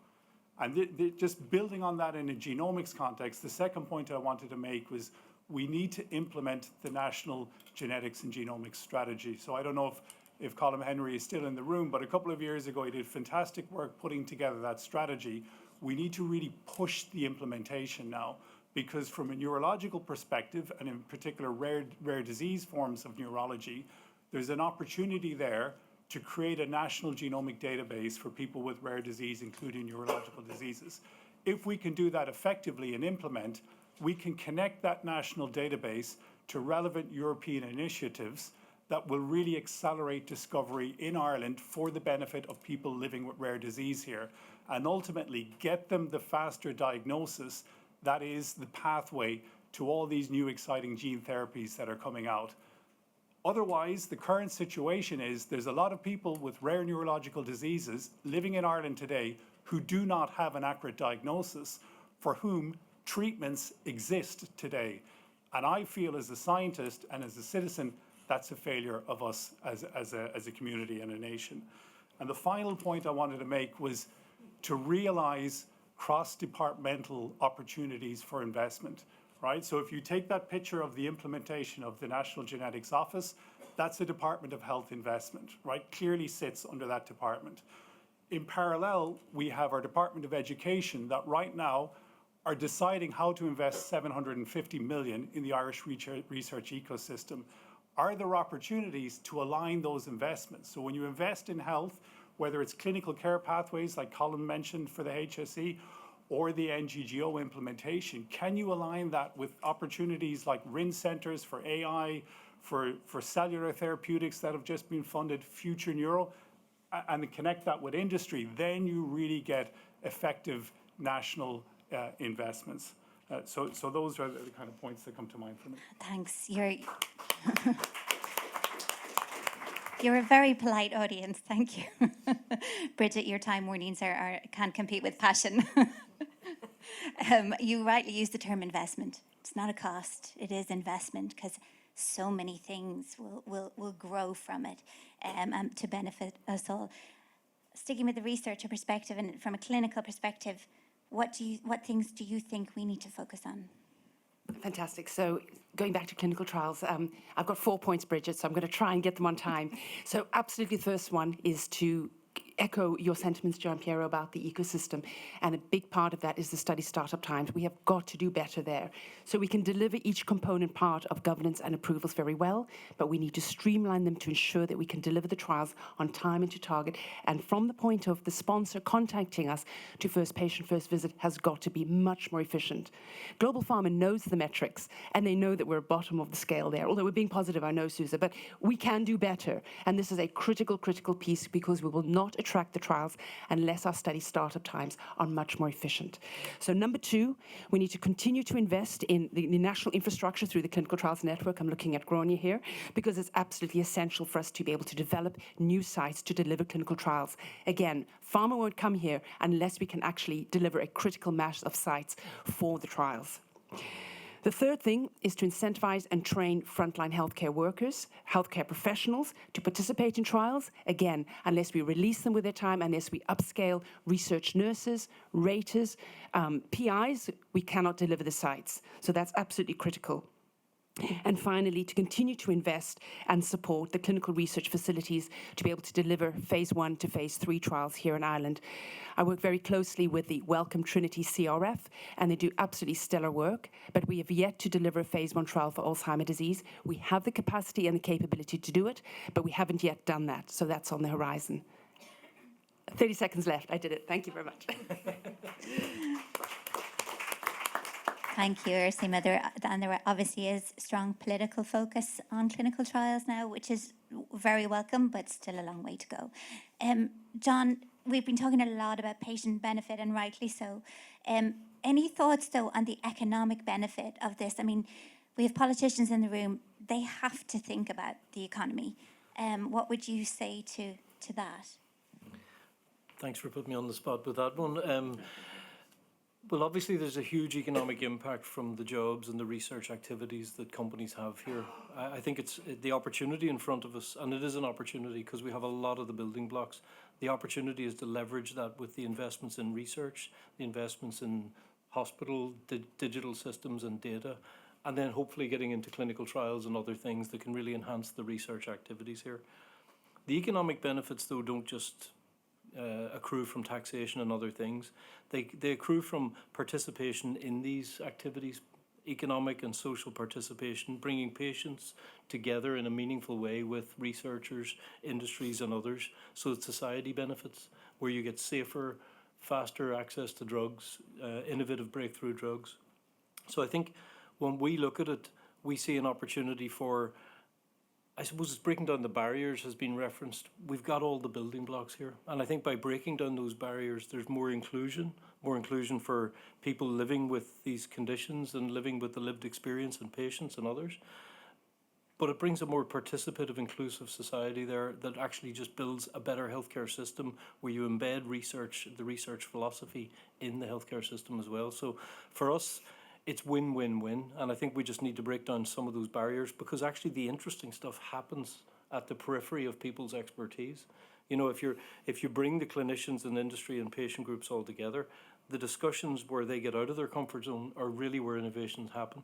And just building on that in a genomics context, the second point I wanted to make was we need to implement the National Genetics and Genomics Strategy. So I don't know if Colin Henry is still in the room, but a couple of years ago he did fantastic work putting together that strategy. We need to really push the implementation now, because from a neurological perspective, and in particular rare disease forms of neurology, there's an opportunity there to create a national genomic database for people with rare disease, including neurological diseases. If we can do that effectively and implement, we can connect that national database to relevant European initiatives that will really accelerate discovery in Ireland for the benefit of people living with rare disease here, and ultimately get them the faster diagnosis that is the pathway to all these new exciting gene therapies that are coming out. Otherwise, the current situation is there's a lot of people with rare neurological diseases living in Ireland today who do not have an accurate diagnosis, for whom treatments exist today. And I feel as a scientist and as a citizen, that's a failure of us as a community and a nation. And the final point I wanted to make was to realize cross-departmental opportunities for investment. Right? So if you take that picture of the implementation of the National Genetics Office, that's a Department of Health investment, right? Clearly sits under that department. In parallel, we have our Department of Education that right now are deciding how to invest 750 million in the Irish research ecosystem. Are there opportunities to align those investments? So when you invest in health, whether it's clinical care pathways like Colin mentioned for the HSE, or the NGGO implementation, can you align that with opportunities like RIN centers for AI, for cellular therapeutics that have just been funded, Future Neuro, and connect that with industry? Then you really get effective national investments. So those are the kind of points that come to mind for me. Thanks. You're a very polite audience. Thank you. Bridget, your time warnings can't compete with passion. You rightly use the term investment. It's not a cost, it is investment, because so many things will grow from it to benefit us all. Sticking with the researcher perspective and from a clinical perspective, what things do you think we need to focus on? Fantastic. So going back to clinical trials, I've got 4 points, Bridget, so I'm going to try and get them on time. So absolutely the first one is to echo your sentiments, Gian Piero, about the ecosystem. And a big part of that is the study startup times. We have got to do better there. So we can deliver each component part of governance and approvals very well, but we need to streamline them to ensure that we can deliver the trials on time and to target. And from the point of the sponsor contacting us to first patient, first visit has got to be much more efficient. Global Pharma knows the metrics, and they know that we're bottom of the scale there. Although we're being positive, I know, Susa, but we can do better. And this is a critical piece, because we will not attract the trials unless our study startup times are much more efficient. So number 2, we need to continue to invest in the national infrastructure through the Clinical Trials Network. I'm looking at Gráinne here, because it's absolutely essential for us to be able to develop new sites to deliver clinical trials. Again, pharma won't come here unless we can actually deliver a critical mass of sites for the trials. The third thing is to incentivize and train frontline healthcare workers, healthcare professionals to participate in trials. Again, unless we release them with their time, unless we upscale research nurses, raters, PIs, we cannot deliver the sites. So that's absolutely critical. And finally, to continue to invest and support the clinical research facilities to be able to deliver phase 1 to phase 3 trials here in Ireland. I work very closely with the Wellcome Trinity CRF, and they do absolutely stellar work, but we have yet to deliver a phase 1 trial for Alzheimer's disease. We have the capacity and the capability to do it, but we haven't yet done that, so that's on the horizon. 30 seconds left. I did it. Thank you very much. Thank you, Ursima. There obviously is strong political focus on clinical trials now, which is very welcome, but still a long way to go. John, we've been talking a lot about patient benefit, and rightly so. Any thoughts, though, on the economic benefit of this? I mean, we have politicians in the room. They have to think about the economy. What would you say to that? Thanks for putting me on the spot with that one. Well, obviously, there's a huge economic impact from the jobs and the research activities that companies have here. I think it's the opportunity in front of us, and it is an opportunity because we have a lot of the building blocks The opportunity is to leverage that with the investments in research, the investments in hospital, digital systems and data, and then hopefully getting into clinical trials and other things that can really enhance the research activities here. The economic benefits, though, don't just accrue from taxation and other things. They accrue from participation in these activities, economic and social participation, bringing patients together in a meaningful way with researchers, industries and others, so that society benefits, where you get safer, faster access to drugs, innovative breakthrough drugs. So I think when we look at it, we see an opportunity for, I suppose it's breaking down the barriers has been referenced. We've got all the building blocks here. And I think by breaking down those barriers, there's more inclusion for people living with these conditions and living with the lived experience and patients and others. But it brings a more participative, inclusive society there that actually just builds a better healthcare system where you embed research, the research philosophy in the healthcare system as well. So for us, it's win-win-win. And I think we just need to break down some of those barriers, because actually the interesting stuff happens at the periphery of people's expertise. You know, if you bring the clinicians and industry and patient groups all together, the discussions where they get out of their comfort zone are really where innovations happen.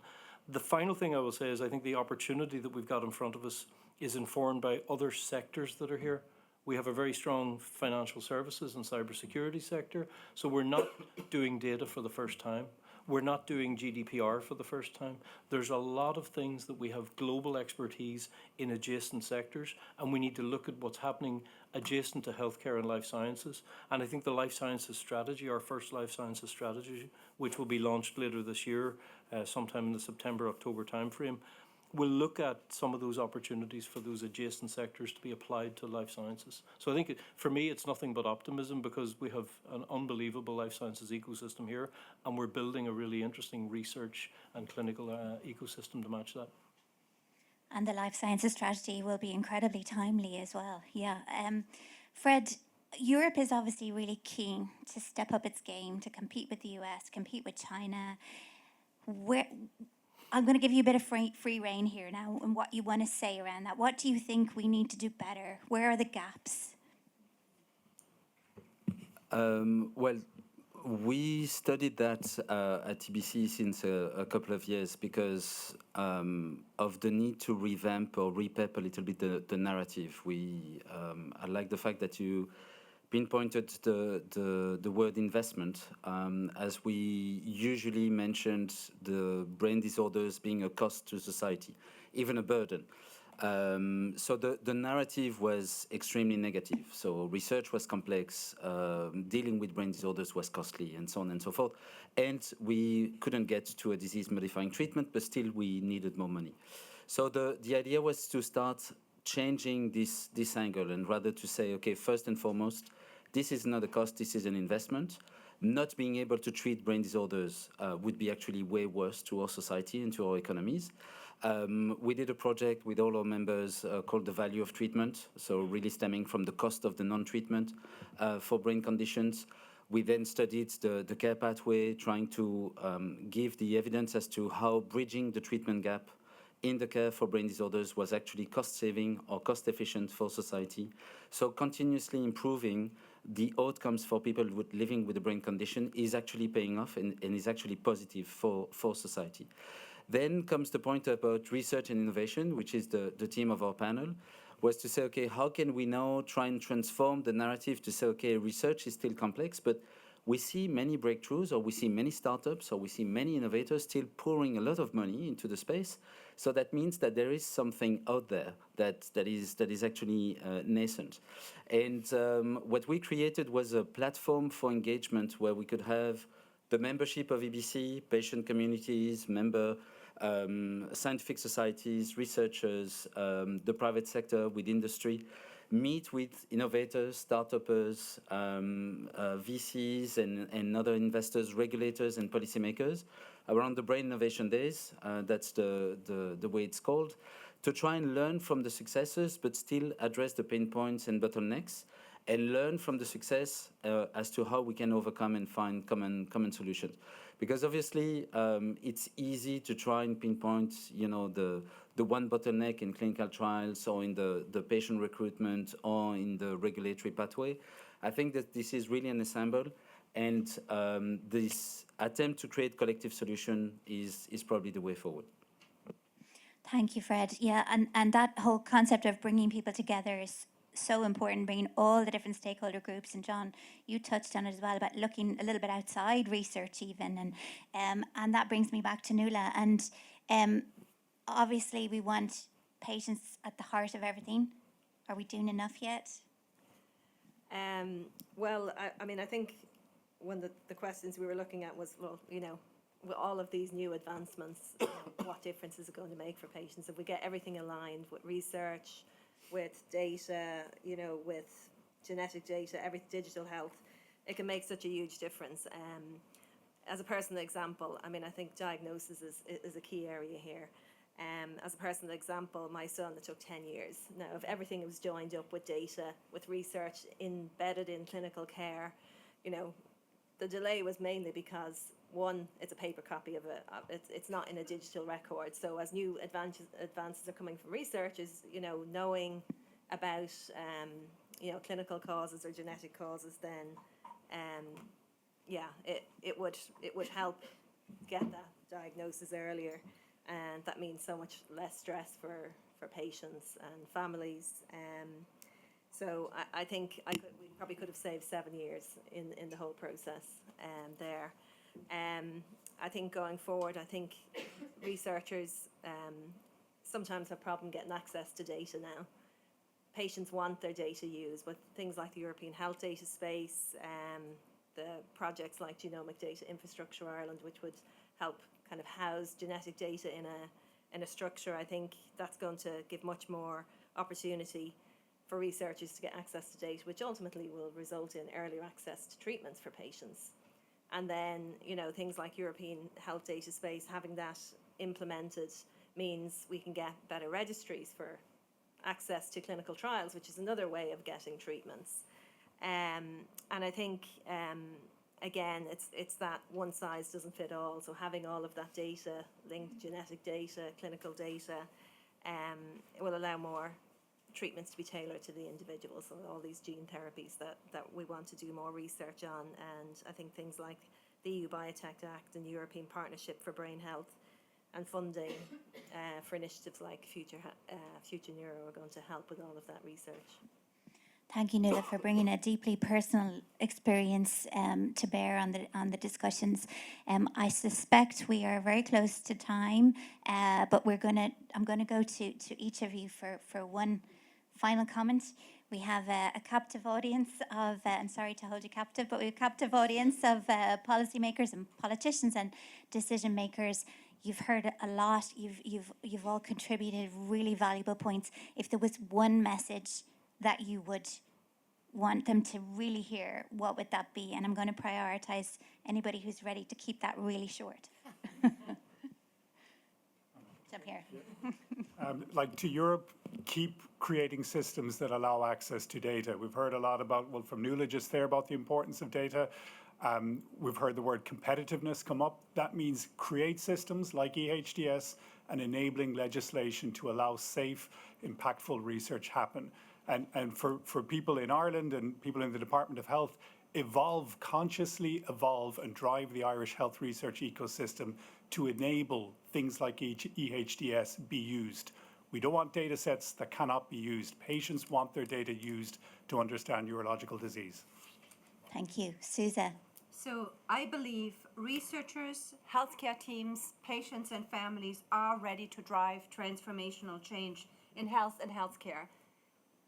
The final thing I will say is I think the opportunity that we've got in front of us is informed by other sectors that are here. We have a very strong financial services and cybersecurity sector, so we're not doing data for the first time. We're not doing GDPR for the first time. There's a lot of things that we have global expertise in adjacent sectors, and we need to look at what's happening adjacent to healthcare and life sciences. And I think the life sciences strategy, our first life sciences strategy, which will be launched later this year, sometime in the September-October timeframe, will look at some of those opportunities for those adjacent sectors to be applied to life sciences. So I think for me, it's nothing but optimism, because we have an unbelievable life sciences ecosystem here, and we're building a really interesting research and clinical ecosystem to match that. And the life sciences strategy will be incredibly timely as well. Yeah. Fred, Europe is obviously really keen to step up its game, to compete with the US, compete with China. I'm going to give you a bit of free rein here now and what you want to say around that. What do you think we need to do better? Where are the gaps? Well, we studied that at TBC since a couple of years because of the need to revamp or repep a little bit the narrative. I like the fact that you pinpointed the word investment, as we usually mentioned the brain disorders being a cost to society, even a burden. So the narrative was extremely negative. So research was complex, dealing with brain disorders was costly, and so on and so forth. And we couldn't get to a disease-modifying treatment, but still we needed more money. So the idea was to start changing this angle, and rather to say, okay, first and foremost, this is not a cost, this is an investment. Not being able to treat brain disorders would be actually way worse to our society and to our economies. We did a project with all our members called The Value of Treatment, so really stemming from the cost of the non-treatment for brain conditions. We then studied the care pathway, trying to give the evidence as to how bridging the treatment gap in the care for brain disorders was actually cost-saving or cost-efficient for society. So continuously improving the outcomes for people living with a brain condition is actually paying off and is actually positive for society. Then comes the point about research and innovation, which is the theme of our panel, was to say, okay, how can we now try and transform the narrative to say, okay, research is still complex, but we see many breakthroughs, or we see many startups, or we see many innovators still pouring a lot of money into the space. So that means that there is something out there that is actually nascent. And what we created was a platform for engagement where we could have the membership of EBC, patient communities, scientific societies, researchers, the private sector with industry, meet with innovators, startups, VCs and other investors, regulators and policymakers around the Brain Innovation Days, that's the way it's called, to try and learn from the successes but still address the pain points and bottlenecks, and learn from the success as to how we can overcome and find common solutions. Because obviously it's easy to try and pinpoint, the the one bottleneck in clinical trials or in the patient recruitment or in the regulatory pathway. I think that this is really an ensemble, and this attempt to create collective solution is probably the way forward. Thank you, Fred. Yeah, and that whole concept of bringing people together is so important, bringing all the different stakeholder groups. And John, you touched on it as well, about looking a little bit outside research even. And that brings me back to Nuala. And obviously we want patients at the heart of everything. Are we doing enough yet? Well, I mean, I think one of the questions we were looking at was, well, you know, with all of these new advancements, you know, what difference is it going to make for patients if we get everything aligned with research, with data, you know, with genetic data, every digital health? It can make such a huge difference. As a personal example, I mean, I think diagnosis is a key area here. As a personal example, my son, it took 10 years. Now, if everything was joined up with data, with research embedded in clinical care, you know, the delay was mainly because, one, it's a paper copy of it's not in a digital record. So as new advances are coming from researchers, you know, knowing about, you know, clinical causes or genetic causes, then, yeah, it would help get that diagnosis earlier. And that means so much less stress for patients and families. So I think we probably could have saved 7 years in the whole process there. I think going forward, I think researchers sometimes have problem getting access to data now. Patients want their data used, but things like the European Health Data Space, the projects like Genomic Data Infrastructure Ireland, which would help kind of house genetic data in a structure, I think that's going to give much more opportunity for researchers to get access to data, which ultimately will result in earlier access to treatments for patients. And then, you know, things like European Health Data Space, having that implemented means we can get better registries for access to clinical trials, which is another way of getting treatments. And I think, again, it's that one size doesn't fit all. So having all of that data, linked genetic data, clinical data, it will allow more treatments to be tailored to the individual. So all these gene therapies that we want to do more research on. And I think things like the EU Biotech Act and European Partnership for Brain Health and funding for initiatives like Future Neuro are going to help with all of that research. Thank you, Nuala, for bringing a deeply personal experience to bear on the discussions. I suspect we are very close to time, but I'm gonna go to each of you for one final comment. We have a captive audience of, I'm sorry to hold you captive, but we have a captive audience of policymakers and politicians and decision makers. You've heard a lot. You've all contributed really valuable points. If there was one message that you would want them to really hear, what would that be? And I'm going to prioritize anybody who's ready to keep that really short. Jump here. Like to Europe, keep creating systems that allow access to data. We've heard a lot about, well, from Nuala just there about the importance of data. We've heard the word competitiveness come up. That means create systems like EHDS and enabling legislation to allow safe, impactful research happen. And for people in Ireland and people in the Department of Health, consciously evolve and drive the Irish health research ecosystem to enable things like EHDS be used. We don't want data sets that cannot be used. Patients want their data used to understand neurological disease. Thank you. Susa. So I believe researchers, healthcare teams, patients and families are ready to drive transformational change in health and healthcare.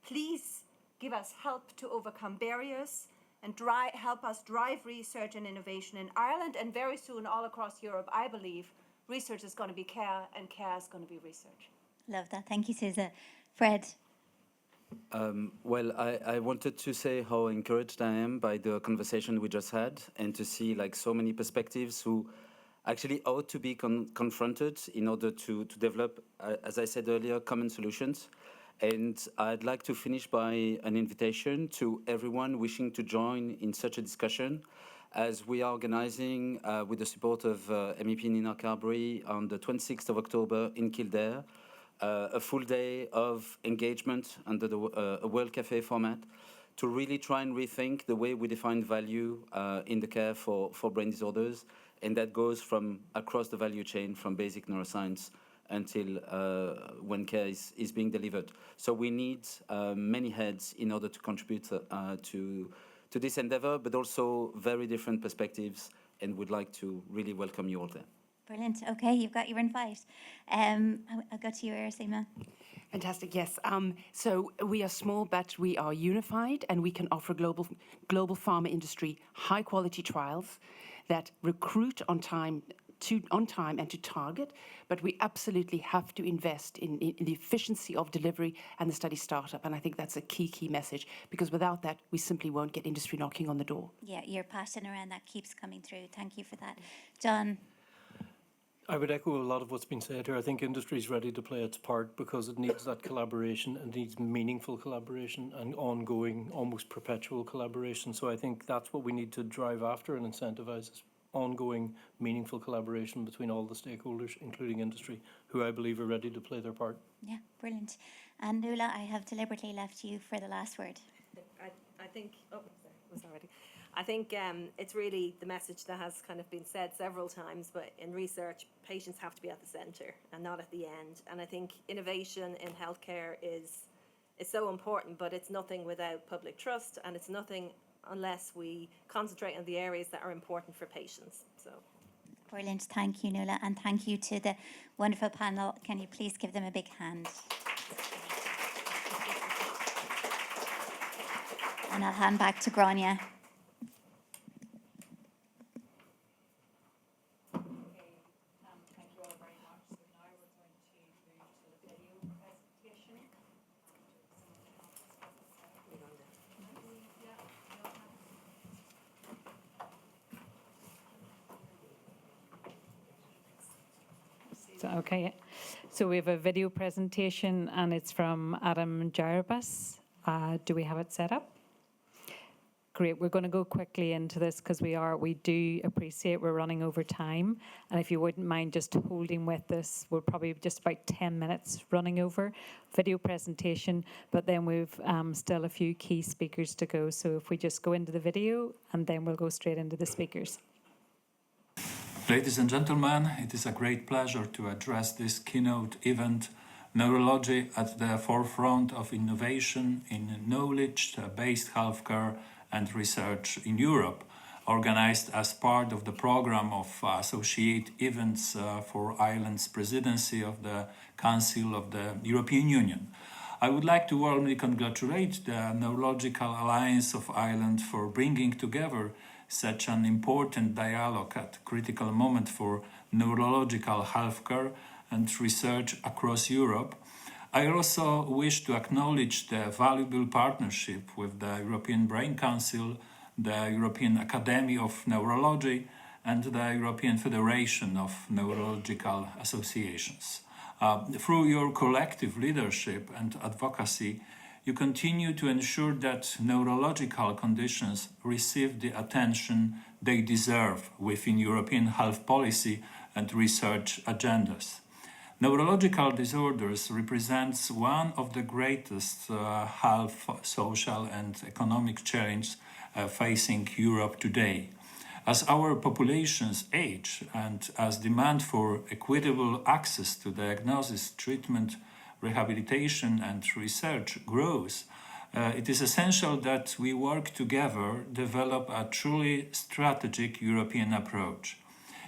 Please give us help to overcome barriers and help us drive research and innovation in Ireland and very soon all across Europe. I believe research is going to be care and care is going to be research. Love that. Thank you, Susa. Fred. Well, I wanted to say how encouraged I am by the conversation we just had and to see like so many perspectives who actually ought to be confronted in order to develop, as I said earlier, common solutions. And I'd like to finish by an invitation to everyone wishing to join in such a discussion, as we are organizing with the support of MEP Nina Carberry on the 26th of October in Kildare, a full day of engagement under the a World Cafe format to really try and rethink the way we define value in the care for brain disorders. And that goes from across the value chain, from basic neuroscience until when care is being delivered. So we need many heads in order to contribute to this endeavor, but also very different perspectives, and would like to really welcome you all there. Brilliant. Okay, you've got your invite. I'll go to you, Irasima. Fantastic, yes. So we are small, but we are unified, and we can offer global pharma industry high-quality trials that recruit on time and to target, but we absolutely have to invest in the efficiency of delivery and the study startup, and I think that's a key message, because without that, we simply won't get industry knocking on the door. Yeah, your passion around that keeps coming through. Thank you for that. John? I would echo a lot of what's been said here. I think industry is ready to play its part because it needs that collaboration and needs meaningful collaboration and ongoing, almost perpetual collaboration. So I think that's what we need to drive after and incentivize is ongoing, meaningful collaboration between all the stakeholders, including industry, who I believe are ready to play their part. Yeah, brilliant. And Nuala, I have deliberately left you for the last word. I think, I think it's really the message that has kind of been said several times, but in research, patients have to be at the centre and not at the end. And I think innovation in healthcare is so important, but it's nothing without public trust, and it's nothing unless we concentrate on the areas that are important for patients. So, brilliant. Thank you, Nuala, and thank you to the wonderful panel. Can you please give them a big hand? And I'll hand back to Grania. Okay, so we have a video presentation and it's from Adam Jarabas. Do we have it set up? Great, we're going to go quickly into this because we do appreciate we're running over time. And if you wouldn't mind just holding with this, we're probably just about 10 minutes running over. Video presentation, but then we've still a few key speakers to go. So if we just go into the video and then we'll go straight into the speakers. Ladies and gentlemen, it is a great pleasure to address this keynote event, Neurology at the Forefront of Innovation in Knowledge-Based Healthcare and Research in Europe, organized as part of the program of associate events for Ireland's Presidency of the Council of the European Union. I would like to warmly congratulate the Neurological Alliance of Ireland for bringing together such an important dialogue at a critical moment for neurological healthcare and research across Europe. I also wish to acknowledge the valuable partnership with the European Brain Council, the European Academy of Neurology, and the European Federation of Neurological Associations. Through your collective leadership and advocacy, you continue to ensure that neurological conditions receive the attention they deserve within European health policy and research agendas. Neurological disorders represents one of the greatest health, social and economic challenges facing Europe today. As our populations age and as demand for equitable access to diagnosis, treatment, rehabilitation and research grows, it is essential that we work together, develop a truly strategic European approach.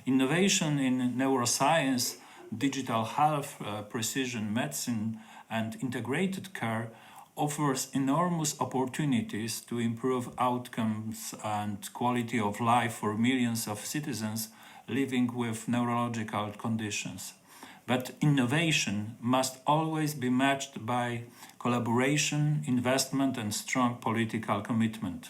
Innovation in neuroscience, digital health, precision medicine and integrated care offers enormous opportunities to improve outcomes and quality of life for millions of citizens living with neurological conditions. But innovation must always be matched by collaboration, investment and strong political commitment.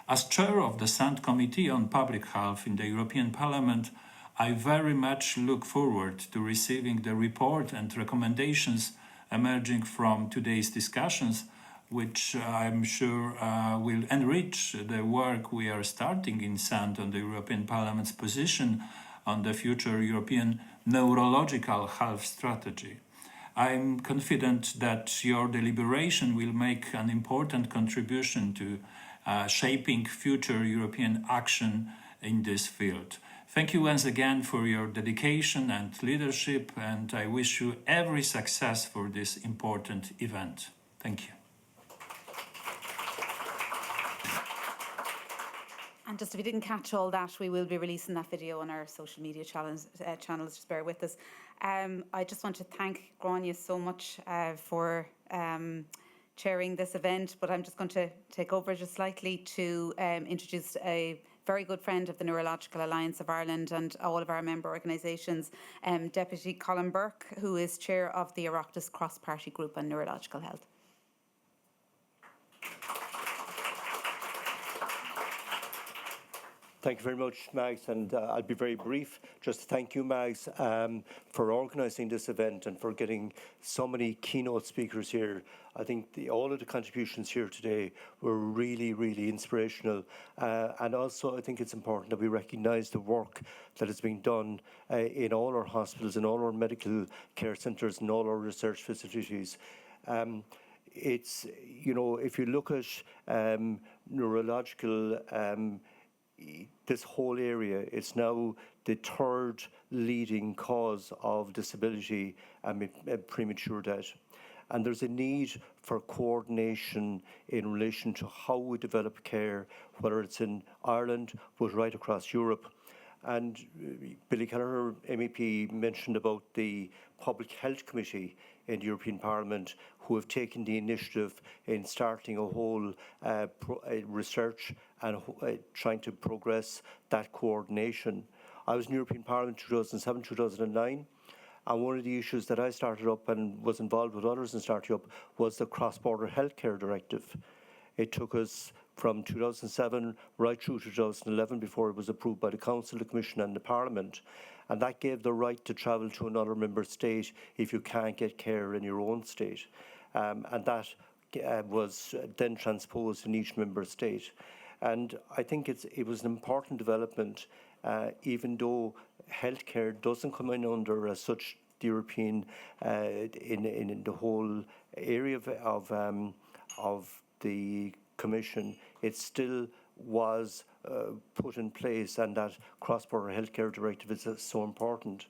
As chair of the SANT Committee on Public Health in the European Parliament, I very much look forward to receiving the report and recommendations emerging from today's discussions, which I'm sure will enrich the work we are starting in SANT on the European Parliament's position on the future European neurological health strategy. I'm confident that your deliberation will make an important contribution to shaping future European action in this field. Thank you once again for your dedication and leadership, and I wish you every success for this important event. Thank you. And just if you didn't catch all that, we will be releasing that video on our social media channels. Just bear with us. I just want to thank Grania so much for chairing this event, but I'm just going to take over just slightly to introduce a very good friend of the Neurological Alliance of Ireland and all of our member organisations, Deputy Colin Burke, who is chair of the Oireachtas Cross-Party Group on Neurological Health. Thank you very much, Mags, and I'll be very brief. Just thank you, Mags, for organising this event and for getting so many keynote speakers here. I think all of the contributions here today were really, really inspirational. And also, I think it's important that we recognise the work that is being done in all our hospitals, in all our medical care centres, and all our research facilities. It's, you know, if you look at neurological, this whole area is now the third leading cause of disability and premature death. And there's a need for coordination in relation to how we develop care, whether it's in Ireland, but right across Europe. And Billy Kelleher, MEP, mentioned about the Public Health Committee in the European Parliament, who have taken the initiative in starting a whole research and trying to progress that coordination. I was in European Parliament 2007, 2009, and one of the issues that I started up and was involved with others in starting up was the Cross-Border Healthcare Directive. It took us from 2007 right through 2011 before it was approved by the Council, the Commission and the Parliament. And that gave the right to travel to another member state if you can't get care in your own state. And that was then transposed in each member state. And I think it was an important development, even though healthcare doesn't come in under as such the European, in the whole area of the Commission, it still was put in place, and that cross-border healthcare directive is so important.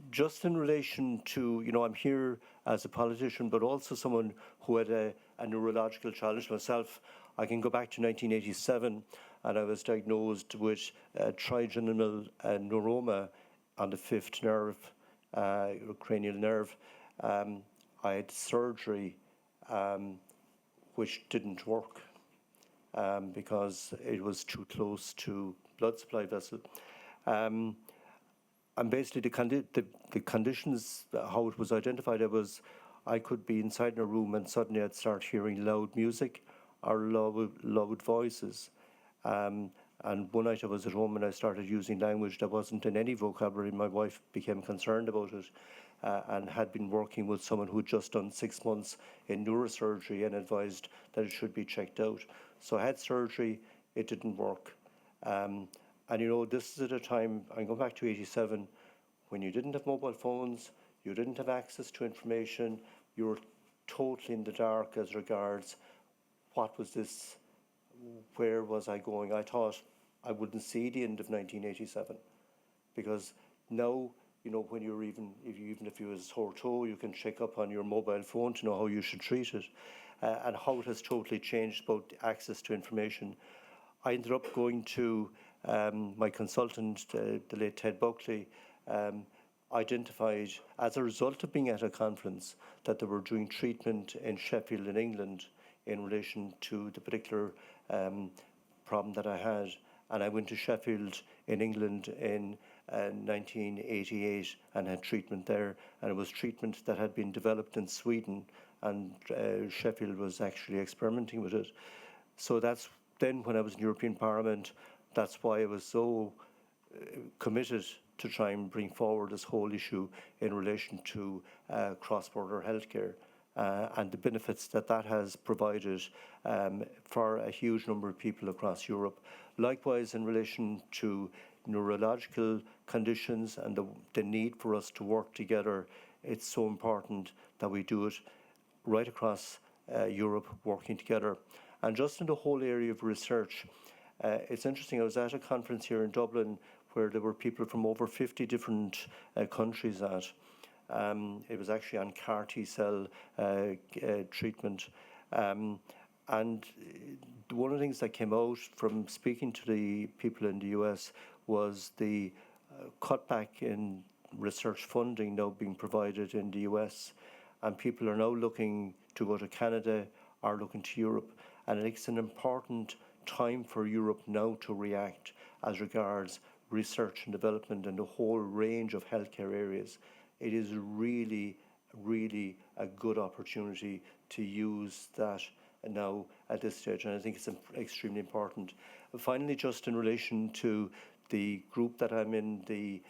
Just in relation to, you know, I'm here as a politician, but also someone who had a neurological challenge myself. I can go back to 1987, and I was diagnosed with trigeminal neuroma on the fifth nerve, cranial nerve. I had surgery, which didn't work because it was too close to blood supply vessel. And basically the conditions, how it was identified, I could be inside in a room and suddenly I'd start hearing loud music or loud voices. And one night I was at home and I started using language that wasn't in any vocabulary. My wife became concerned about it and had been working with someone who'd just done 6 months in neurosurgery and advised that it should be checked out. So I had surgery, it didn't work. And you know, this is at a time, I'm going back to 87, when you didn't have mobile phones, you didn't have access to information, you were totally in the dark as regards what was this, where was I going? I thought I wouldn't see the end of 1987, because now, you know, when you're even if you have a sore toe, you can check up on your mobile phone to know how you should treat it, and how it has totally changed about access to information. I ended up going to my consultant, the late Ted Buckley, identified as a result of being at a conference that they were doing treatment in Sheffield in England in relation to the particular problem that I had. And I went to Sheffield in England in 1988 and had treatment there. And it was treatment that had been developed in Sweden, and Sheffield was actually experimenting with it. So that's then when I was in European Parliament, that's why I was so committed to try and bring forward this whole issue in relation to cross-border healthcare and the benefits that that has provided for a huge number of people across Europe. Likewise, in relation to neurological conditions and the need for us to work together it's so important that we do it right across Europe, working together. And just in the whole area of research, it's interesting, I was at a conference here in Dublin where there were people from over 50 different countries at. It was actually on CAR T-cell treatment. And one of the things that came out from speaking to the people in the US was the cutback in research funding now being provided in the US. And people are now looking to go to Canada or looking to Europe. And it's an important time for Europe now to react as regards research and development and the whole range of healthcare areas. It is really, really a good opportunity to use that now at this stage, and I think it's extremely important. Finally, just in relation to the group that I'm in the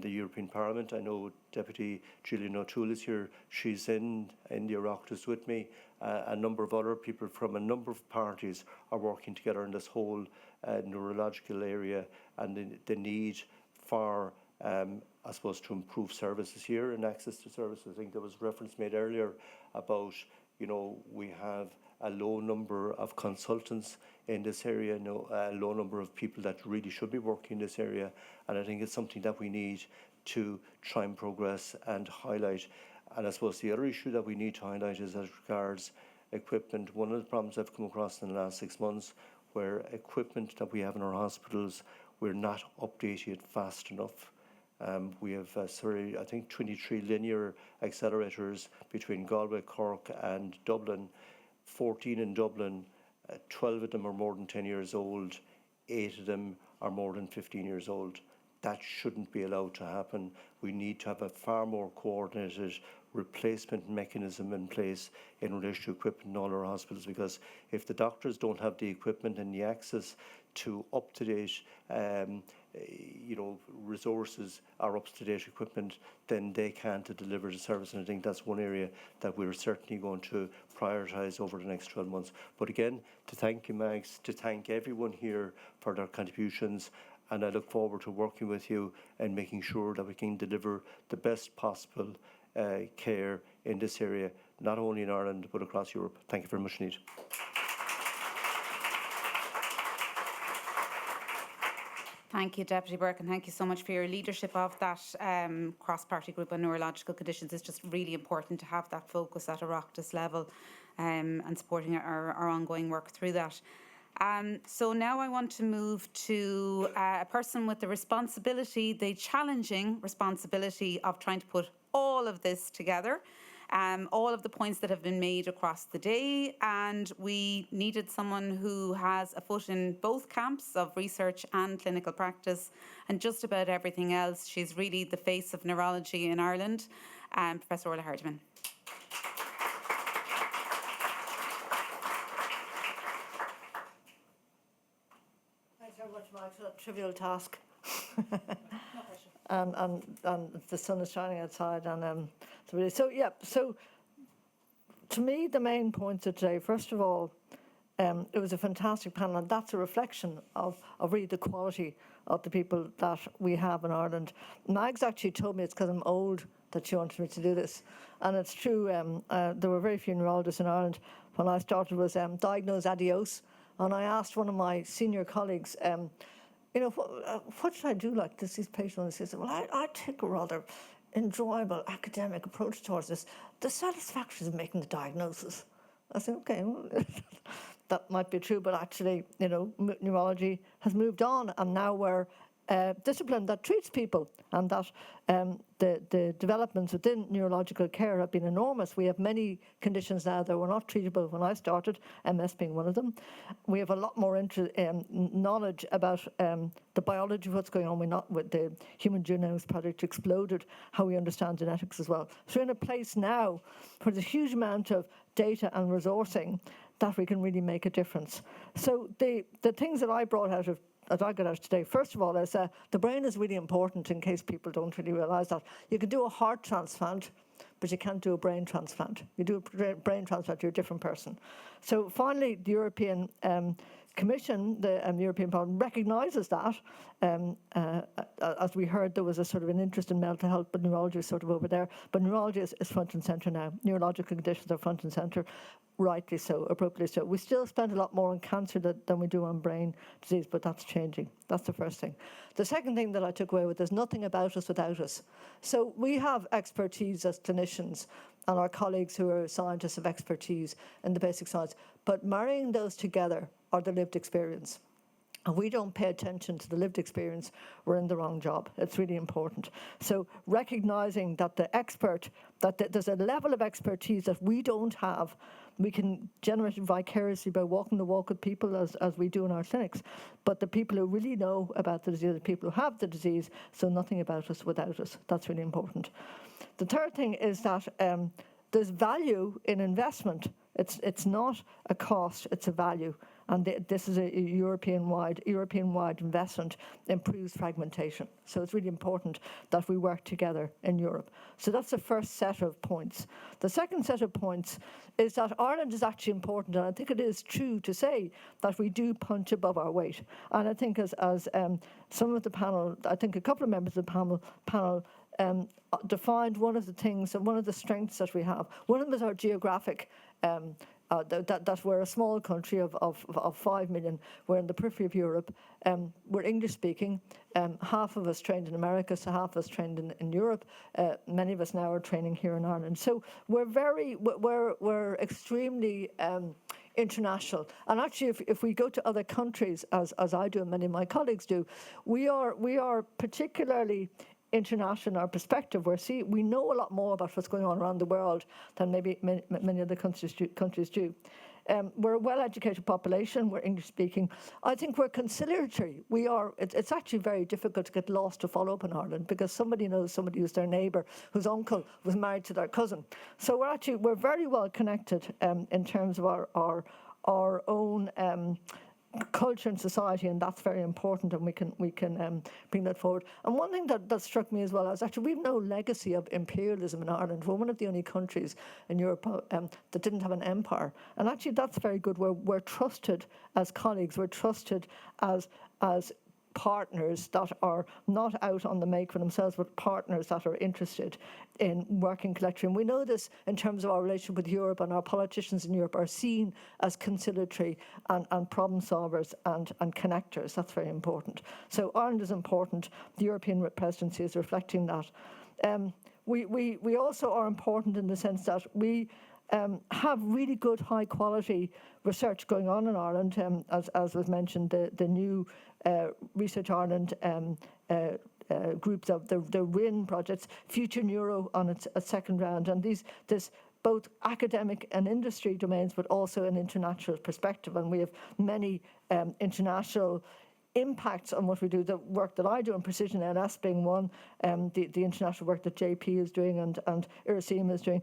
European Parliament, I know Deputy Gillian O'Toole is here. She's in the Oireachtas with me. A number of other people from a number of parties are working together in this whole neurological area, and the need for, I suppose, to improve services here and access to services. I think there was reference made earlier about, we have a low number of consultants in this area, a low number of people that really should be working in this area, and I think it's something that we need to try and progress and highlight. And I suppose the other issue that we need to highlight is as regards equipment. One of the problems I've come across in the last 6 months, where equipment that we have in our hospitals, we're not updating it fast enough. We have, I think 23 linear accelerators between Galway, Cork and Dublin, 14 in Dublin, 12 of them are more than 10 years old, 8 of them are more than 15 years old. That shouldn't be allowed to happen. We need to have a far more coordinated replacement mechanism in place in relation to equipment in all our hospitals, because if the doctors don't have the equipment and the access to up-to-date resources or up-to-date equipment, then they can't deliver the service. And I think that's one area that we're certainly going to prioritise over the next 12 months. But again, to thank you, Mags, to thank everyone here for their contributions, and I look forward to working with you and making sure that we can deliver the best possible care in this area, not only in Ireland, but across Europe. Thank you very much indeed. Thank you, Deputy Burke, and thank you so much for your leadership of that cross-party group on neurological conditions. It's just really important to have that focus at Oireachtas level and supporting our ongoing work through that. So now I want to move to a person with the responsibility, the challenging responsibility of trying to put all of this together, all of the points that have been made across the day, and we needed someone who has a foot in both camps of research and clinical practice and just about everything else. She's really the face of neurology in Ireland, Professor Orla Hardiman. Thanks very much, Mike, for that trivial task. and the sun is shining outside, and so to me the main points of today, first of all, it was a fantastic panel, and that's a reflection of really the quality of the people that we have in Ireland. Mags actually told me it's because I'm old that she wanted me to do this, and it's true. There were very few neurologists in Ireland when I started. Was diagnosed adios, and I asked one of my senior colleagues, what should I do like this? These patients, and he said, well, I take a rather enjoyable academic approach towards this. The satisfaction is making the diagnosis. I said, okay, well, that might be true, but actually, neurology has moved on, and now we're a discipline that treats people, and that the developments within neurological care have been enormous. We have many conditions now that were not treatable when I started, MS being one of them. We have a lot more knowledge about the biology of what's going on. We're not with the Human Genomics Project exploded how we understand genetics as well. So we're in a place now where there's a huge amount of data and resourcing that we can really make a difference. So the things that I brought out of as I got out today, first of all, is the brain is really important, in case people don't really realise that. You can do a heart transplant, but you can't do a brain transplant. You do a brain transplant, you're a different person. So finally, the European Commission, the European Parliament, recognises that. As we heard, there was a sort of an interest in mental health, but neurology is sort of over there. But neurology is front and centre now. Neurological conditions are front and centre, rightly so, appropriately so. We still spend a lot more on cancer than we do on brain disease, but that's changing. That's the first thing. The second thing that I took away with, there's nothing about us without us. So we have expertise as clinicians, and our colleagues who are scientists have expertise in the basic science. But marrying those together are the lived experience. And we don't pay attention to the lived experience, we're in the wrong job. It's really important. So recognising that the expert, there's a level of expertise that we don't have. We can generate it vicariously by walking the walk with people as we do in our clinics. But the people who really know about the disease are the people who have the disease, so nothing about us without us. That's really important. The third thing is that there's value in investment. It's not a cost, it's a value. And this is a European-wide investment, improves fragmentation. So it's really important that we work together in Europe. So that's the first set of points. The second set of points is that Ireland is actually important, and I think it is true to say that we do punch above our weight. And I think as some of the panel, I think a couple of members of the panel defined one of the things and one of the strengths that we have. One of them is our geographic. That we're a small country of 5 million. We're in the periphery of Europe. We're English speaking. Half of us trained in America, so half of us trained in Europe. Many of us now are training here in Ireland. So we're extremely international. And actually, if we go to other countries, as I do and many of my colleagues do, we are particularly international in our perspective. We know a lot more about what's going on around the world than maybe many other countries do. We're a well-educated population. We're English-speaking. I think we're conciliatory. It's actually very difficult to get lost to follow up in Ireland because somebody knows somebody who's their neighbour, whose uncle was married to their cousin. So we're very well connected in terms of our own culture and society, and that's very important, and we can bring that forward. And one thing that struck me as well is actually we've no legacy of imperialism in Ireland. We're one of the only countries in Europe that didn't have an empire, and actually that's very good. We're trusted as colleagues. We're trusted as partners that are not out on the make for themselves, but partners that are interested in working collectively. And we know this in terms of our relationship with Europe, and our politicians in Europe are seen as conciliatory and problem solvers and connectors. That's very important. So Ireland is important. The European Presidency is reflecting that. We also are important in the sense that we have really good high quality research going on in Ireland. As was mentioned, the new Research Ireland groups of the WIN projects, Future Neuro on its second round, and this both academic and industry domains, but also an international perspective. And we have many international impacts on what we do. The work that I do in precision NS being one, the international work that JP is doing and Iracema is doing.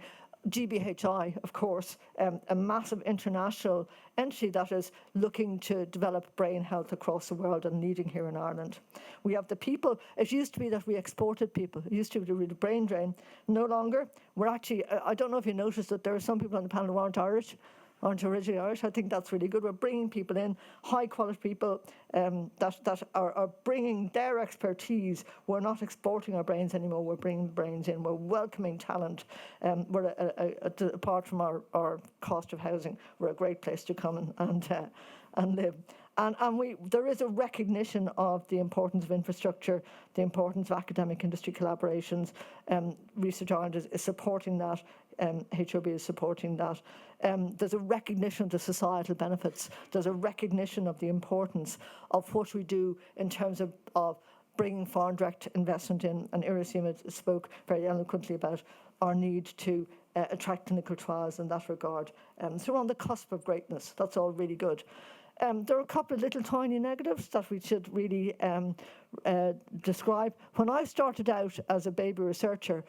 GBHI, of course, a massive international entity that is looking to develop brain health across the world and leading here in Ireland. We have the people. It used to be that we exported people. It used to be the brain drain. No longer. We're actually, I don't know if you noticed that there are some people on the panel who aren't originally Irish. I think that's really good. We're bringing people in, high quality people that are bringing their expertise. We're not exporting our brains anymore. We're bringing brains in. We're welcoming talent. We're apart from our cost of housing, we're a great place to come and live. And there is a recognition of the importance of infrastructure, the importance of academic industry collaborations. Research Ireland is supporting that. HOB is supporting that. There's a recognition of the societal benefits. There's a recognition of the importance of what we do in terms of bringing foreign direct investment in. And Iracema spoke very eloquently about our need to attract clinical trials in that regard. So we're on the cusp of greatness. That's all really good. There are a couple of little tiny negatives that we should really describe. When I started out as a baby researcher,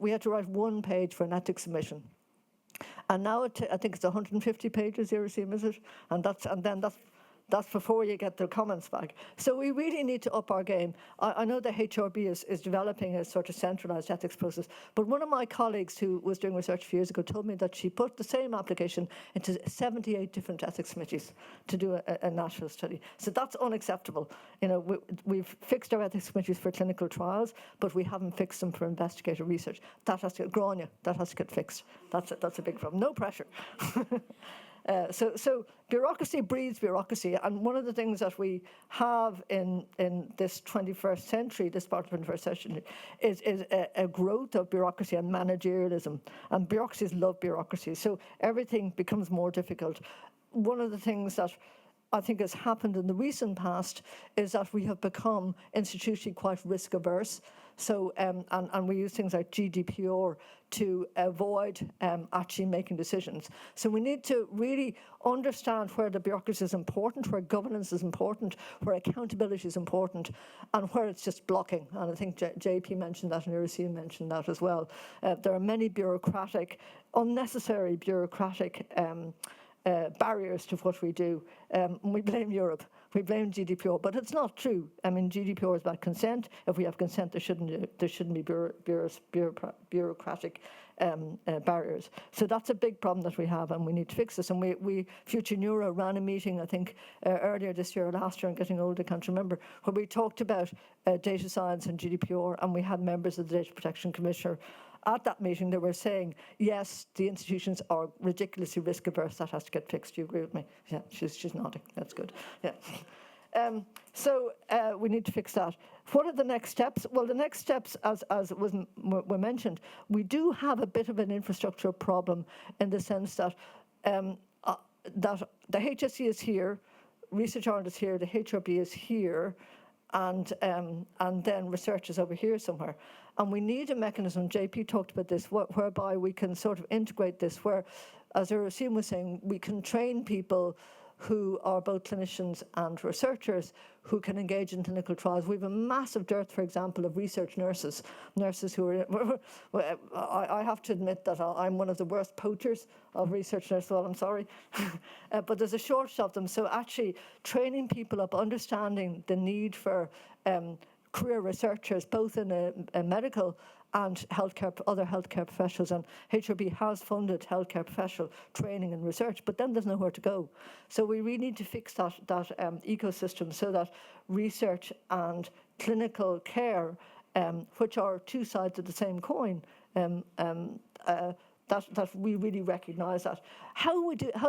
we had to write 1 page for an ethics submission. And now I think it's 150 pages, Iracema, is it? And then that's That's before you get the comments back. So we really need to up our game. I know the HRB is developing a sort of centralised ethics process, but one of my colleagues who was doing research a few years ago told me that she put the same application into 78 different ethics committees to do a national study. So that's unacceptable. You know, we've fixed our ethics committees for clinical trials, but we haven't fixed them for investigator research. That has to get Grania, that has to get fixed. That's a big problem. No pressure. So bureaucracy breeds bureaucracy, and one of the things that we have in this 21st century, this part of the 21st century, is a growth of bureaucracy and managerialism, and bureaucracies love bureaucracy, so everything becomes more difficult. One of the things that I think has happened in the recent past is that we have become institutionally quite risk averse. So, and we use things like GDPR to avoid actually making decisions. So we need to really understand where the bureaucracy is important, where governance is important, where accountability is important, and where it's just blocking. And I think JP mentioned that, and Irisi mentioned that as well. There are many bureaucratic, unnecessary bureaucratic barriers to what we do. We blame Europe, we blame GDPR, but it's not true. I mean, GDPR is about consent. If we have consent, there shouldn't be bureaucratic barriers. So that's a big problem that we have, and we need to fix this. And we Future Neuro ran a meeting, I think, earlier this year or last year, I'm getting old, I can't remember, where we talked about data science and GDPR, and we had members of the Data Protection Commissioner. At that meeting, they were saying, yes, the institutions are ridiculously risk averse. That has to get fixed. Do you agree with me? Yeah, she's nodding. That's good. Yeah. So we need to fix that. What are the next steps? Well, the next steps, as were mentioned, we do have a bit of an infrastructure problem in the sense that that the HSE is here, Research Ireland is here, the HRB is here, and then research is over here somewhere. And we need a mechanism, JP talked about this, whereby we can sort of integrate this, where, as Irisi was saying, we can train people who are both clinicians and researchers who can engage in clinical trials. We have a massive dearth, for example, of research nurses who are, I have to admit that I'm one of the worst poachers of research nurses, well, I'm sorry, but there's a shortage of them. So actually training people up, understanding the need for career researchers, both in a medical and other healthcare professionals, and HRB has funded healthcare professional training and research, but then there's nowhere to go. So we really need to fix that ecosystem so that research and clinical care, which are two sides of the same coin, that we really recognise that. How do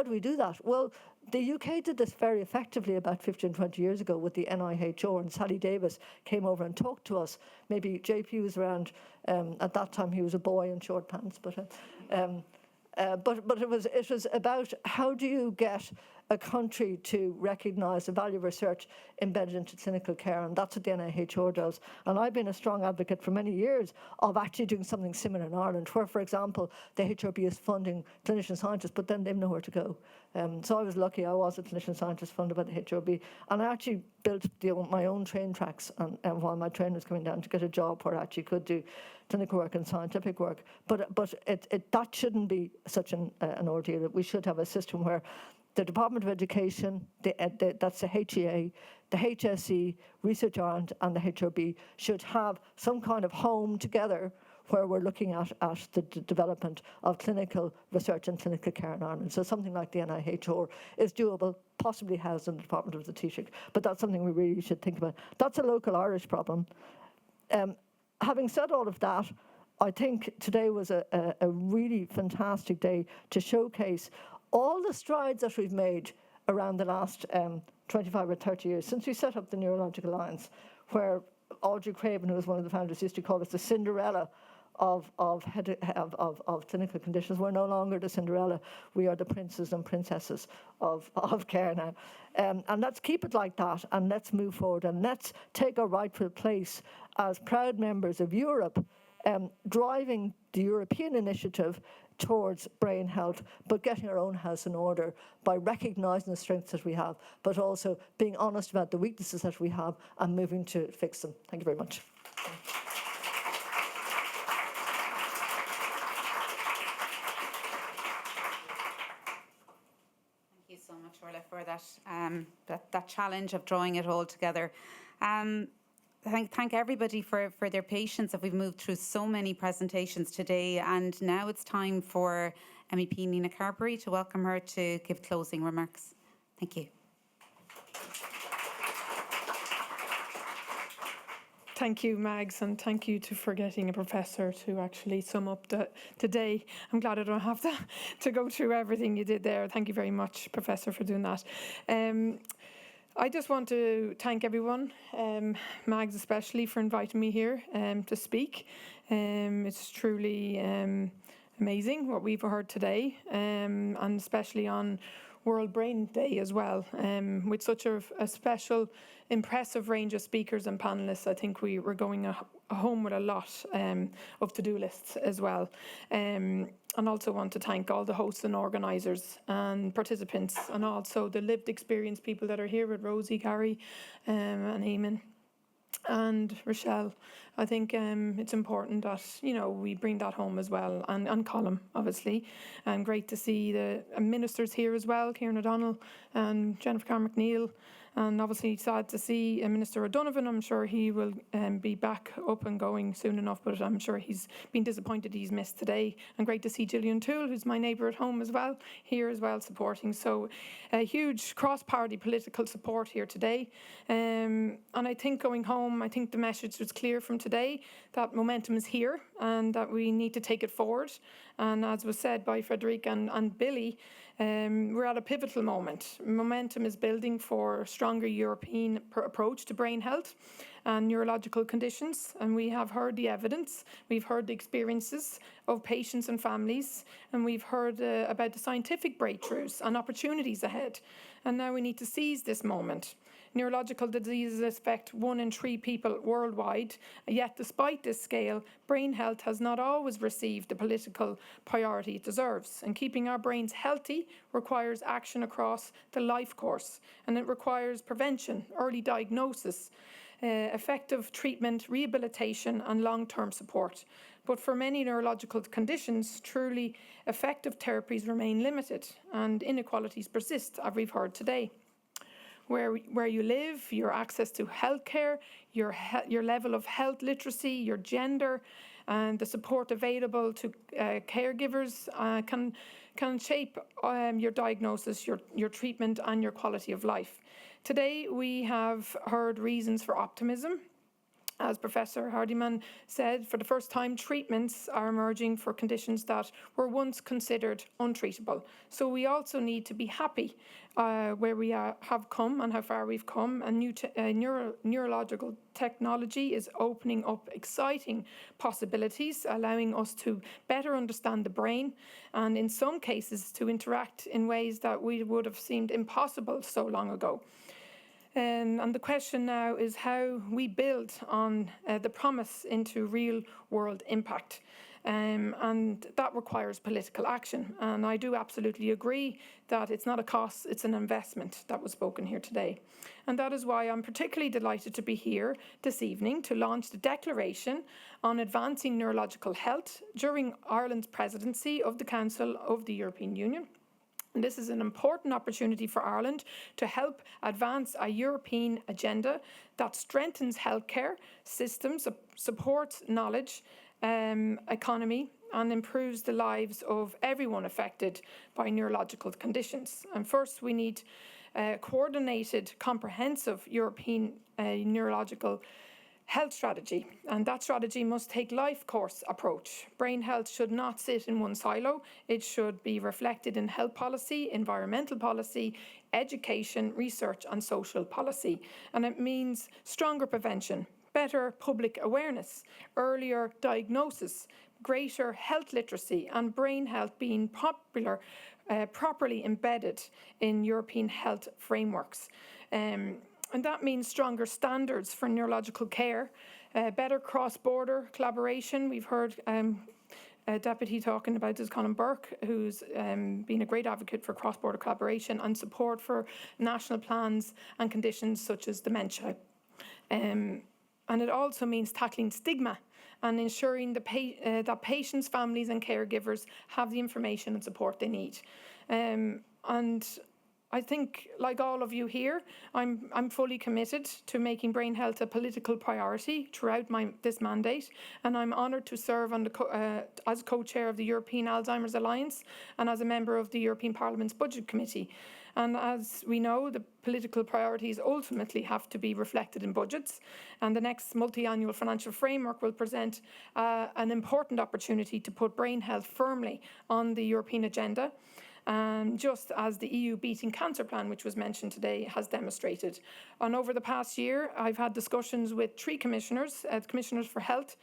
we do that? Well, the UK did this very effectively about 15, 20 years ago with the NIHR, and Sally Davis came over and talked to us. Maybe JP was around, at that time he was a boy in short pants, but it was about how do you get a country to recognise the value of research embedded into clinical care, and that's what the NIHR does. And I've been a strong advocate for many years of actually doing something similar in Ireland, where, for example, the HRB is funding clinician scientists, but then they've nowhere to go. So I was lucky, I was a clinician scientist funded by the HRB, and I actually built my own train tracks and while my train was coming down to get a job where I actually could do clinical work and scientific work. But that shouldn't be such an ordeal. That we should have a system where the Department of Education, that's the HEA, the HSE, Research Ireland and the HRB should have some kind of home together where we're looking at the development of clinical research and clinical care in Ireland. So something like the NIHR is doable, possibly housed in the Department of the Taoiseach, but that's something we really should think about. That's a local Irish problem. Having said all of that, I think today was a really fantastic day to showcase all the strides that we've made around the last 25 or 30 years since we set up the Neurological Alliance, where Audrey Craven, who was one of the founders, used to call us the Cinderella of clinical conditions. We're no longer the Cinderella. We are the princes and princesses of care now. And let's keep it like that, and let's move forward, and let's take our rightful place as proud members of Europe, driving the European initiative towards brain health, but getting our own house in order by recognising the strengths that we have, but also being honest about the weaknesses that we have and moving to fix them. Thank you very much. Thank you so much, Orla, for that challenge of drawing it all together. Thank everybody for their patience that we've moved through so many presentations today, and now it's time for MEP Nina Carberry to welcome her to give closing remarks. Thank you. Thank you, Mags, and thank you for getting a professor to actually sum up today. I'm glad I don't have to go through everything you did there. Thank you very much, Professor, for doing that. I just want to thank everyone, Mags especially, for inviting me here to speak. It's truly amazing what we've heard today, and especially on World Brain Day as well. With such a special, impressive range of speakers and panellists, I think we're going home with a lot of to-do lists as well. And also want to thank all the hosts and organisers and participants, and also the lived experience people that are here with Rosie, Gary, and Eamon and Rochelle. I think it's important that, you know, we bring that home as well, and Colin, obviously. And great to see the ministers here as well, Kieran O'Donnell and Jennifer Carr McNeil. And obviously sad to see Minister O'Donovan. I'm sure he will be back up and going soon enough, but I'm sure he's been disappointed he's missed today. And great to see Gillian Toole, who's my neighbour at home as well, here as well supporting. So a huge cross-party political support here today. And I think going home, I think the message was clear from today that momentum is here and that we need to take it forward. And as was said by Frederic and Billy, we're at a pivotal moment. Momentum is building for a stronger European approach to brain health and neurological conditions, and we have heard the evidence, we've heard the experiences of patients and families, and we've heard about the scientific breakthroughs and opportunities ahead. And now we need to seize this moment. Neurological diseases affect 1 in 3 people worldwide, yet despite this scale, brain health has not always received the political priority it deserves. And keeping our brains healthy requires action across the life course, and it requires prevention, early diagnosis, effective treatment, rehabilitation and long-term support. But for many neurological conditions, truly effective therapies remain limited and inequalities persist, as we've heard today. Where you live, your access to healthcare, your level of health literacy, your gender, and the support available to caregivers can shape your diagnosis, your treatment, and your quality of life. Today, we have heard reasons for optimism. As Professor Hardiman said, for the first time, treatments are emerging for conditions that were once considered untreatable. So we also need to be happy where we have come and how far we've come. And neurological technology is opening up exciting possibilities, allowing us to better understand the brain and in some cases to interact in ways that we would have seemed impossible so long ago. And the question now is how we build on the promise into real-world impact. And that requires political action. And I do absolutely agree that it's not a cost, it's an investment that was spoken here today. And that is why I'm particularly delighted to be here this evening to launch the Declaration on Advancing Neurological Health during Ireland's presidency of the Council of the European Union. And this is an important opportunity for Ireland to help advance a European agenda that strengthens healthcare systems, supports knowledge, economy, and improves the lives of everyone affected by neurological conditions. And first, we need a coordinated, comprehensive European neurological health strategy, and that strategy must take life course approach. Brain health should not sit in one silo. It should be reflected in health policy, environmental policy, education, research and social policy. And it means stronger prevention, better public awareness, earlier diagnosis, greater health literacy and brain health being properly embedded in European health frameworks. And that means stronger standards for neurological care, better cross-border collaboration. We've heard a deputy talking about this, Colin Burke, who's been a great advocate for cross-border collaboration and support for national plans and conditions such as dementia. And it also means tackling stigma and ensuring that patients, families and caregivers have the information and support they need. And I think, like all of you here, I'm fully committed to making brain health a political priority throughout this mandate, and I'm honoured to serve on as co-chair of the European Alzheimer's Alliance and as a member of the European Parliament's Budget Committee. And as we know, the political priorities ultimately have to be reflected in budgets, and the next multi-annual financial framework will present an important opportunity to put brain health firmly on the European agenda. Just as the EU Beating Cancer Plan, which was mentioned today, has demonstrated. And over the past year, I've had discussions with 3 commissioners, commissioners for health,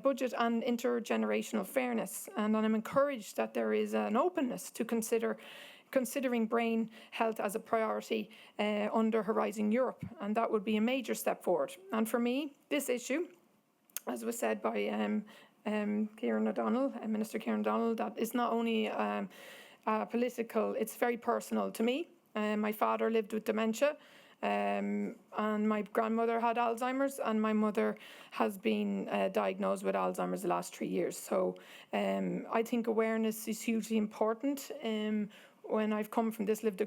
budget and intergenerational fairness. And I'm encouraged that there is an openness to considering brain health as a priority under Horizon Europe. And that would be a major step forward. And for me, this issue, as was said by Kieran O'Donnell, Minister Kieran O'Donnell, that is not only political, it's very personal to me. My father lived with dementia, and my grandmother had Alzheimer's, and my mother has been diagnosed with Alzheimer's the last 3 years. So I think awareness is hugely important. When I've come from this lived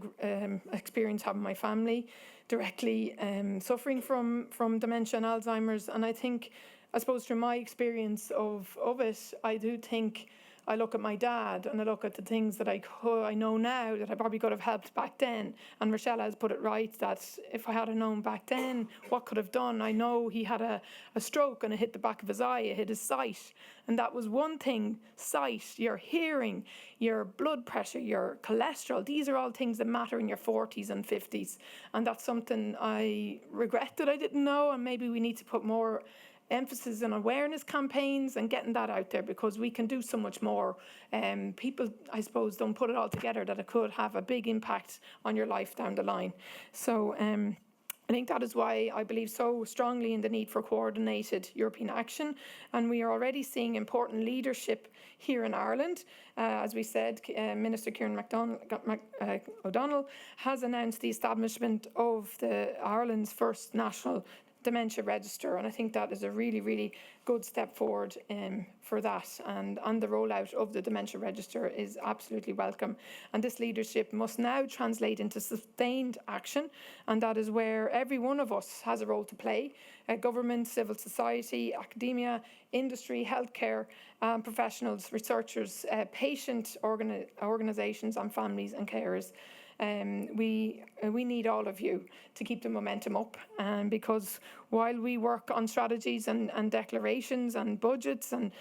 experience, having my family directly suffering from dementia and Alzheimer's, and I suppose through my experience of it, I do think I look at my dad and I look at the things that I know now that I probably could have helped back then. And Rochelle has put it right that if I had known back then what could have done, I know he had a stroke and it hit the back of his eye, it hit his sight. And that was one thing, sight, your hearing, your blood pressure, your cholesterol. These are all things that matter in your 40s and 50s. And that's something I regret that I didn't know, and maybe we need to put more emphasis on awareness campaigns and getting that out there, because we can do so much more. People, I suppose, don't put it all together that it could have a big impact on your life down the line. So I think that is why I believe so strongly in the need for coordinated European action, and we are already seeing important leadership here in Ireland. As we said, Minister Kieran O'Donnell has announced the establishment of Ireland's first national dementia register, and I think that is a really, really good step forward for that, and the rollout of the dementia register is absolutely welcome. And this leadership must now translate into sustained action, and that is where every one of us has a role to play: government, civil society, academia, industry, healthcare, professionals, researchers, patient organisations and families and carers. We need all of you to keep the momentum up, because while we work on strategies and declarations and budgets, and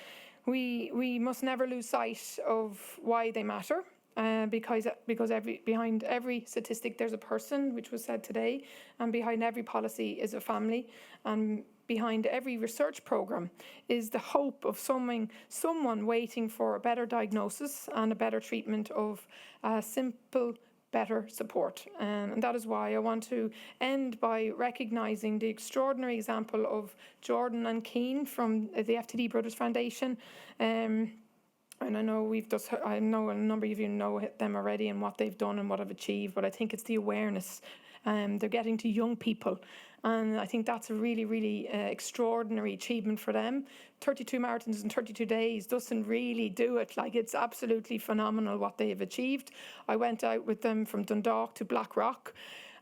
we must never lose sight of why they matter, because behind every statistic there's a person, which was said today, and behind every policy is a family, and behind every research programme is the hope of someone waiting for a better diagnosis and a better treatment of simple better support. And that is why I want to end by recognising the extraordinary example of Jordan and Keane from the FTD Brothers Foundation. And I know I know a number of you know them already and what they've done and what they've achieved, but I think it's the awareness they're getting to young people. And I think that's a really, really extraordinary achievement for them. 32 marathons in 32 days doesn't really do it. Like, it's absolutely phenomenal what they have achieved. I went out with them from Dundalk to Blackrock,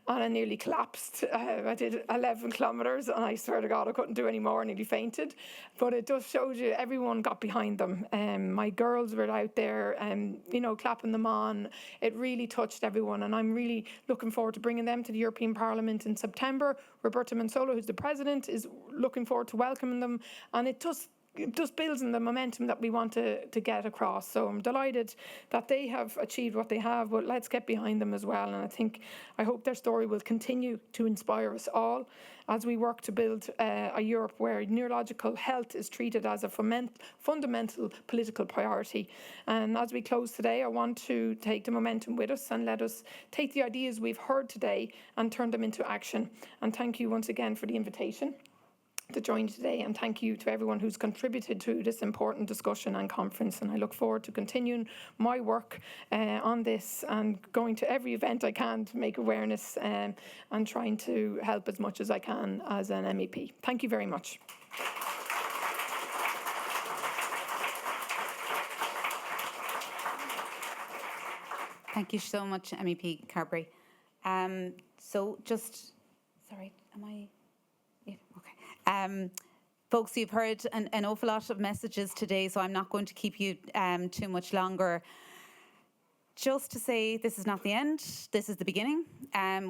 and I nearly collapsed. I did 11 kilometres, and I swear to God I couldn't do any more. I nearly fainted. But it just shows you everyone got behind them. My girls were out there, clapping them on. It really touched everyone, and I'm really looking forward to bringing them to the European Parliament in September. Roberta Manzolo, who's the president, is looking forward to welcoming them, and it just builds on the momentum that we want to get across. So I'm delighted that they have achieved what they have, but let's get behind them as well. And I hope their story will continue to inspire us all as we work to build a Europe where neurological health is treated as a fundamental political priority. And as we close today, I want to take the momentum with us and let us take the ideas we've heard today and turn them into action. And thank you once again for the invitation to join today, and thank you to everyone who's contributed to this important discussion and conference. And I look forward to continuing my work on this and going to every event I can to make awareness and trying to help as much as I can as an MEP. Thank you very much. Thank you so much, MEP Carberry. So just, sorry, am I? Yeah, okay. Folks, you've heard an awful lot of messages today, so I'm not going to keep you too much longer. Just to say, this is not the end, this is the beginning.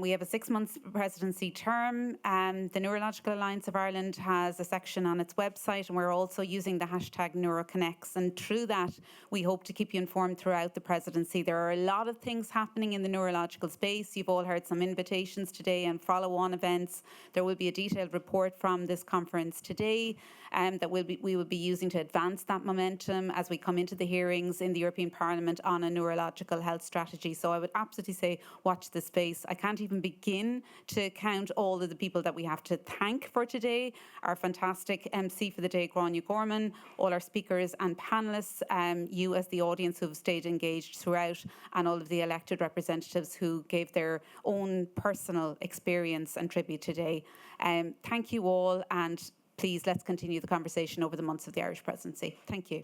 We have a 6-month presidency term. The Neurological Alliance of Ireland has a section on its website, and we're also using the hashtag NeuroConnects. And through that, we hope to keep you informed throughout the presidency. There are a lot of things happening in the neurological space. You've all heard some invitations today and follow-on events. There will be a detailed report from this conference today that we will be using to advance that momentum as we come into the hearings in the European Parliament on a neurological health strategy. So I would absolutely say watch this space. I can't even begin to count all of the people that we have to thank for today. Our fantastic MC for the day, Grania Gorman, all our speakers and panellists, you as the audience who have stayed engaged throughout, and all of the elected representatives who gave their own personal experience and tribute today. Thank you all, and please let's continue the conversation over the months of the Irish presidency. Thank you.